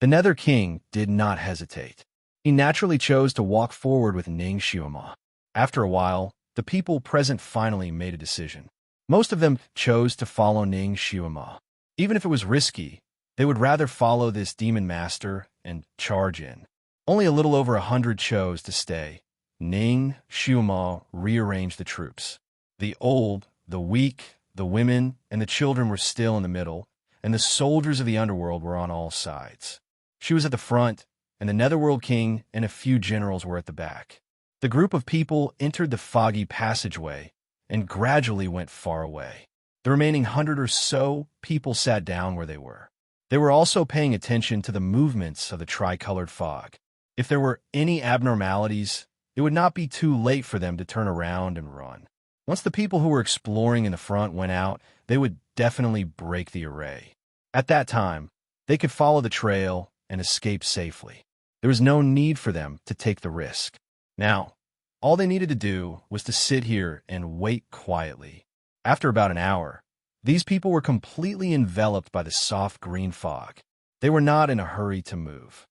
The Nether King did not hesitate. He naturally chose to walk forward with Ning Xiuama. After a while, the people present finally made a decision. Most of them chose to follow Ning Xiuama. Even if it was risky, they would rather follow this demon master and charge in. Only a little over 100 chose to stay. Ning Xiuama rearranged the troops. The old, the weak, the women, and the children were still in the middle, and the soldiers of the underworld were on all sides. She was at the front, and the Netherworld King and a few generals were at the back. The group of people entered the foggy passageway and gradually went far away. The remaining 100 or so people sat down where they were. They were also paying attention to the movements of the tricolored fog. If there were any abnormalities, it would not be too late for them to turn around and run. Once the people who were exploring in the front went out, they would definitely break the array. At that time, they could follow the trail and escape safely. There was no need for them to take the risk. Now, all they needed to do was to sit here and wait quietly. After about an hour, these people were completely enveloped by the soft green fog. They were not in a hurry to move.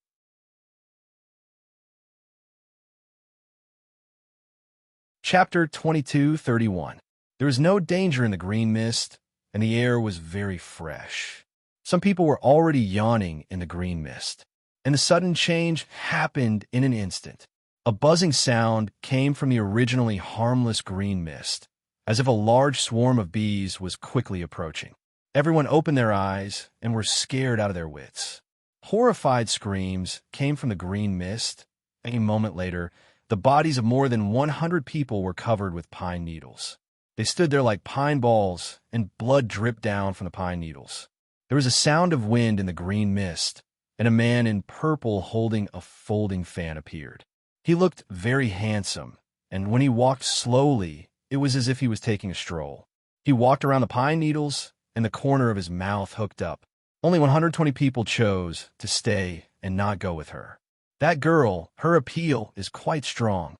Chapter 22:31. There was no danger in the green mist, and the air was very fresh. Some people were already yawning in the green mist, and the sudden change happened in an instant. A buzzing sound came from the originally harmless green mist, as if a large swarm of bees was quickly approaching. Everyone opened their eyes and were scared out of their wits. Horrified screams came from the green mist. A moment later, the bodies of more than 100 people were covered with pine needles. They stood there like pine balls, and blood dripped down from the pine needles. There was a sound of wind in the green mist, and a man in purple holding a folding fan appeared. He looked very handsome, and when he walked slowly, it was as if he was taking a stroll. He walked around the pine needles, and the corner of his mouth hooked up. Only 120 people chose to stay and not go with her. That girl, her appeal is quite strong.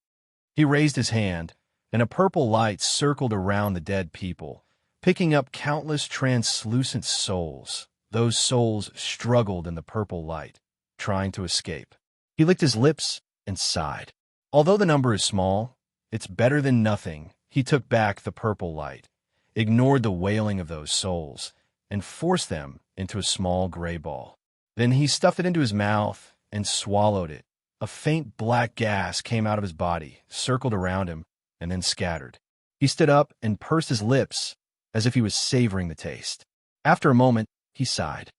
He raised his hand, and a purple light circled around the dead people, picking up countless translucent souls. Those souls struggled in the purple light, trying to escape. He licked his lips and sighed. Although the number is small, it's better than nothing. He took back the purple light, ignored the wailing of those souls, and forced them into a small gray ball. Then he stuffed it into his mouth and swallowed it. A faint black gas came out of his body, circled around him, and then scattered. He stood up and pursed his lips as if he was savoring the taste. After a moment, he sighed.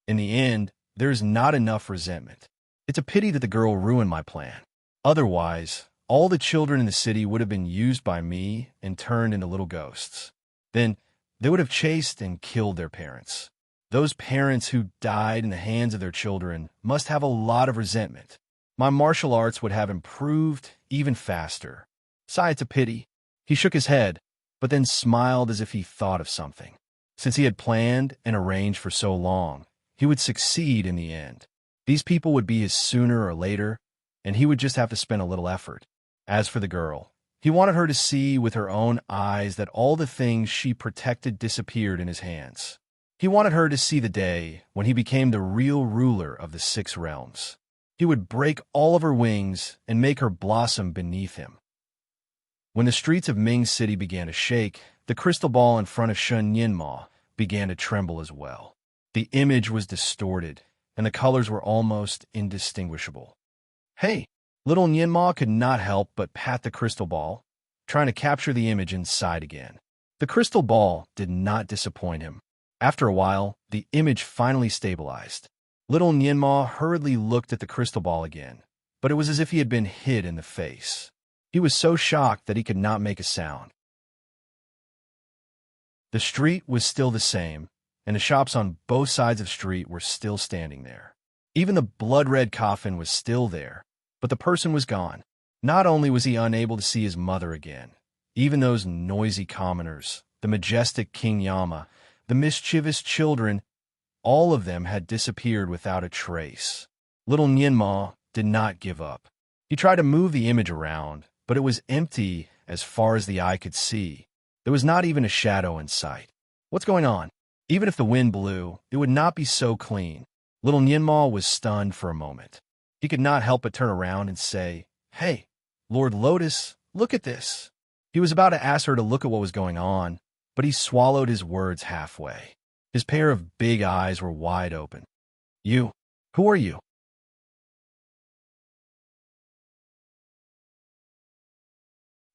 In the end, there's not enough resentment. It's a pity that the girl ruined my plan. Otherwise, all the children in the city would have been used by me and turned into little ghosts. Then they would have chased and killed their parents. Those parents who died in the hands of their children must have a lot of resentment. My martial arts would have improved even faster. Sigh, it's a pity. He shook his head, but then smiled as if he thought of something. Since he had planned and arranged for so long, he would succeed in the end. These people would be his sooner or later, and he would just have to spend a little effort. As for the girl, he wanted her to see with her own eyes that all the things she protected disappeared in his hands. He wanted her to see the day when he became the real ruler of the 6 realms. He would break all of her wings and make her blossom beneath him. When the streets of Ming City began to shake, the crystal ball in front of Shun Yinma began to tremble as well. The image was distorted, and the colors were almost indistinguishable. Hey! Little Yinma could not help but pat the crystal ball, trying to capture the image inside again. The crystal ball did not disappoint him. After a while, the image finally stabilized. Little Yinma hurriedly looked at the crystal ball again, but it was as if he had been hit in the face. He was so shocked that he could not make a sound. The street was still the same, and the shops on both sides of the street were still standing there. Even the blood-red coffin was still there, but the person was gone. Not only was he unable to see his mother again, even those noisy commoners, the majestic King Yama, the mischievous children, all of them had disappeared without a trace. Little Yinma did not give up. He tried to move the image around, but it was empty as far as the eye could see. There was not even a shadow in sight. What's going on? Even if the wind blew, it would not be so clean. Little Yinma was stunned for a moment. He could not help but turn around and say, "Hey, Lord Lotus, look at this." He was about to ask her to look at what was going on, but he swallowed his words halfway. His pair of big eyes were wide open. "You? Who are you?"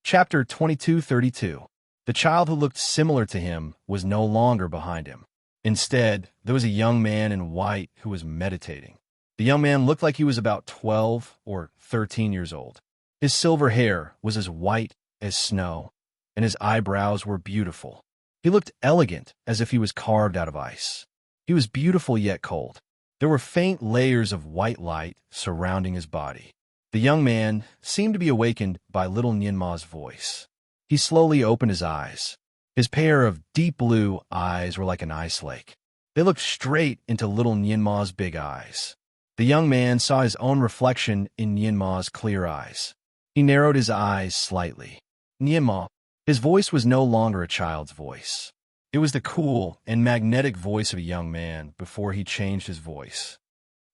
Chapter 22:32. The child who looked similar to him was no longer behind him. Instead, there was a young man in white who was meditating. The young man looked like he was about 12 or 13 years old. His silver hair was as white as snow, and his eyebrows were beautiful. He looked elegant, as if he was carved out of ice. He was beautiful yet cold. There were faint layers of white light surrounding his body. The young man seemed to be awakened by little Ninma's voice. He slowly opened his eyes. His pair of deep blue eyes were like an ice lake. They looked straight into little Nianma's big eyes. The young man saw his own reflection in Nianma's clear eyes. He narrowed his eyes slightly. Nianma. His voice was no longer a child's voice. It was the cool and magnetic voice of a young man before he changed his voice.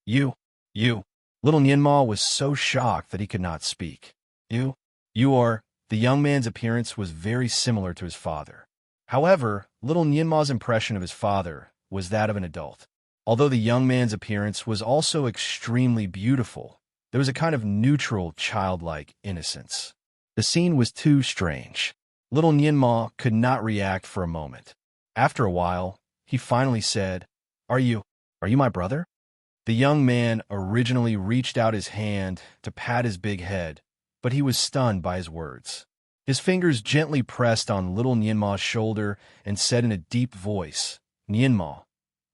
You. Little Nianma was so shocked that he could not speak. You are. The young man's appearance was very similar to his father. However, little Nianma's impression of his father was that of an adult. Although the young man's appearance was also extremely beautiful, there was a kind of neutral, childlike innocence. The scene was too strange. Little Nianma could not react for a moment. After a while, he finally said, Are you my brother? The young man originally reached out his hand to pat his big head, but he was stunned by his words. His fingers gently pressed on little Nianma's shoulder and said in a deep voice, Nianma,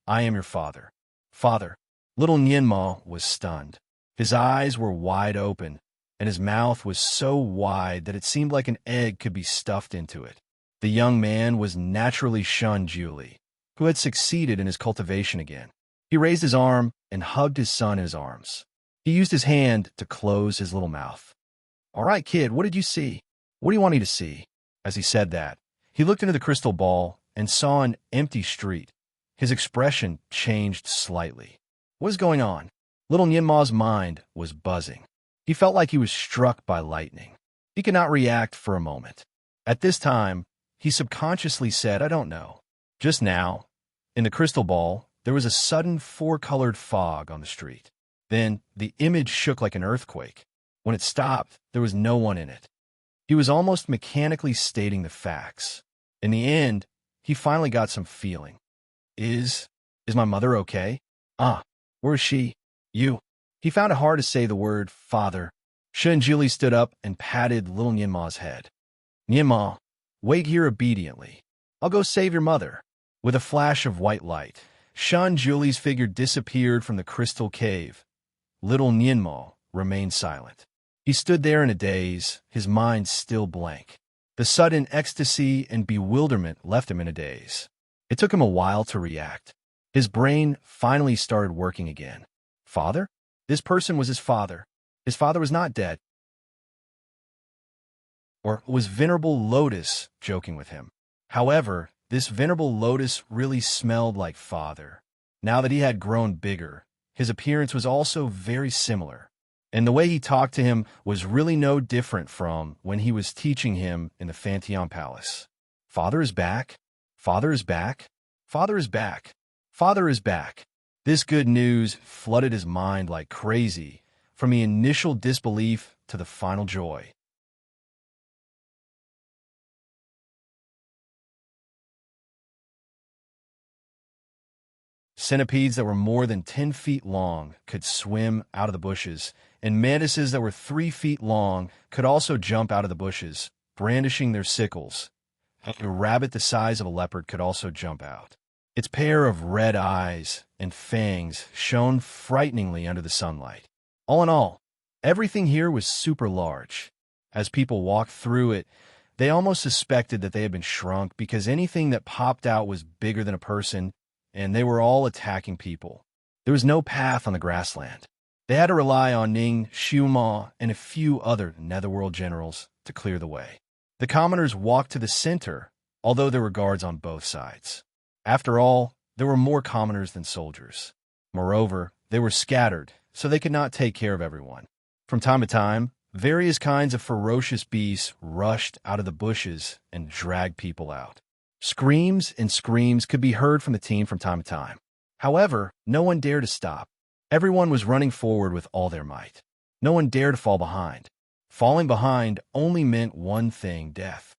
I am your father. Father. Little Nianma was stunned. His eyes were wide open, and his mouth was so wide that it seemed like an egg could be stuffed into it. The young man was naturally shunned Julie, who had succeeded in his cultivation again. He raised his arm and hugged his son in his arms. He used his hand to close his little mouth. All right, kid, what did you see? What do you want me to see? As he said that, he looked into the crystal ball and saw an empty street. His expression changed slightly. What is going on? Little Nianma's mind was buzzing. He felt like he was struck by lightning. He could not react for a moment. At this time, he subconsciously said, I don't know. Just now, in the crystal ball, there was a sudden four-colored fog on the street. Then the image shook like an earthquake. When it stopped, there was no one in it. He was almost mechanically stating the facts. In the end, he finally got some feeling. Is my mother okay? Where is she? You. He found it hard to say the word father. Julie stood up and patted little Nianma's head. Nianma, wait here obediently. I'll go save your mother. With a flash of white light, Julie's figure disappeared from the crystal cave. Little Nianma remained silent. He stood there in a daze, his mind still blank. The sudden ecstasy and bewilderment left him in a daze. It took him a while to react. His brain finally started working again. Father? This person was his father. His father was not dead. Or was Venerable Lotus joking with him? However, this Venerable Lotus really smelled like father. Now that he had grown bigger, his appearance was also very similar. And the way he talked to him was really no different from when he was teaching him in the Fanteon Palace. Father is back. Father is back. Father is back. Father is back. This good news flooded his mind like crazy, from the initial disbelief to the final joy. Centipedes that were more than 10 feet long could swim out of the bushes, and mantises that were 3 feet long could also jump out of the bushes, brandishing their sickles. A rabbit the size of a leopard could also jump out. Its pair of red eyes and fangs shone frighteningly under the sunlight. All in all, everything here was super large. As people walked through it, they almost suspected that they had been shrunk because anything that popped out was bigger than a person, and they were all attacking people. There was no path on the grassland. They had to rely on Ning, Xiuma, and a few other Netherworld generals to clear the way. The commoners walked to the center, although there were guards on both sides. After all, there were more commoners than soldiers. Moreover, they were scattered, so they could not take care of everyone. From time to time, various kinds of ferocious beasts rushed out of the bushes and dragged people out. Screams and screams could be heard from the team from time to time. However, no one dared to stop. Everyone was running forward with all their might. No one dared to fall behind. Falling behind only meant one thing, death.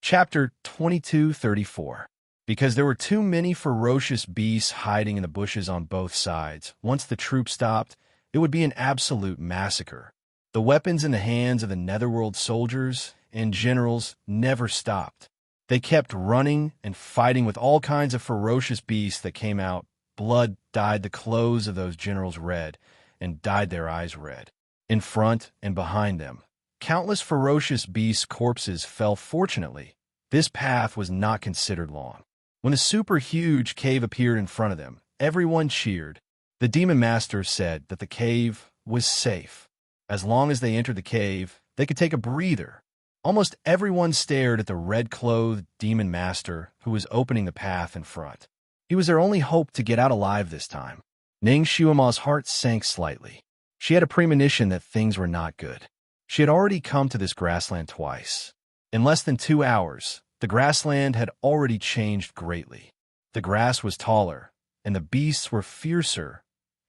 Chapter 2234. Because there were too many ferocious beasts hiding in the bushes on both sides, once the troop stopped, it would be an absolute massacre. The weapons in the hands of the Netherworld soldiers and generals never stopped. They kept running and fighting with all kinds of ferocious beasts that came out. Blood dyed the clothes of those generals red and dyed their eyes red. In front and behind them, countless ferocious beasts' corpses fell. Fortunately, this path was not considered long. When the super-huge cave appeared in front of them, everyone cheered. The demon master said that the cave was safe. As long as they entered the cave, they could take a breather. Almost everyone stared at the red-clothed demon master who was opening the path in front. He was their only hope to get out alive this time. Ning Xuema's heart sank slightly. She had a premonition that things were not good. She had already come to this grassland twice. In less than 2 hours, the grassland had already changed greatly. The grass was taller, and the beasts were fiercer.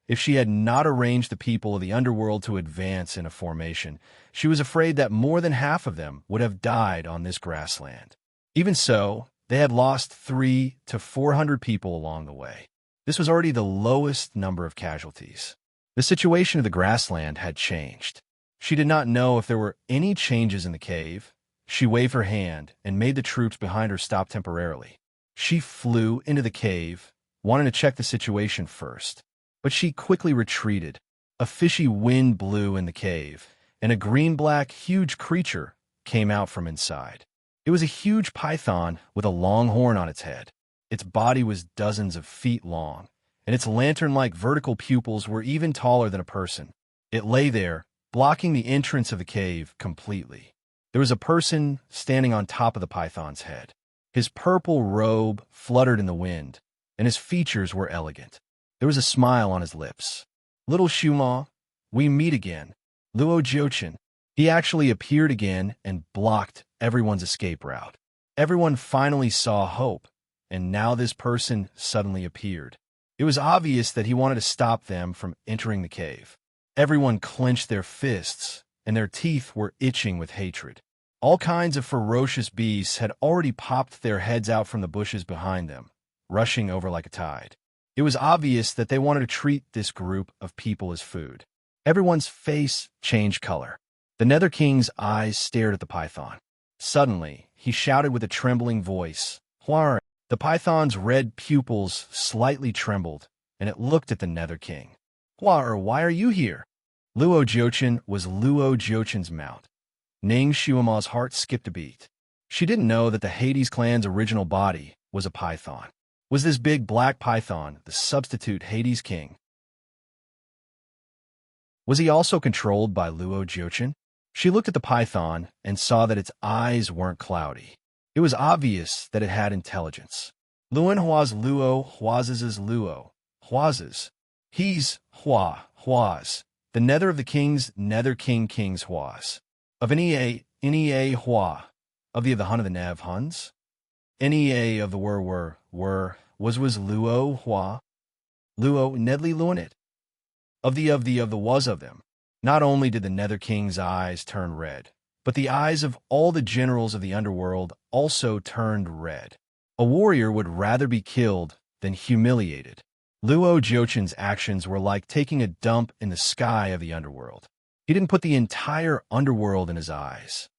If she had not arranged the people of the underworld to advance in a formation, she was afraid that more than half of them would have died on this grassland. Even so, they had lost 300 to 400 people along the way. This was already the lowest number of casualties. The situation of the grassland had changed. She did not know if there were any changes in the cave. She waved her hand and made the troops behind her stop temporarily. She flew into the cave, wanting to check the situation first. But she quickly retreated. A fishy wind blew in the cave, and a green-black, huge creature came out from inside. It was a huge python with a long horn on its head. Its body was dozens of feet long, and its lantern-like vertical pupils were even taller than a person. It lay there, blocking the entrance of the cave completely. There was a person standing on top of the python's head. His purple robe fluttered in the wind, and his features were elegant. There was a smile on his lips. "Little Xuema, we meet again." Luo Jiuchen. He actually appeared again and blocked everyone's escape route. Everyone finally saw hope, and now this person suddenly appeared. It was obvious that he wanted to stop them from entering the cave. Everyone clenched their fists, and their teeth were itching with hatred. All kinds of ferocious beasts had already popped their heads out from the bushes behind them, rushing over like a tide. It was obvious that they wanted to treat this group of people as food. Everyone's face changed color. The Nether King's eyes stared at the python. Suddenly, he shouted with a trembling voice, "Huar!" The python's red pupils slightly trembled, and it looked at the Nether King. "Huar, why are you here?" Luo Jiuchen was Luo Jiuchen's mount. Ning Xuema's heart skipped a beat. She didn't know that the Hades clan's original body was a python. Was this big black python the substitute Hades king? Was he also controlled by Luo Jiuchen? She looked at the python and saw that its eyes weren't cloudy. It was obvious that it had intelligence. Luan Hua's Luo, Huaz's Luo, Huaz's. He's Hua, Huaz. The nether of the kings, Nether King's Huaz. Of Nea Hua. Of the Hun of the Nev Huns. Nea of the were, was Luo Hua. Luo Nedley Luanit. Of the was of them. Not only did the Nether King's eyes turn red, but the eyes of all the generals of the underworld also turned red. A warrior would rather be killed than humiliated. Luo Jiuchen's actions were like taking a dump in the sky of the underworld. He didn't put the entire underworld in his eyes.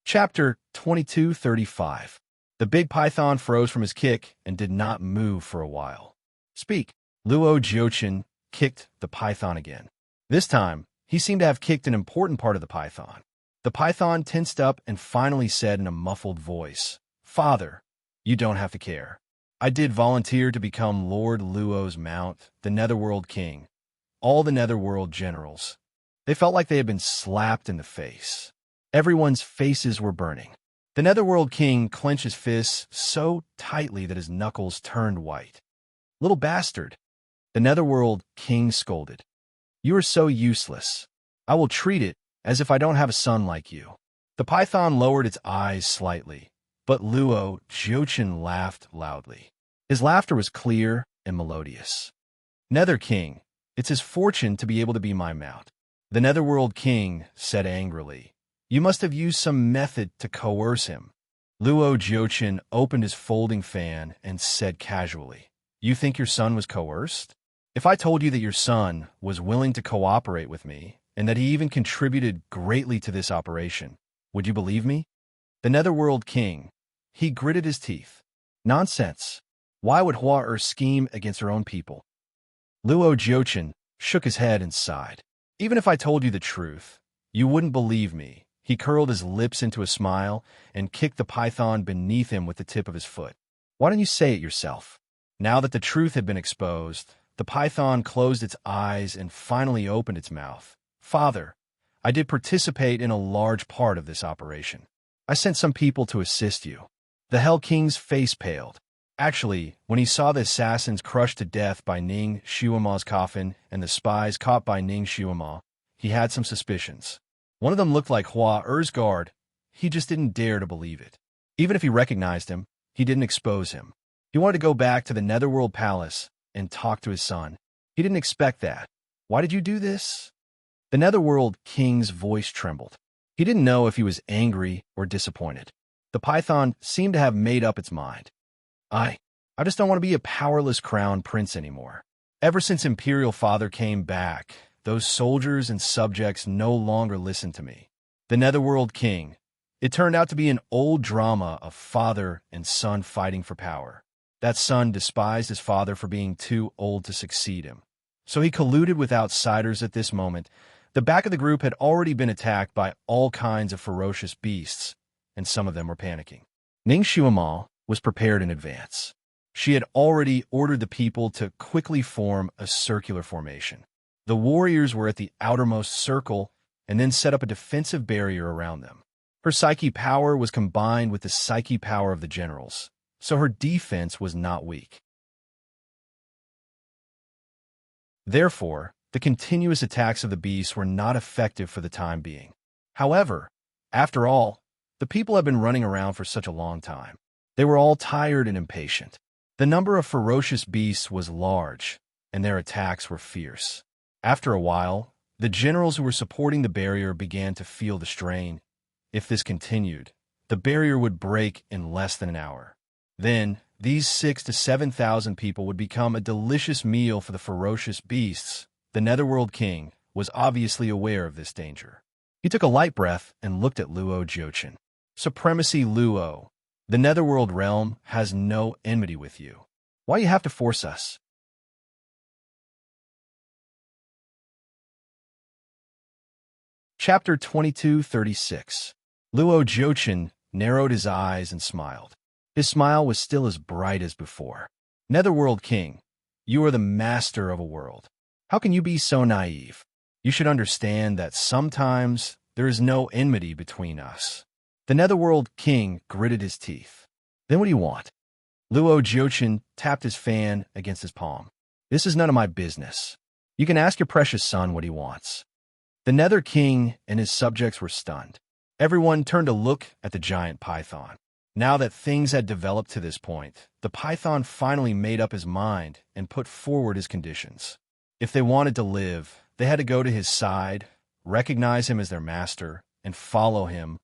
Chapter 2235. The big python froze from his kick and did not move for a while. "Speak." Luo Jiuchen kicked the python again. This time, he seemed to have kicked an important part of the python. The python tensed up and finally said in a muffled voice, "Father, you don't have to care. I did volunteer to become Lord Luo's mount, the Netherworld King. All the Netherworld generals. They felt like they had been slapped in the face. Everyone's faces were burning. The Netherworld King clenched his fists so tightly that his knuckles turned white. "Little bastard," the Netherworld King scolded. "You are so useless. I will treat it as if I don't have a son like you." The python lowered its eyes slightly, but Luo Jiuchen laughed loudly. His laughter was clear and melodious. "Nether King, it's his fortune to be able to be my mount." The Netherworld King said angrily, "You must have used some method to coerce him." Luo Jiuchen opened his folding fan and said casually, "You think your son was coerced? If I told you that your son was willing to cooperate with me, and that he even contributed greatly to this operation, would you believe me?" The Netherworld King, he gritted his teeth. "Nonsense. Why would Hua scheme against her own people? Luo Jiuchen shook his head and sighed. Even if I told you the truth, you wouldn't believe me. He curled his lips into a smile and kicked the python beneath him with the tip of his foot. Why don't you say it yourself? Now that the truth had been exposed, the python closed its eyes and finally opened its mouth. Father, I did participate in a large part of this operation. I sent some people to assist you. The Hell King's face paled. Actually, when he saw the assassins crushed to death by Ning Xiuma's coffin and the spies caught by Ning Xiuma, he had some suspicions. One of them looked like Hua Er's guard. He just didn't dare to believe it. Even if he recognized him, he didn't expose him. He wanted to go back to the Netherworld Palace and talk to his son. He didn't expect that. Why did you do this? The Netherworld King's voice trembled. He didn't know if he was angry or disappointed. The python seemed to have made up its mind. I just don't want to be a powerless crown prince anymore. Ever since Imperial Father came back, those soldiers and subjects no longer listened to me. The Netherworld King. It turned out to be an old drama of father and son fighting for power. That son despised his father for being too old to succeed him. So he colluded with outsiders at this moment. The back of the group had already been attacked by all kinds of ferocious beasts, and some of them were panicking. Ning Xiuma was prepared in advance. She had already ordered the people to quickly form a circular formation. The warriors were at the outermost circle and then set up a defensive barrier around them. Her psyche power was combined with the psyche power of the generals, so her defense was not weak. Therefore, the continuous attacks of the beasts were not effective for the time being. However, after all, the people had been running around for such a long time. They were all tired and impatient. The number of ferocious beasts was large, and their attacks were fierce. After a while, the generals who were supporting the barrier began to feel the strain. If this continued, the barrier would break in less than an hour. Then, these 6,000 to 7,000 people would become a delicious meal for the ferocious beasts. The Netherworld King was obviously aware of this danger. He took a light breath and looked at Luo Jiuchen. Supremacy Luo. The Netherworld realm has no enmity with you. Why you have to force us? Chapter 2236. Luo Jiuchen narrowed his eyes and smiled. His smile was still as bright as before. Netherworld King, you are the master of a world. How can you be so naive? You should understand that sometimes there is no enmity between us. The Netherworld King gritted his teeth. Then what do you want? Luo Jiuchen tapped his fan against his palm. This is none of my business. You can ask your precious son what he wants. The Nether King and his subjects were stunned. Everyone turned to look at the giant python. Now that things had developed to this point, the python finally made up his mind and put forward his conditions. If they wanted to live, they had to go to his side, recognize him as their master, and follow him.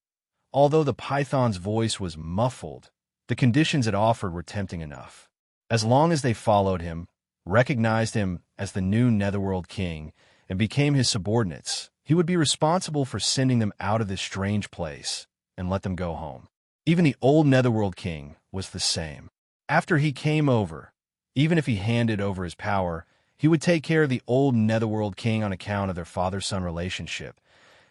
Although the python's voice was muffled, the conditions it offered were tempting enough. As long as they followed him, recognized him as the new Netherworld King, and became his subordinates, he would be responsible for sending them out of this strange place and let them go home. Even the old Netherworld King was the same. After he came over, even if he handed over his power, he would take care of the old Netherworld King on account of their father-son relationship.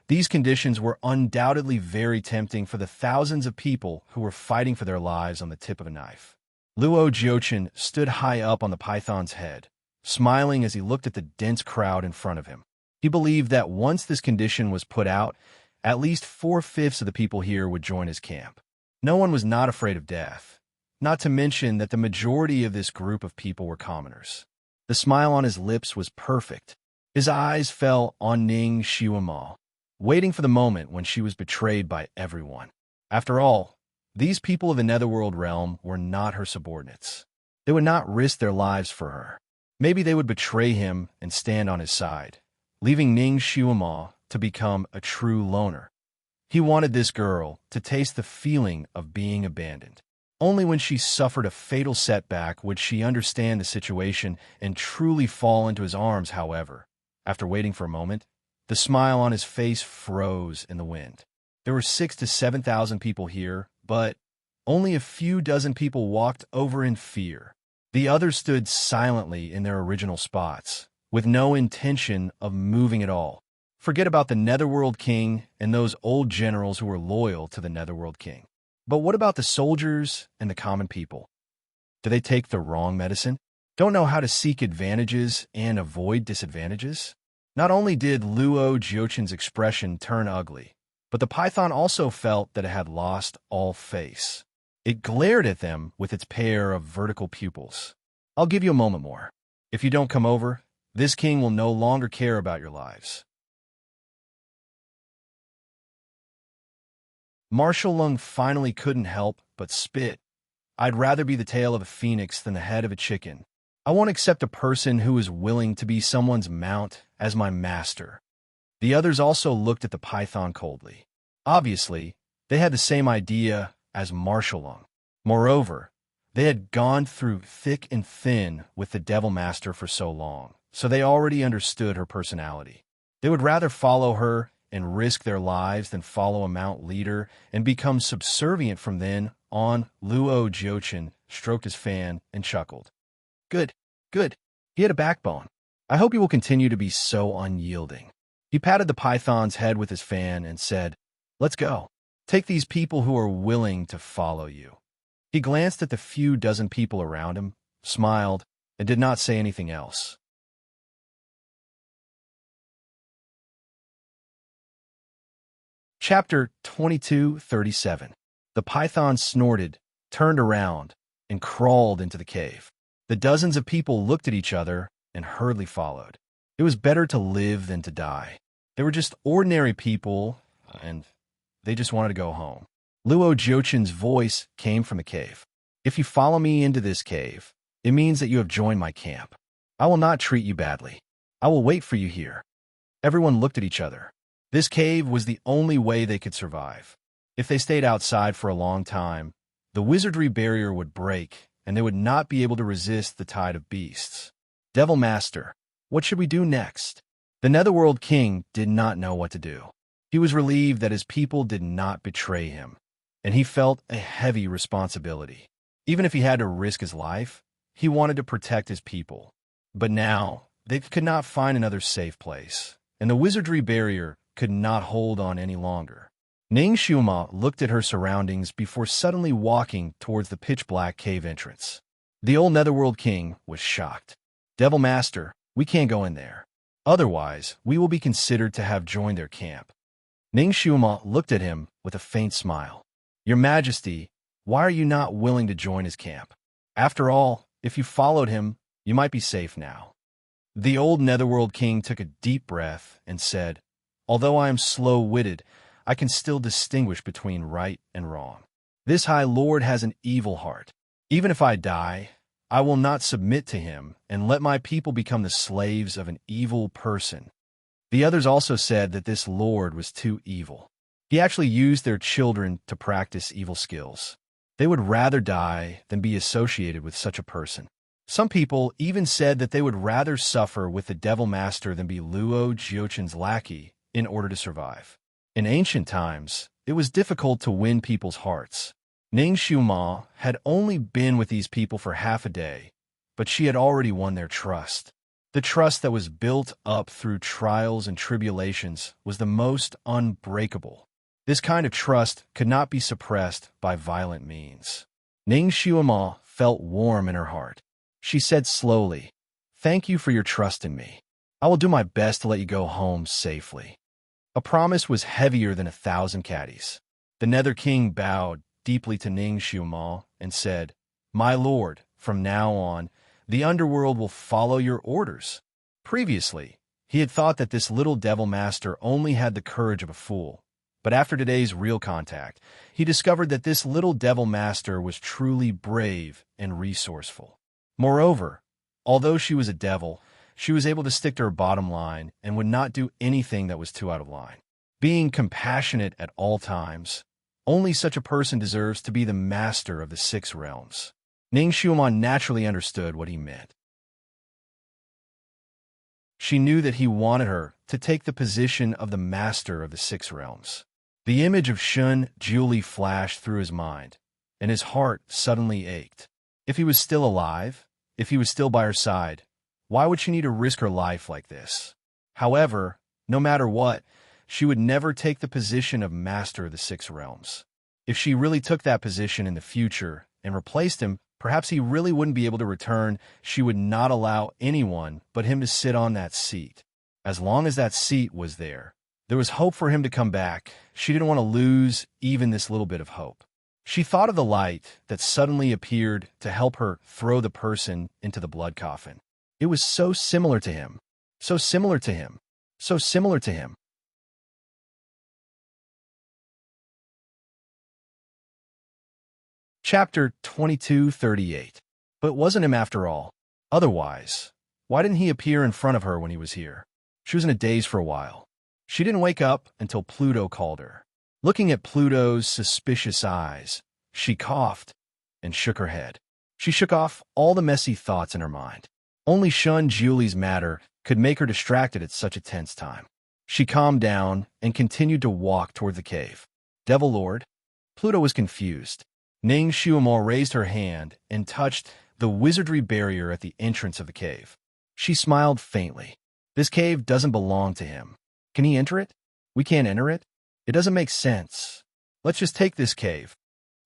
These conditions were undoubtedly very tempting for the thousands of people who were fighting for their lives on the tip of a knife. Luo Jiuchen stood high up on the python's head, smiling as he looked at the dense crowd in front of him. He believed that once this condition was put out, at least 4/5 of the people here would join his camp. No one was not afraid of death, not to mention that the majority of this group of people were commoners. The smile on his lips was perfect. His eyes fell on Ning Xiuma, waiting for the moment when she was betrayed by everyone. After all, these people of the Netherworld realm were not her subordinates. They would not risk their lives for her. Maybe they would betray him and stand on his side, leaving Ning Xiuma to become a true loner. He wanted this girl to taste the feeling of being abandoned. Only when she suffered a fatal setback would she understand the situation and truly fall into his arms. However, after waiting for a moment, the smile on his face froze in the wind. There were 6,000 to 7,000 people here, but only a few dozen people walked over in fear. The others stood silently in their original spots, with no intention of moving at all. Forget about the Netherworld King and those old generals who were loyal to the Netherworld King. But what about the soldiers and the common people? Do they take the wrong medicine? Don't know how to seek advantages and avoid disadvantages? Not only did Luo Jiochen's expression turn ugly, but the python also felt that it had lost all face. It glared at them with its pair of vertical pupils. I'll give you a moment more. If you don't come over, this king will no longer care about your lives. Marshal Lung finally couldn't help but spit. I'd rather be the tail of a phoenix than the head of a chicken. I won't accept a person who is willing to be someone's mount as my master. The others also looked at the python coldly. Obviously, they had the same idea as Marshal Lung. Moreover, they had gone through thick and thin with the Devil Master for so long, so they already understood her personality. They would rather follow her and risk their lives than follow a mount leader and become subservient from then on. Luo Jiochin stroked his fan and chuckled. Good, good. He had a backbone. I hope he will continue to be so unyielding. He patted the python's head with his fan and said, Let's go. Take these people who are willing to follow you. He glanced at the few dozen people around him, smiled, and did not say anything else. Chapter 22:37. The python snorted, turned around, and crawled into the cave. The dozens of people looked at each other and hurriedly followed. It was better to live than to die. They were just ordinary people, and they just wanted to go home. Luo Jiochin's voice came from the cave. If you follow me into this cave, it means that you have joined my camp. I will not treat you badly. I will wait for you here. Everyone looked at each other. This cave was the only way they could survive. If they stayed outside for a long time, the wizardry barrier would break, and they would not be able to resist the tide of beasts. Devil Master, what should we do next? The Netherworld King did not know what to do. He was relieved that his people did not betray him, and he felt a heavy responsibility. Even if he had to risk his life, he wanted to protect his people. But now, they could not find another safe place, and the wizardry barrier could not hold on any longer. Ning Xiuma looked at her surroundings before suddenly walking towards the pitch-black cave entrance. The old Netherworld King was shocked. Devil Master, we can't go in there. Otherwise, we will be considered to have joined their camp. Ning Xiuma looked at him with a faint smile. Your Majesty, why are you not willing to join his camp? After all, if you followed him, you might be safe now. The old Netherworld King took a deep breath and said, Although I am slow-witted, I can still distinguish between right and wrong. This High Lord has an evil heart. Even if I die, I will not submit to him and let my people become the slaves of an evil person. The others also said that this Lord was too evil. He actually used their children to practice evil skills. They would rather die than be associated with such a person. Some people even said that they would rather suffer with the Devil Master than be Luo Jiochin's lackey in order to survive. In ancient times, it was difficult to win people's hearts. Ning Xiuma had only been with these people for half a day, but she had already won their trust. The trust that was built up through trials and tribulations was the most unbreakable. This kind of trust could not be suppressed by violent means. Ning Xiuma felt warm in her heart. She said slowly, Thank you for your trust in me. I will do my best to let you go home safely. A promise was heavier than 1,000 caddies. The Nether King bowed deeply to Ning Xiuma and said, My lord, from now on, the underworld will follow your orders. Previously, he had thought that this little Devil Master only had the courage of a fool. But after today's real contact, he discovered that this little Devil Master was truly brave and resourceful. Moreover, although she was a devil, she was able to stick to her bottom line and would not do anything that was too out of line. Being compassionate at all times, only such a person deserves to be the master of the 6 realms. Ning Xiuma naturally understood what he meant. She knew that he wanted her to take the position of the master of the 6 realms. The image of Shun Julie flashed through his mind, and his heart suddenly ached. If he was still alive, if he was still by her side. Why would she need to risk her life like this? However, no matter what, she would never take the position of master of the six realms. If she really took that position in the future and replaced him, perhaps he really wouldn't be able to return. She would not allow anyone but him to sit on that seat. As long as that seat was there was hope for him to come back. She didn't want to lose even this little bit of hope. She thought of the light that suddenly appeared to help her throw the person into the blood coffin. It was so similar to him. So similar to him. So similar to him. Chapter 22:38. But it wasn't him after all. Otherwise, why didn't he appear in front of her when he was here? She was in a daze for a while. She didn't wake up until Pluto called her. Looking at Pluto's suspicious eyes, she coughed and shook her head. She shook off all the messy thoughts in her mind. Only Shun Julie's matter could make her distracted at such a tense time. She calmed down and continued to walk toward the cave. Devil Lord? Pluto was confused. Ning Shuamo raised her hand and touched the wizardry barrier at the entrance of the cave. She smiled faintly. This cave doesn't belong to him. Can he enter it? We can't enter it? It doesn't make sense. Let's just take this cave.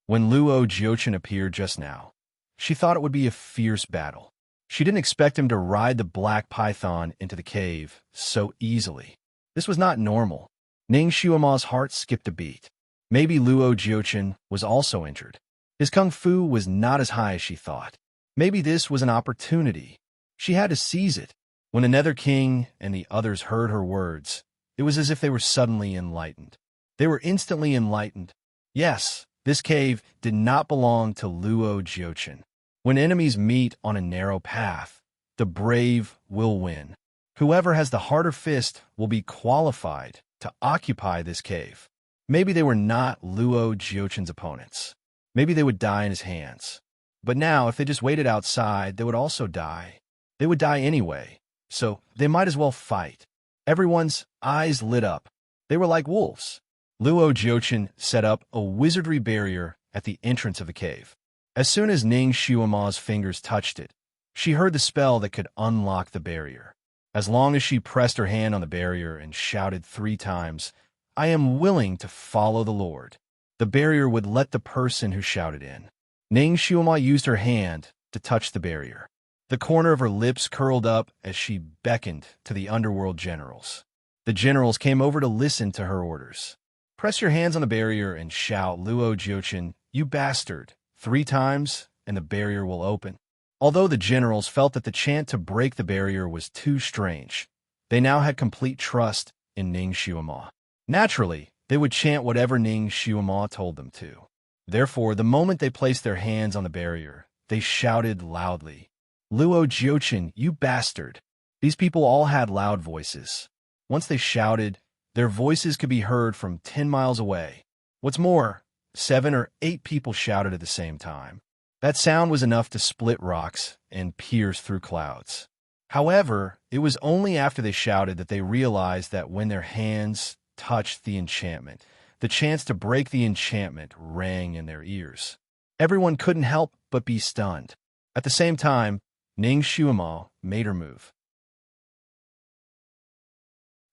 When Luo Jiochin appeared just now, she thought it would be a fierce battle. She didn't expect him to ride the black python into the cave so easily. This was not normal. Ning Shuamo's heart skipped a beat. Maybe Luo Jiochin was also injured. His kung fu was not as high as she thought. Maybe this was an opportunity. She had to seize it. When the Nether King and the others heard her words, it was as if they were suddenly enlightened. They were instantly enlightened. Yes, this cave did not belong to Luo Jiochin. When enemies meet on a narrow path, the brave will win. Whoever has the harder fist will be qualified to occupy this cave. Maybe they were not Luo Jiochin's opponents. Maybe they would die in his hands. But now, if they just waited outside, they would also die. They would die anyway, so they might as well fight. Everyone's eyes lit up. They were like wolves. Luo Jiochin set up a wizardry barrier at the entrance of the cave. As soon as Ning Shuamo's fingers touched it, she heard the spell that could unlock the barrier. As long as she pressed her hand on the barrier and shouted 3 times, "I am willing to follow the Lord," the barrier would let the person who shouted in. Ning Shuamo used her hand to touch the barrier. The corner of her lips curled up as she beckoned to the underworld generals. The generals came over to listen to her orders. Press your hands on the barrier and shout, "Luo Jiochin, you bastard," 3 times, and the barrier will open. Although the generals felt that the chant to break the barrier was too strange, they now had complete trust in Ning Shuamo. Naturally, they would chant whatever Ning Shuamo told them to. Therefore, the moment they placed their hands on the barrier, they shouted loudly, "Luo Jiochin, you bastard." These people all had loud voices. Once they shouted, their voices could be heard from 10 miles away. What's more, 7 or 8 people shouted at the same time. That sound was enough to split rocks and pierce through clouds. However, it was only after they shouted that they realized that when their hands touched the enchantment, the chance to break the enchantment rang in their ears. Everyone couldn't help but be stunned. At the same time, Ning Shuamo made her move.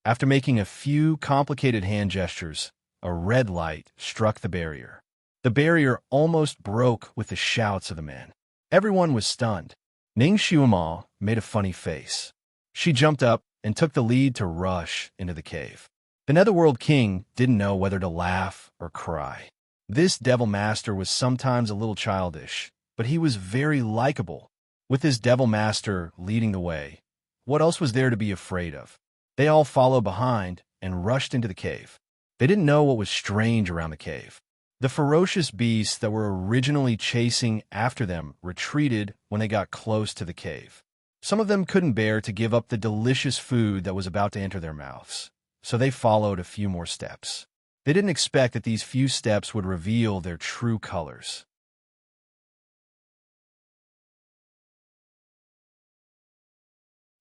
After making a few complicated hand gestures, a red light struck the barrier. The barrier almost broke with the shouts of the men. Everyone was stunned. Ning Shuamo made a funny face. She jumped up and took the lead to rush into the cave. The Netherworld King didn't know whether to laugh or cry. This Devil Master was sometimes a little childish, but he was very likable. With his Devil Master leading the way, what else was there to be afraid of? They all followed behind and rushed into the cave. They didn't know what was strange around the cave. The ferocious beasts that were originally chasing after them retreated when they got close to the cave. Some of them couldn't bear to give up the delicious food that was about to enter their mouths, so they followed a few more steps. They didn't expect that these few steps would reveal their true colors.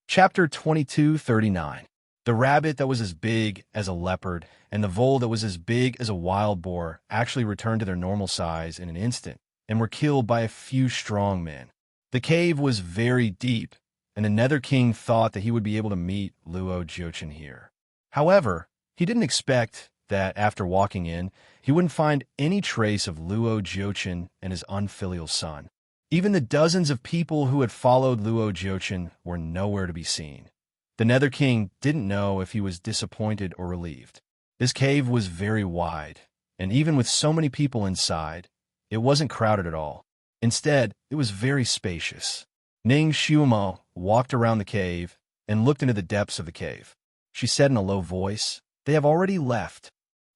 Chapter 22:39. The rabbit that was as big as a leopard and the vole that was as big as a wild boar actually returned to their normal size in an instant and were killed by a few strong men. The cave was very deep, and the Nether King thought that he would be able to meet Luo Jiuchen here. However, he didn't expect that after walking in, he wouldn't find any trace of Luo Jiuchen and his unfilial son. Even the dozens of people who had followed Luo Jiuchen were nowhere to be seen. The Nether King didn't know if he was disappointed or relieved. This cave was very wide, and even with so many people inside, it wasn't crowded at all. Instead, it was very spacious. Ning Xiumo walked around the cave and looked into the depths of the cave. She said in a low voice, "They have already left."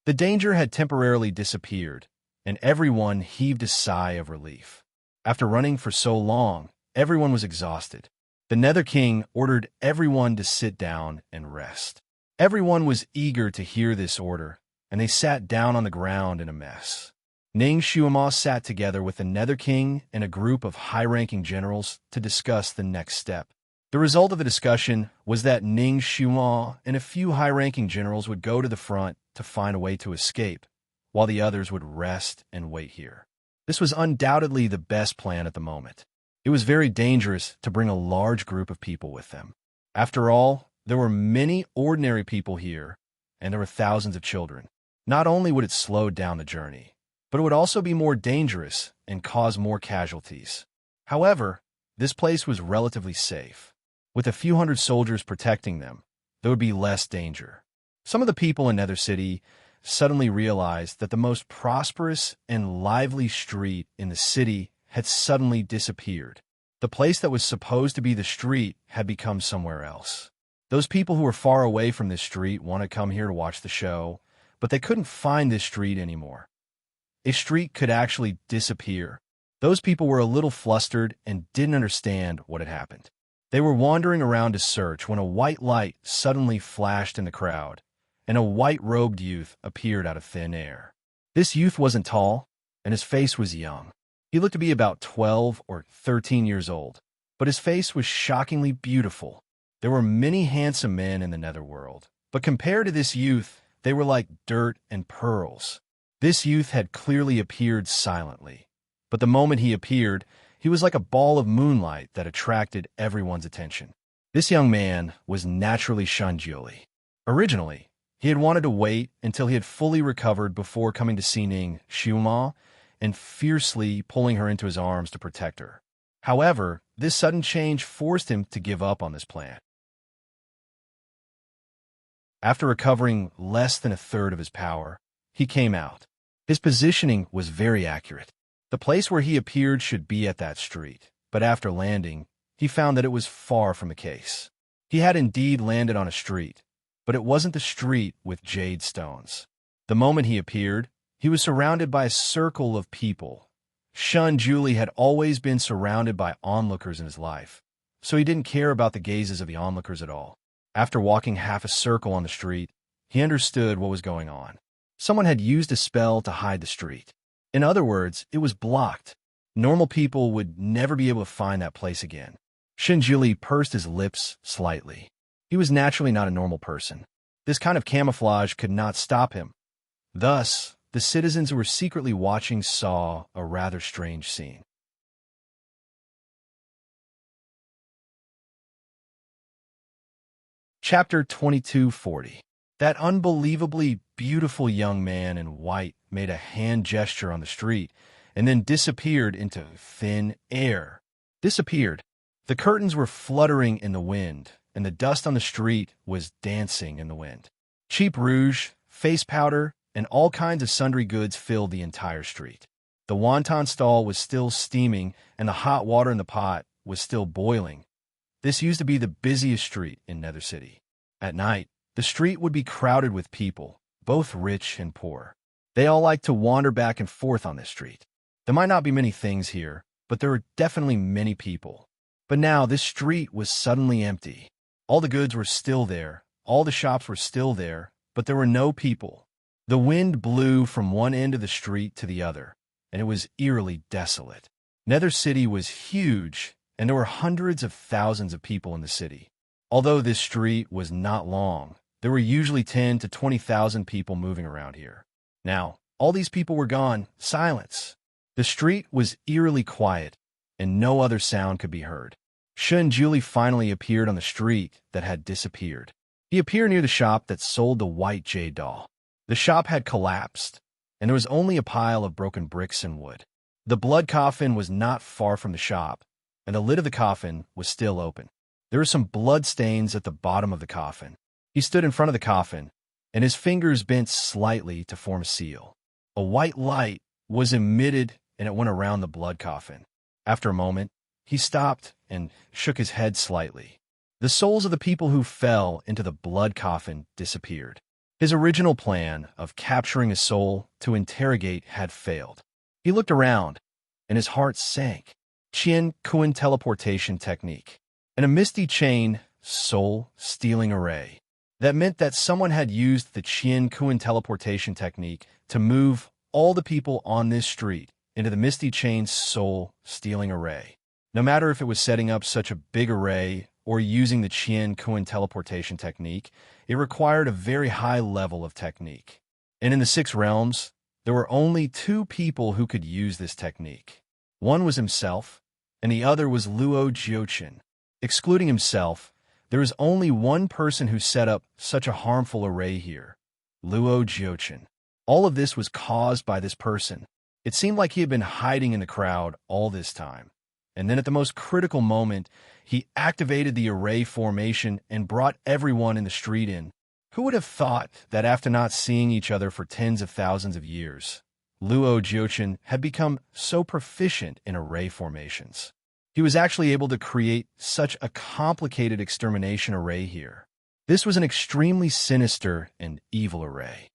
The danger had temporarily disappeared, and everyone heaved a sigh of relief. After running for so long, everyone was exhausted. The Nether King ordered everyone to sit down and rest. Everyone was eager to hear this order, and they sat down on the ground in a mess. Ning Xiumo sat together with the Nether King and a group of high-ranking generals to discuss the next step. The result of the discussion was that Ning Xiumo and a few high-ranking generals would go to the front to find a way to escape, while the others would rest and wait here. This was undoubtedly the best plan at the moment. It was very dangerous to bring a large group of people with them. After all, there were many ordinary people here, and there were thousands of children. Not only would it slow down the journey, but it would also be more dangerous and cause more casualties. However, this place was relatively safe. With a few hundred soldiers protecting them, there would be less danger. Some of the people in Nether City suddenly realized that the most prosperous and lively street in the city had suddenly disappeared. The place that was supposed to be the street had become somewhere else. Those people who were far away from this street wanted to come here to watch the show, but they couldn't find this street anymore. A street could actually disappear. Those people were a little flustered and didn't understand what had happened. They were wandering around to search when a white light suddenly flashed in the crowd, and a white-robed youth appeared out of thin air. This youth wasn't tall, and his face was young. He looked to be about 12 or 13 years old, but his face was shockingly beautiful. There were many handsome men in the netherworld, but compared to this youth, they were like dirt and pearls. This youth had clearly appeared silently, but the moment he appeared, he was like a ball of moonlight that attracted everyone's attention. This young man was naturally Shunjuli. Originally, he had wanted to wait until he had fully recovered before coming to see Ning Xiumo and fiercely pulling her into his arms to protect her. However, this sudden change forced him to give up on this plan. After recovering less than a third of his power, he came out. His positioning was very accurate. The place where he appeared should be at that street, but after landing, he found that it was far from the case. He had indeed landed on a street, but it wasn't the street with jade stones. The moment he appeared, he was surrounded by a circle of people. Shunjuli had always been surrounded by onlookers in his life, so he didn't care about the gazes of the onlookers at all. After walking half a circle on the street, he understood what was going on. Someone had used a spell to hide the street. In other words, it was blocked. Normal people would never be able to find that place again. Shunjuli pursed his lips slightly. He was naturally not a normal person. This kind of camouflage could not stop him. Thus, the citizens who were secretly watching saw a rather strange scene. Chapter 2240. That unbelievably beautiful young man in white made a hand gesture on the street and then disappeared into thin air. Disappeared. The curtains were fluttering in the wind, and the dust on the street was dancing in the wind. Cheap rouge, face powder, and all kinds of sundry goods filled the entire street. The wonton stall was still steaming, and the hot water in the pot was still boiling. This used to be the busiest street in Nether City. At night, the street would be crowded with people, both rich and poor. They all liked to wander back and forth on this street. There might not be many things here, but there were definitely many people. But now this street was suddenly empty. All the goods were still there, all the shops were still there, but there were no people. The wind blew from one end of the street to the other, and it was eerily desolate. Nether City was huge, and there were hundreds of thousands of people in the city. Although this street was not long, there were usually 10 to 20,000 people moving around here. Now, all these people were gone. Silence. The street was eerily quiet. and no other sound could be heard. Shun Julie finally appeared on the street that had disappeared. He appeared near the shop that sold the white jade doll. The shop had collapsed, and there was only a pile of broken bricks and wood. The blood coffin was not far from the shop, and the lid of the coffin was still open. There were some blood stains at the bottom of the coffin. He stood in front of the coffin, and his fingers bent slightly to form a seal. A white light was emitted, and it went around the blood coffin. After a moment, he stopped and shook his head slightly. The souls of the people who fell into the blood coffin disappeared. His original plan of capturing a soul to interrogate had failed. He looked around, and his heart sank. Qian Kuan teleportation technique. And a misty chain soul-stealing array. That meant that someone had used the Qian Kuan teleportation technique to move all the people on this street into the misty chain soul-stealing array. No matter if it was setting up such a big array or using the Qian Kuan teleportation technique, it required a very high level of technique. And in the 6 realms, there were only 2 people who could use this technique. One was himself, and the other was Luo Jiuqin. Excluding himself, there is only one person who set up such a harmful array here, Luo Jiuqin. All of this was caused by this person. It seemed like he had been hiding in the crowd all this time. And then at the most critical moment, he activated the array formation and brought everyone in the street in. Who would have thought that after not seeing each other for tens of thousands of years, Luo Jiuqin had become so proficient in array formations? He was actually able to create such a complicated extermination array here. This was an extremely sinister and evil array.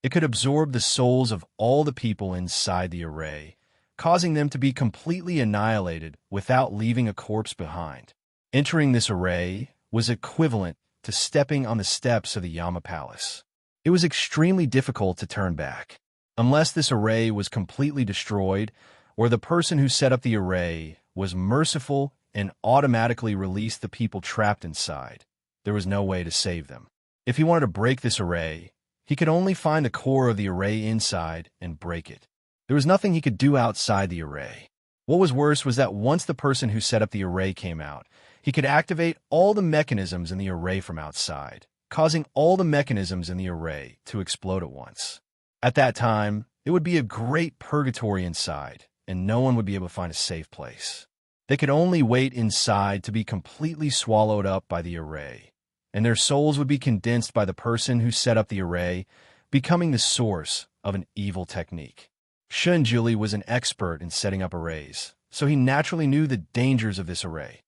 It could absorb the souls of all the people inside the array, causing them to be completely annihilated without leaving a corpse behind. Entering this array was equivalent to stepping on the steps of the Yama Palace. It was extremely difficult to turn back. Unless this array was completely destroyed, or the person who set up the array was merciful and automatically released the people trapped inside, there was no way to save them. If he wanted to break this array, he could only find the core of the array inside and break it. There was nothing he could do outside the array. What was worse was that once the person who set up the array came out, he could activate all the mechanisms in the array from outside, causing all the mechanisms in the array to explode at once. At that time, it would be a great purgatory inside, and no one would be able to find a safe place. They could only wait inside to be completely swallowed up by the array, and their souls would be condensed by the person who set up the array, becoming the source of an evil technique. Shun Julie was an expert in setting up arrays, so he naturally knew the dangers of this array.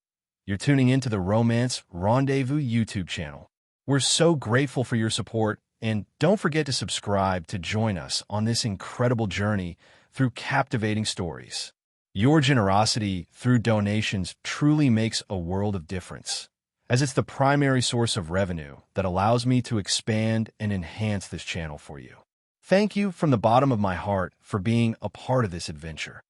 You're tuning into the Romance Rendezvous YouTube channel. We're so grateful for your support, and don't forget to subscribe to join us on this incredible journey through captivating stories. Your generosity through donations truly makes a world of difference, as it's the primary source of revenue that allows me to expand and enhance this channel for you. Thank you from the bottom of my heart for being a part of this adventure.